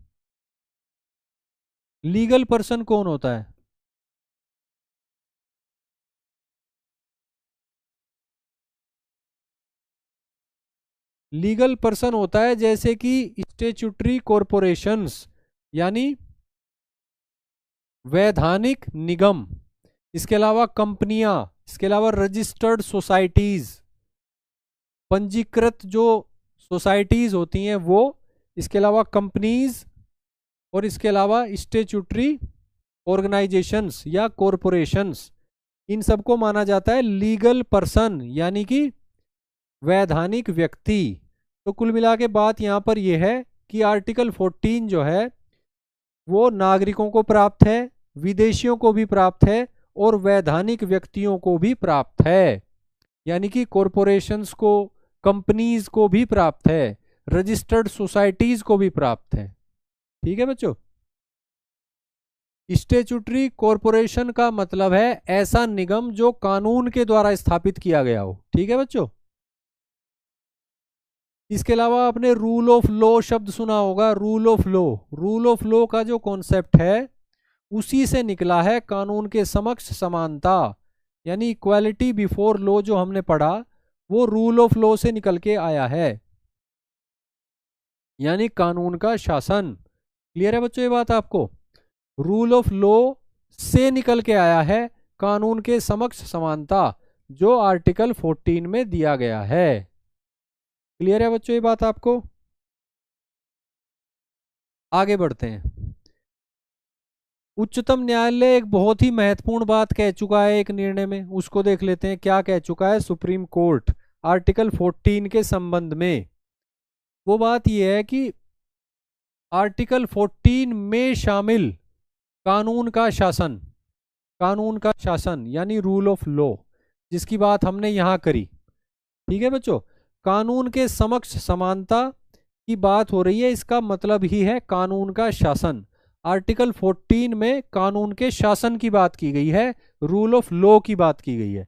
लीगल पर्सन कौन होता है? लीगल पर्सन होता है जैसे कि स्टेचुटरी कॉरपोरेशंस, यानी वैधानिक निगम, इसके अलावा कंपनियां, इसके अलावा रजिस्टर्ड सोसाइटीज, पंजीकृत जो सोसाइटीज होती हैं वो, इसके अलावा कंपनीज, और इसके अलावा स्टेचुटरी ऑर्गेनाइजेशंस या कॉरपोरेशंस, इन सबको माना जाता है लीगल पर्सन यानी कि वैधानिक व्यक्ति। तो कुल मिला के बात यहाँ पर यह है कि आर्टिकल 14 जो है वो नागरिकों को प्राप्त है, विदेशियों को भी प्राप्त है, और वैधानिक व्यक्तियों को भी प्राप्त है, यानी कि कॉरपोरेशंस को, कंपनीज को भी प्राप्त है, रजिस्टर्ड सोसाइटीज को भी प्राप्त है। ठीक है बच्चों। स्टेचुटरी कॉरपोरेशन का मतलब है ऐसा निगम जो कानून के द्वारा स्थापित किया गया हो। ठीक है बच्चों। इसके अलावा आपने रूल ऑफ लॉ शब्द सुना होगा। Rule of law, rule of law का जो कॉन्सेप्ट है उसी से निकला है कानून के समक्ष समानता, यानी इक्वालिटी बिफोर लॉ जो हमने पढ़ा वो रूल ऑफ लॉ से निकल के आया है, यानी कानून का शासन। क्लियर है बच्चों ये बात आपको? रूल ऑफ लॉ से निकल के आया है कानून के समक्ष समानता, जो आर्टिकल 14 में दिया गया है। क्लियर है बच्चों ये बात आपको? आगे बढ़ते हैं। उच्चतम न्यायालय एक बहुत ही महत्वपूर्ण बात कह चुका है एक निर्णय में, उसको देख लेते हैं क्या कह चुका है सुप्रीम कोर्ट आर्टिकल 14 के संबंध में। वो बात यह है कि आर्टिकल 14 में शामिल कानून का शासन, कानून का शासन यानी रूल ऑफ लॉ, जिसकी बात हमने यहां करी। ठीक है बच्चों। कानून के समक्ष समानता की बात हो रही है, इसका मतलब ही है कानून का शासन। आर्टिकल 14 में कानून के शासन की बात की गई है, रूल ऑफ लॉ की बात की गई है।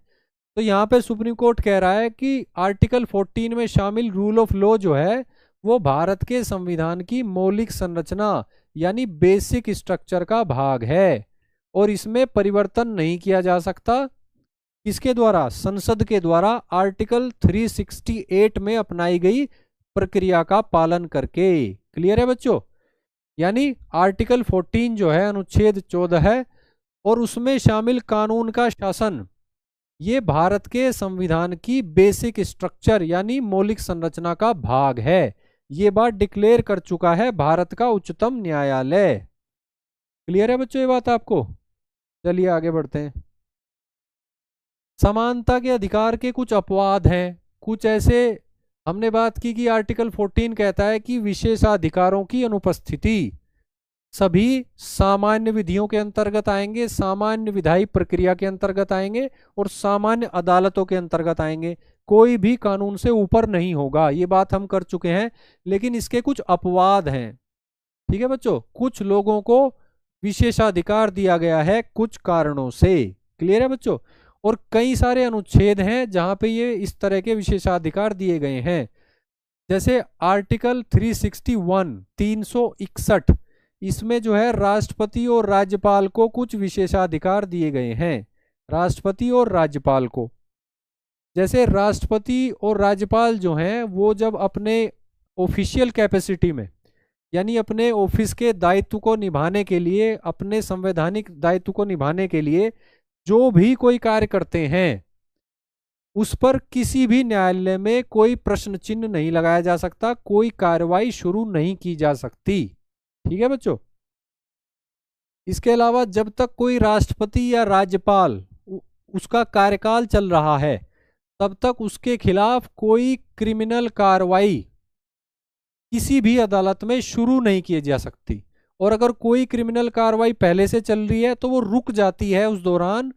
तो यहाँ पे सुप्रीम कोर्ट कह रहा है कि आर्टिकल 14 में शामिल रूल ऑफ लॉ जो है वो भारत के संविधान की मौलिक संरचना यानी बेसिक स्ट्रक्चर का भाग है, और इसमें परिवर्तन नहीं किया जा सकता। किसके द्वारा? संसद के द्वारा आर्टिकल 368 में अपनाई गई प्रक्रिया का पालन करके। क्लियर है बच्चों? यानी आर्टिकल 14 जो है अनुच्छेद 14 है, और उसमें शामिल कानून का शासन ये भारत के संविधान की बेसिक स्ट्रक्चर यानी मौलिक संरचना का भाग है। ये बात डिक्लेयर कर चुका है भारत का उच्चतम न्यायालय। क्लियर है बच्चों ये बात आपको? चलिए आगे बढ़ते हैं। समानता के अधिकार के कुछ अपवाद हैं, कुछ ऐसे हमने बात की कि आर्टिकल 14 कहता है कि विशेषाधिकारों की अनुपस्थिति सभी सामान्य विधियों के अंतर्गत आएंगे, सामान्य विधायी प्रक्रिया के अंतर्गत आएंगे, और सामान्य अदालतों के अंतर्गत आएंगे। कोई भी कानून से ऊपर नहीं होगा, ये बात हम कर चुके हैं। लेकिन इसके कुछ अपवाद हैं। ठीक है बच्चों। कुछ लोगों को विशेषाधिकार दिया गया है कुछ कारणों से। क्लियर है बच्चों? और कई सारे अनुच्छेद हैं जहां पे ये इस तरह के विशेषाधिकार दिए गए हैं। जैसे आर्टिकल 361 361, इसमें जो है राष्ट्रपति और राज्यपाल को कुछ विशेषाधिकार दिए गए हैं। राष्ट्रपति और राज्यपाल को, जैसे राष्ट्रपति और राज्यपाल जो हैं वो जब अपने ऑफिशियल कैपेसिटी में यानी अपने ऑफिस के दायित्व को निभाने के लिए, अपने संवैधानिक दायित्व को निभाने के लिए जो भी कोई कार्य करते हैं उस पर किसी भी न्यायालय में कोई प्रश्न चिन्ह नहीं लगाया जा सकता, कोई कार्रवाई शुरू नहीं की जा सकती। ठीक है बच्चों। इसके अलावा जब तक कोई राष्ट्रपति या राज्यपाल उसका कार्यकाल चल रहा है तब तक उसके खिलाफ कोई क्रिमिनल कार्रवाई किसी भी अदालत में शुरू नहीं की जा सकती, और अगर कोई क्रिमिनल कार्रवाई पहले से चल रही है तो वो रुक जाती है उस दौरान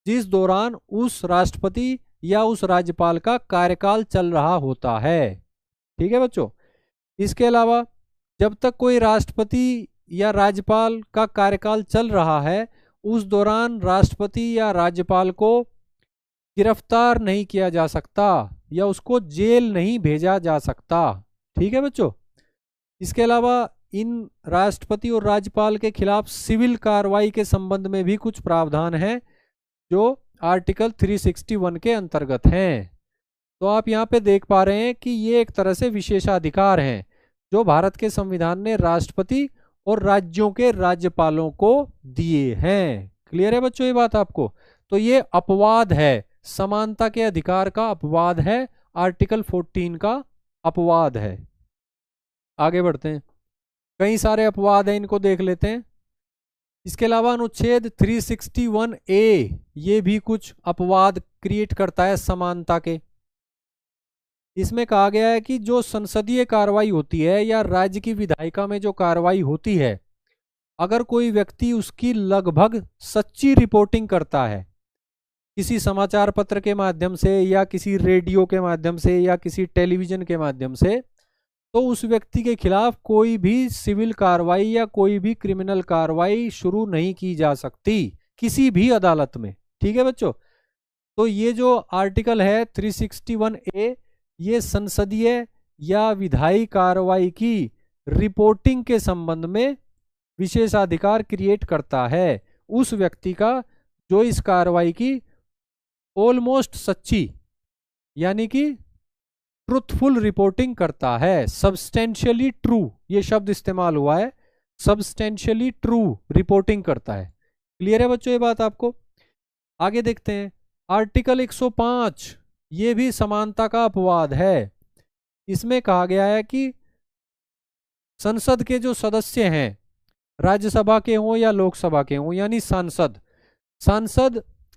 जिस दौरान उस राष्ट्रपति या उस राज्यपाल का कार्यकाल चल रहा होता है। ठीक है बच्चों। इसके अलावा जब तक कोई राष्ट्रपति या राज्यपाल का कार्यकाल चल रहा है उस दौरान राष्ट्रपति या राज्यपाल को गिरफ्तार नहीं किया जा सकता या उसको जेल नहीं भेजा जा सकता। ठीक है बच्चों। इसके अलावा इन राष्ट्रपति और राज्यपाल के खिलाफ सिविल कार्रवाई के संबंध में भी कुछ प्रावधान हैं जो आर्टिकल 361 के अंतर्गत हैं। तो आप यहाँ पे देख पा रहे हैं कि ये एक तरह से विशेषाधिकार हैं जो भारत के संविधान ने राष्ट्रपति और राज्यों के राज्यपालों को दिए हैं। क्लियर है बच्चों ये बात आपको? तो ये अपवाद है, समानता के अधिकार का अपवाद है, आर्टिकल 14 का अपवाद है। आगे बढ़ते हैं, कई सारे अपवाद हैं, इनको देख लेते हैं। इसके अलावा अनुच्छेद 361A ये भी कुछ अपवाद क्रिएट करता है समानता के। इसमें कहा गया है कि जो संसदीय कार्रवाई होती है या राज्य की विधायिका में जो कार्रवाई होती है, अगर कोई व्यक्ति उसकी लगभग सच्ची रिपोर्टिंग करता है किसी समाचार पत्र के माध्यम से या किसी रेडियो के माध्यम से या किसी टेलीविजन के माध्यम से, तो उस व्यक्ति के खिलाफ कोई भी सिविल कार्रवाई या कोई भी क्रिमिनल कार्रवाई शुरू नहीं की जा सकती किसी भी अदालत में। ठीक है बच्चों। तो ये जो आर्टिकल है 361A ये संसदीय या विधायी कार्रवाई की रिपोर्टिंग के संबंध में विशेषाधिकार क्रिएट करता है उस व्यक्ति का जो इस कार्रवाई की ऑलमोस्ट सच्ची यानी कि ट्रुथफुल रिपोर्टिंग करता है। सब्सटेंशियली ट्रू ये शब्द इस्तेमाल हुआ है, सब्सटेंशियली ट्रू रिपोर्टिंग करता है। क्लियर है बच्चों ये बात आपको? आगे देखते हैं, आर्टिकल 105 ये भी समानता का अपवाद है। इसमें कहा गया है कि संसद के जो सदस्य हैं, राज्यसभा के हों या लोकसभा के हों, यानी सांसद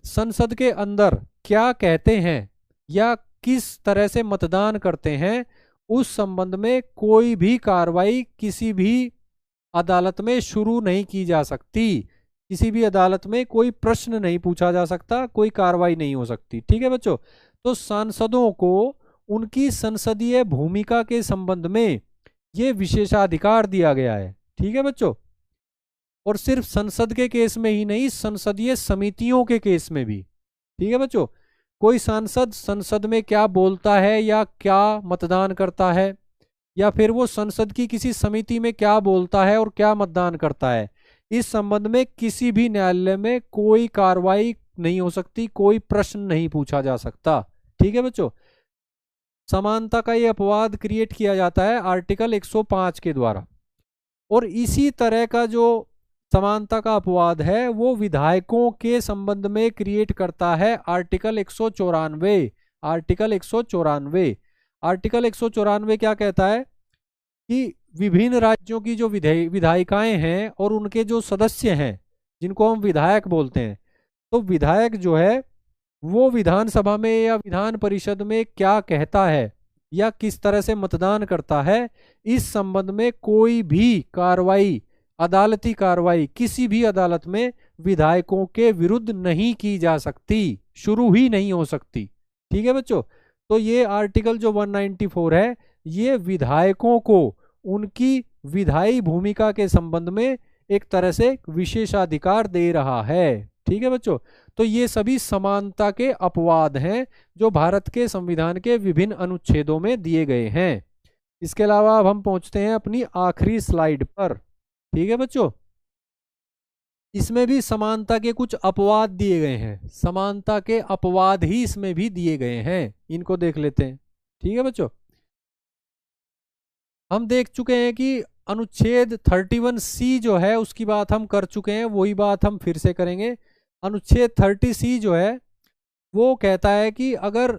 संसद के अंदर क्या कहते हैं या किस तरह से मतदान करते हैं उस संबंध में कोई भी कार्रवाई किसी भी अदालत में शुरू नहीं की जा सकती। किसी भी अदालत में कोई प्रश्न नहीं पूछा जा सकता, कोई कार्रवाई नहीं हो सकती। ठीक है बच्चों। तो सांसदों को उनकी संसदीय भूमिका के संबंध में ये विशेषाधिकार दिया गया है। ठीक है बच्चों। और सिर्फ संसद के केस में ही नहीं, संसदीय समितियों के केस में भी। ठीक है बच्चों। कोई सांसद संसद में क्या बोलता है या क्या मतदान करता है या फिर वो संसद की किसी समिति में क्या बोलता है और क्या मतदान करता है, इस संबंध में किसी भी न्यायालय में कोई कार्रवाई नहीं हो सकती, कोई प्रश्न नहीं पूछा जा सकता। ठीक है बच्चों। समानता का ये अपवाद क्रिएट किया जाता है आर्टिकल 105 के द्वारा। और इसी तरह का जो समानता का अपवाद है वो विधायकों के संबंध में क्रिएट करता है आर्टिकल 194। आर्टिकल 194 आर्टिकल 194 क्या कहता है कि विभिन्न राज्यों की जो विधायिकाएं हैं और उनके जो सदस्य हैं जिनको हम विधायक बोलते हैं, तो विधायक जो है वो विधानसभा में या विधान परिषद में क्या कहता है या किस तरह से मतदान करता है, इस संबंध में कोई भी कार्रवाई, अदालती कार्रवाई किसी भी अदालत में विधायकों के विरुद्ध नहीं की जा सकती, शुरू ही नहीं हो सकती। ठीक है बच्चों। तो ये आर्टिकल जो 194 है ये विधायकों को उनकी विधायी भूमिका के संबंध में एक तरह से विशेषाधिकार दे रहा है। ठीक है बच्चों। तो ये सभी समानता के अपवाद हैं जो भारत के संविधान के विभिन्न अनुच्छेदों में दिए गए हैं। इसके अलावा अब हम पहुंचते हैं अपनी आखिरी स्लाइड पर। ठीक है बच्चों। इसमें भी समानता के कुछ अपवाद दिए गए हैं, समानता के अपवाद ही इसमें भी दिए गए हैं, इनको देख लेते हैं। ठीक है बच्चों। हम देख चुके हैं कि अनुच्छेद 31C जो है उसकी बात हम कर चुके हैं, वही बात हम फिर से करेंगे। अनुच्छेद 30C जो है वो कहता है कि अगर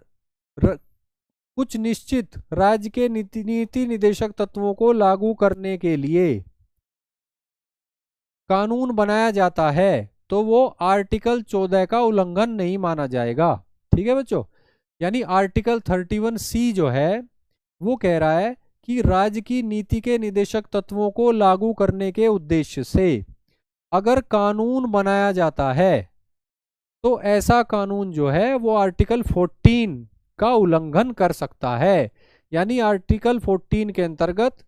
कुछ निश्चित राज्य के नीति निदेशक तत्वों को लागू करने के लिए कानून बनाया जाता है तो वो आर्टिकल 14 का उल्लंघन नहीं माना जाएगा। ठीक है बच्चों। यानी आर्टिकल 31C जो है वो कह रहा है कि राज्य की नीति के निदेशक तत्वों को लागू करने के उद्देश्य से अगर कानून बनाया जाता है तो ऐसा कानून जो है वो आर्टिकल 14 का उल्लंघन कर सकता है। यानी आर्टिकल 14 के अंतर्गत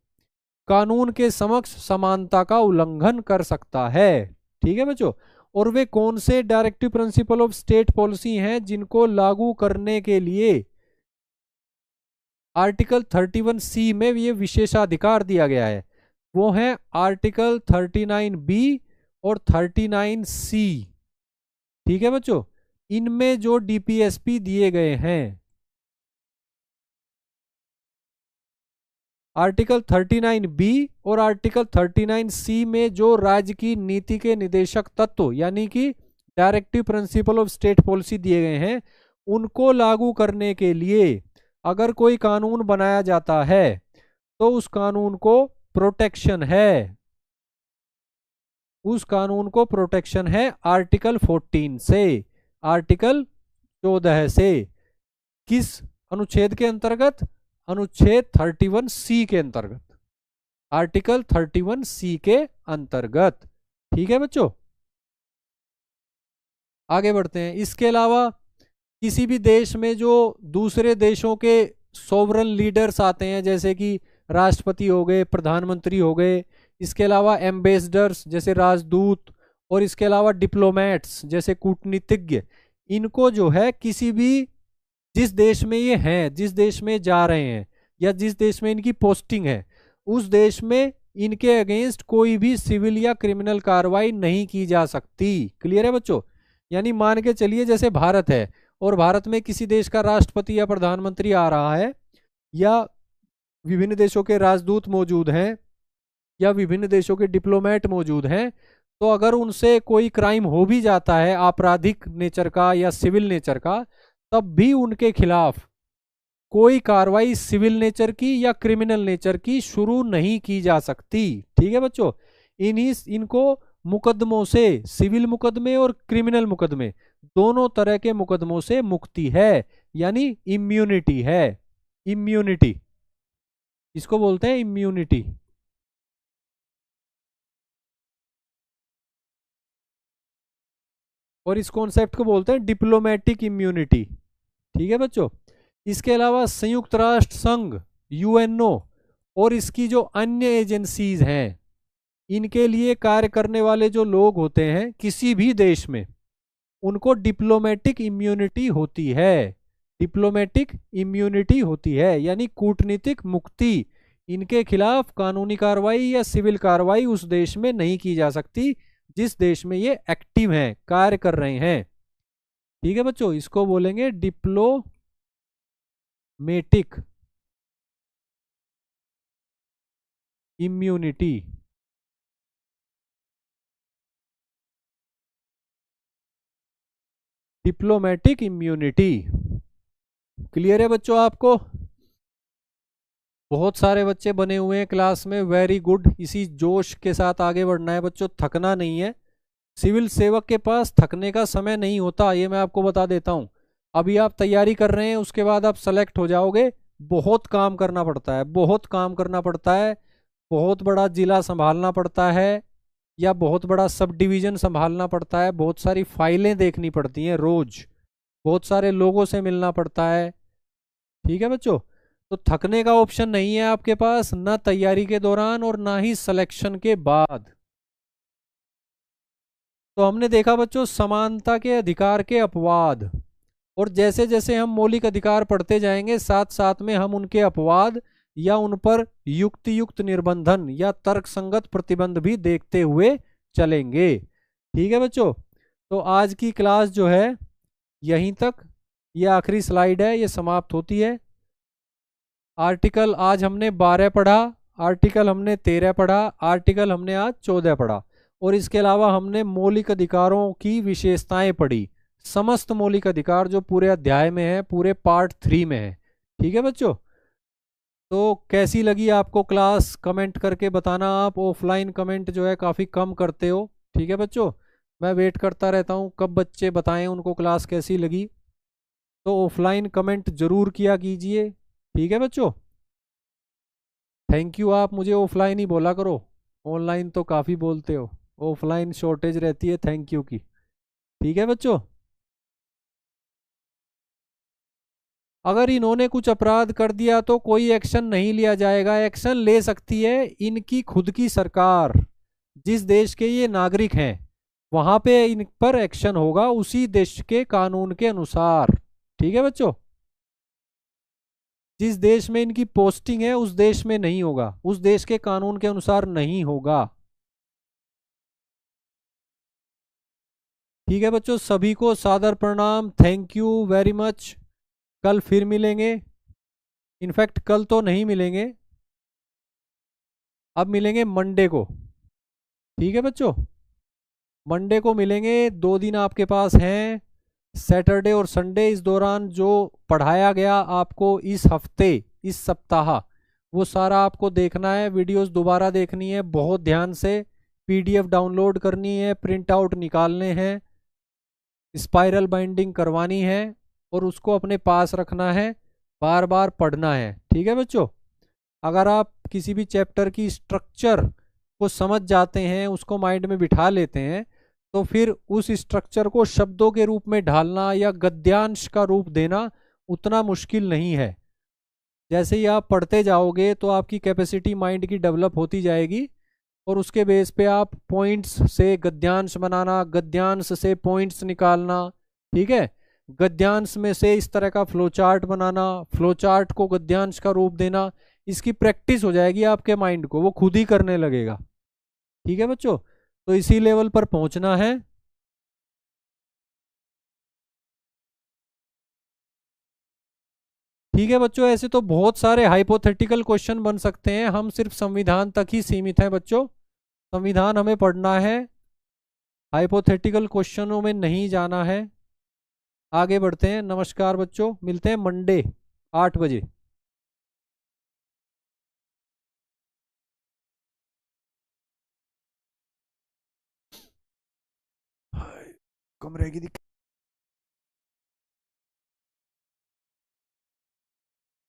कानून के समक्ष समानता का उल्लंघन कर सकता है। ठीक है बच्चों। और वे कौन से directive principle of state policy हैं जिनको लागू करने के लिए आर्टिकल 31C में ये विशेषाधिकार दिया गया है। वो है आर्टिकल 39B और 39C। ठीक है बच्चों, इनमें जो डीपीएसपी दिए गए हैं, आर्टिकल 39B और आर्टिकल 39C में जो राज्य की नीति के निदेशक तत्व यानी कि directive principle of state policy दिए गए हैं, उनको लागू करने के लिए अगर कोई कानून बनाया जाता है तो उस कानून को प्रोटेक्शन है, उस कानून को प्रोटेक्शन है आर्टिकल 14 से, आर्टिकल 14 से। किस अनुच्छेद के अंतर्गत? अनुच्छेद 31C के अंतर्गत, आर्टिकल 31C के अंतर्गत। ठीक है बच्चों, आगे बढ़ते हैं। इसके अलावा किसी भी देश में जो दूसरे देशों के सोवरन लीडर्स आते हैं, जैसे कि राष्ट्रपति हो गए, प्रधानमंत्री हो गए, इसके अलावा एम्बेसडर्स जैसे राजदूत, और इसके अलावा डिप्लोमेट्स जैसे कूटनीतिज्ञ, इनको जो है किसी भी जिस देश में ये हैं, जिस देश में जा रहे हैं या जिस देश में इनकी पोस्टिंग है, उस देश में इनके अगेंस्ट कोई भी सिविल या क्रिमिनल कार्रवाई नहीं की जा सकती। क्लियर है बच्चों? यानी मान के चलिए जैसे भारत है और भारत में किसी देश का राष्ट्रपति या प्रधानमंत्री आ रहा है, या विभिन्न देशों के राजदूत मौजूद हैं, या विभिन्न देशों के डिप्लोमेट मौजूद हैं, तो अगर उनसे कोई क्राइम हो भी जाता है आपराधिक नेचर का या सिविल नेचर का, तब भी उनके खिलाफ कोई कार्रवाई सिविल नेचर की या क्रिमिनल नेचर की शुरू नहीं की जा सकती। ठीक है बच्चों, इनको मुकदमों से, सिविल मुकदमे और क्रिमिनल मुकदमे, दोनों तरह के मुकदमों से मुक्ति है, यानी इम्यूनिटी है। इम्यूनिटी, इसको बोलते हैं इम्यूनिटी। और इस कॉन्सेप्ट को बोलते हैं डिप्लोमेटिक इम्यूनिटी। ठीक है बच्चों, इसके अलावा संयुक्त राष्ट्र संघ यूएनओ और इसकी जो अन्य एजेंसीज हैं, इनके लिए कार्य करने वाले जो लोग होते हैं किसी भी देश में, उनको डिप्लोमेटिक इम्यूनिटी होती है। डिप्लोमेटिक इम्यूनिटी होती है यानी कूटनीतिक मुक्ति, इनके खिलाफ कानूनी कार्रवाई या सिविल कार्रवाई उस देश में नहीं की जा सकती जिस देश में ये एक्टिव हैं, कार्य कर रहे हैं। ठीक है बच्चों, इसको बोलेंगे diplomatic immunity. Diplomatic immunity. Clear है बच्चों आपको? बहुत सारे बच्चे बने हुए हैं क्लास में, वेरी गुड। इसी जोश के साथ आगे बढ़ना है बच्चों, थकना नहीं है। सिविल सेवक के पास थकने का समय नहीं होता, ये मैं आपको बता देता हूँ। अभी आप तैयारी कर रहे हैं, उसके बाद आप सेलेक्ट हो जाओगे, बहुत काम करना पड़ता है, बहुत काम करना पड़ता है। बहुत बड़ा जिला संभालना पड़ता है या बहुत बड़ा सब डिवीज़न संभालना पड़ता है, बहुत सारी फाइलें देखनी पड़ती हैं रोज, बहुत सारे लोगों से मिलना पड़ता है। ठीक है बच्चों, तो थकने का ऑप्शन नहीं है आपके पास, ना तैयारी के दौरान और ना ही सिलेक्शन के बाद। तो हमने देखा बच्चों समानता के अधिकार के अपवाद, और जैसे जैसे हम मौलिक अधिकार पढ़ते जाएंगे, साथ साथ में हम उनके अपवाद या उन पर युक्तियुक्त निर्बंधन या तर्कसंगत प्रतिबंध भी देखते हुए चलेंगे। ठीक है बच्चों, तो आज की क्लास जो है यहीं तक, ये आखिरी स्लाइड है, ये समाप्त होती है। आर्टिकल आज हमने 12 पढ़ा, आर्टिकल हमने 13 पढ़ा, आर्टिकल हमने आज 14 पढ़ा, और इसके अलावा हमने मौलिक अधिकारों की विशेषताएं पढ़ी। समस्त मौलिक अधिकार जो पूरे अध्याय में है, पूरे पार्ट 3 में है। ठीक है बच्चों, तो कैसी लगी आपको क्लास कमेंट करके बताना। आप ऑफलाइन कमेंट जो है काफ़ी कम करते हो। ठीक है बच्चों, मैं वेट करता रहता हूँ कब बच्चे बताएं उनको क्लास कैसी लगी, तो ऑफलाइन कमेंट ज़रूर किया कीजिए। ठीक है बच्चों, थैंक यू। आप मुझे ऑफलाइन ही बोला करो, ऑनलाइन तो काफ़ी बोलते हो, ऑफलाइन शॉर्टेज रहती है थैंक यू की। ठीक है बच्चों, अगर इन्होंने कुछ अपराध कर दिया तो कोई एक्शन नहीं लिया जाएगा, एक्शन ले सकती है इनकी खुद की सरकार। जिस देश के ये नागरिक हैं वहां पे इन पर एक्शन होगा उसी देश के कानून के अनुसार। ठीक है बच्चों, जिस देश में इनकी पोस्टिंग है उस देश में नहीं होगा, उस देश के कानून के अनुसार नहीं होगा। ठीक है बच्चों, सभी को सादर प्रणाम, थैंक यू वेरी मच। कल फिर मिलेंगे, इनफैक्ट कल तो नहीं मिलेंगे, अब मिलेंगे मंडे को। ठीक है बच्चों, मंडे को मिलेंगे, 2 दिन आपके पास हैं, सैटरडे और संडे। इस दौरान जो पढ़ाया गया आपको इस हफ्ते, इस सप्ताह, वो सारा आपको देखना है, वीडियोस दोबारा देखनी है बहुत ध्यान से, पीडीएफ डाउनलोड करनी है, प्रिंट आउट निकालने हैं, स्पाइरल बाइंडिंग करवानी है और उसको अपने पास रखना है, बार बार पढ़ना है। ठीक है बच्चों, अगर आप किसी भी चैप्टर की स्ट्रक्चर को समझ जाते हैं, उसको माइंड में बिठा लेते हैं, तो फिर उस स्ट्रक्चर को शब्दों के रूप में ढालना या गद्यांश का रूप देना उतना मुश्किल नहीं है। जैसे ही आप पढ़ते जाओगे तो आपकी कैपेसिटी माइंड की डेवलप होती जाएगी और उसके बेस पे आप पॉइंट्स से गद्यांश बनाना, गद्यांश से पॉइंट्स निकालना, ठीक है, गद्यांश में से इस तरह का फ्लो चार्ट बनाना, फ्लो चार्ट को गद्यांश का रूप देना, इसकी प्रैक्टिस हो जाएगी आपके माइंड को, वो खुद ही करने लगेगा। ठीक है बच्चों, तो इसी लेवल पर पहुंचना है। ठीक है बच्चों, ऐसे तो बहुत सारे हाइपोथेटिकल क्वेश्चन बन सकते हैं, हम सिर्फ संविधान तक ही सीमित हैं बच्चों, संविधान हमें पढ़ना है, हाइपोथेटिकल क्वेश्चनों में नहीं जाना है। आगे बढ़ते हैं, नमस्कार बच्चों, मिलते हैं मंडे 8 बजे। कमरे की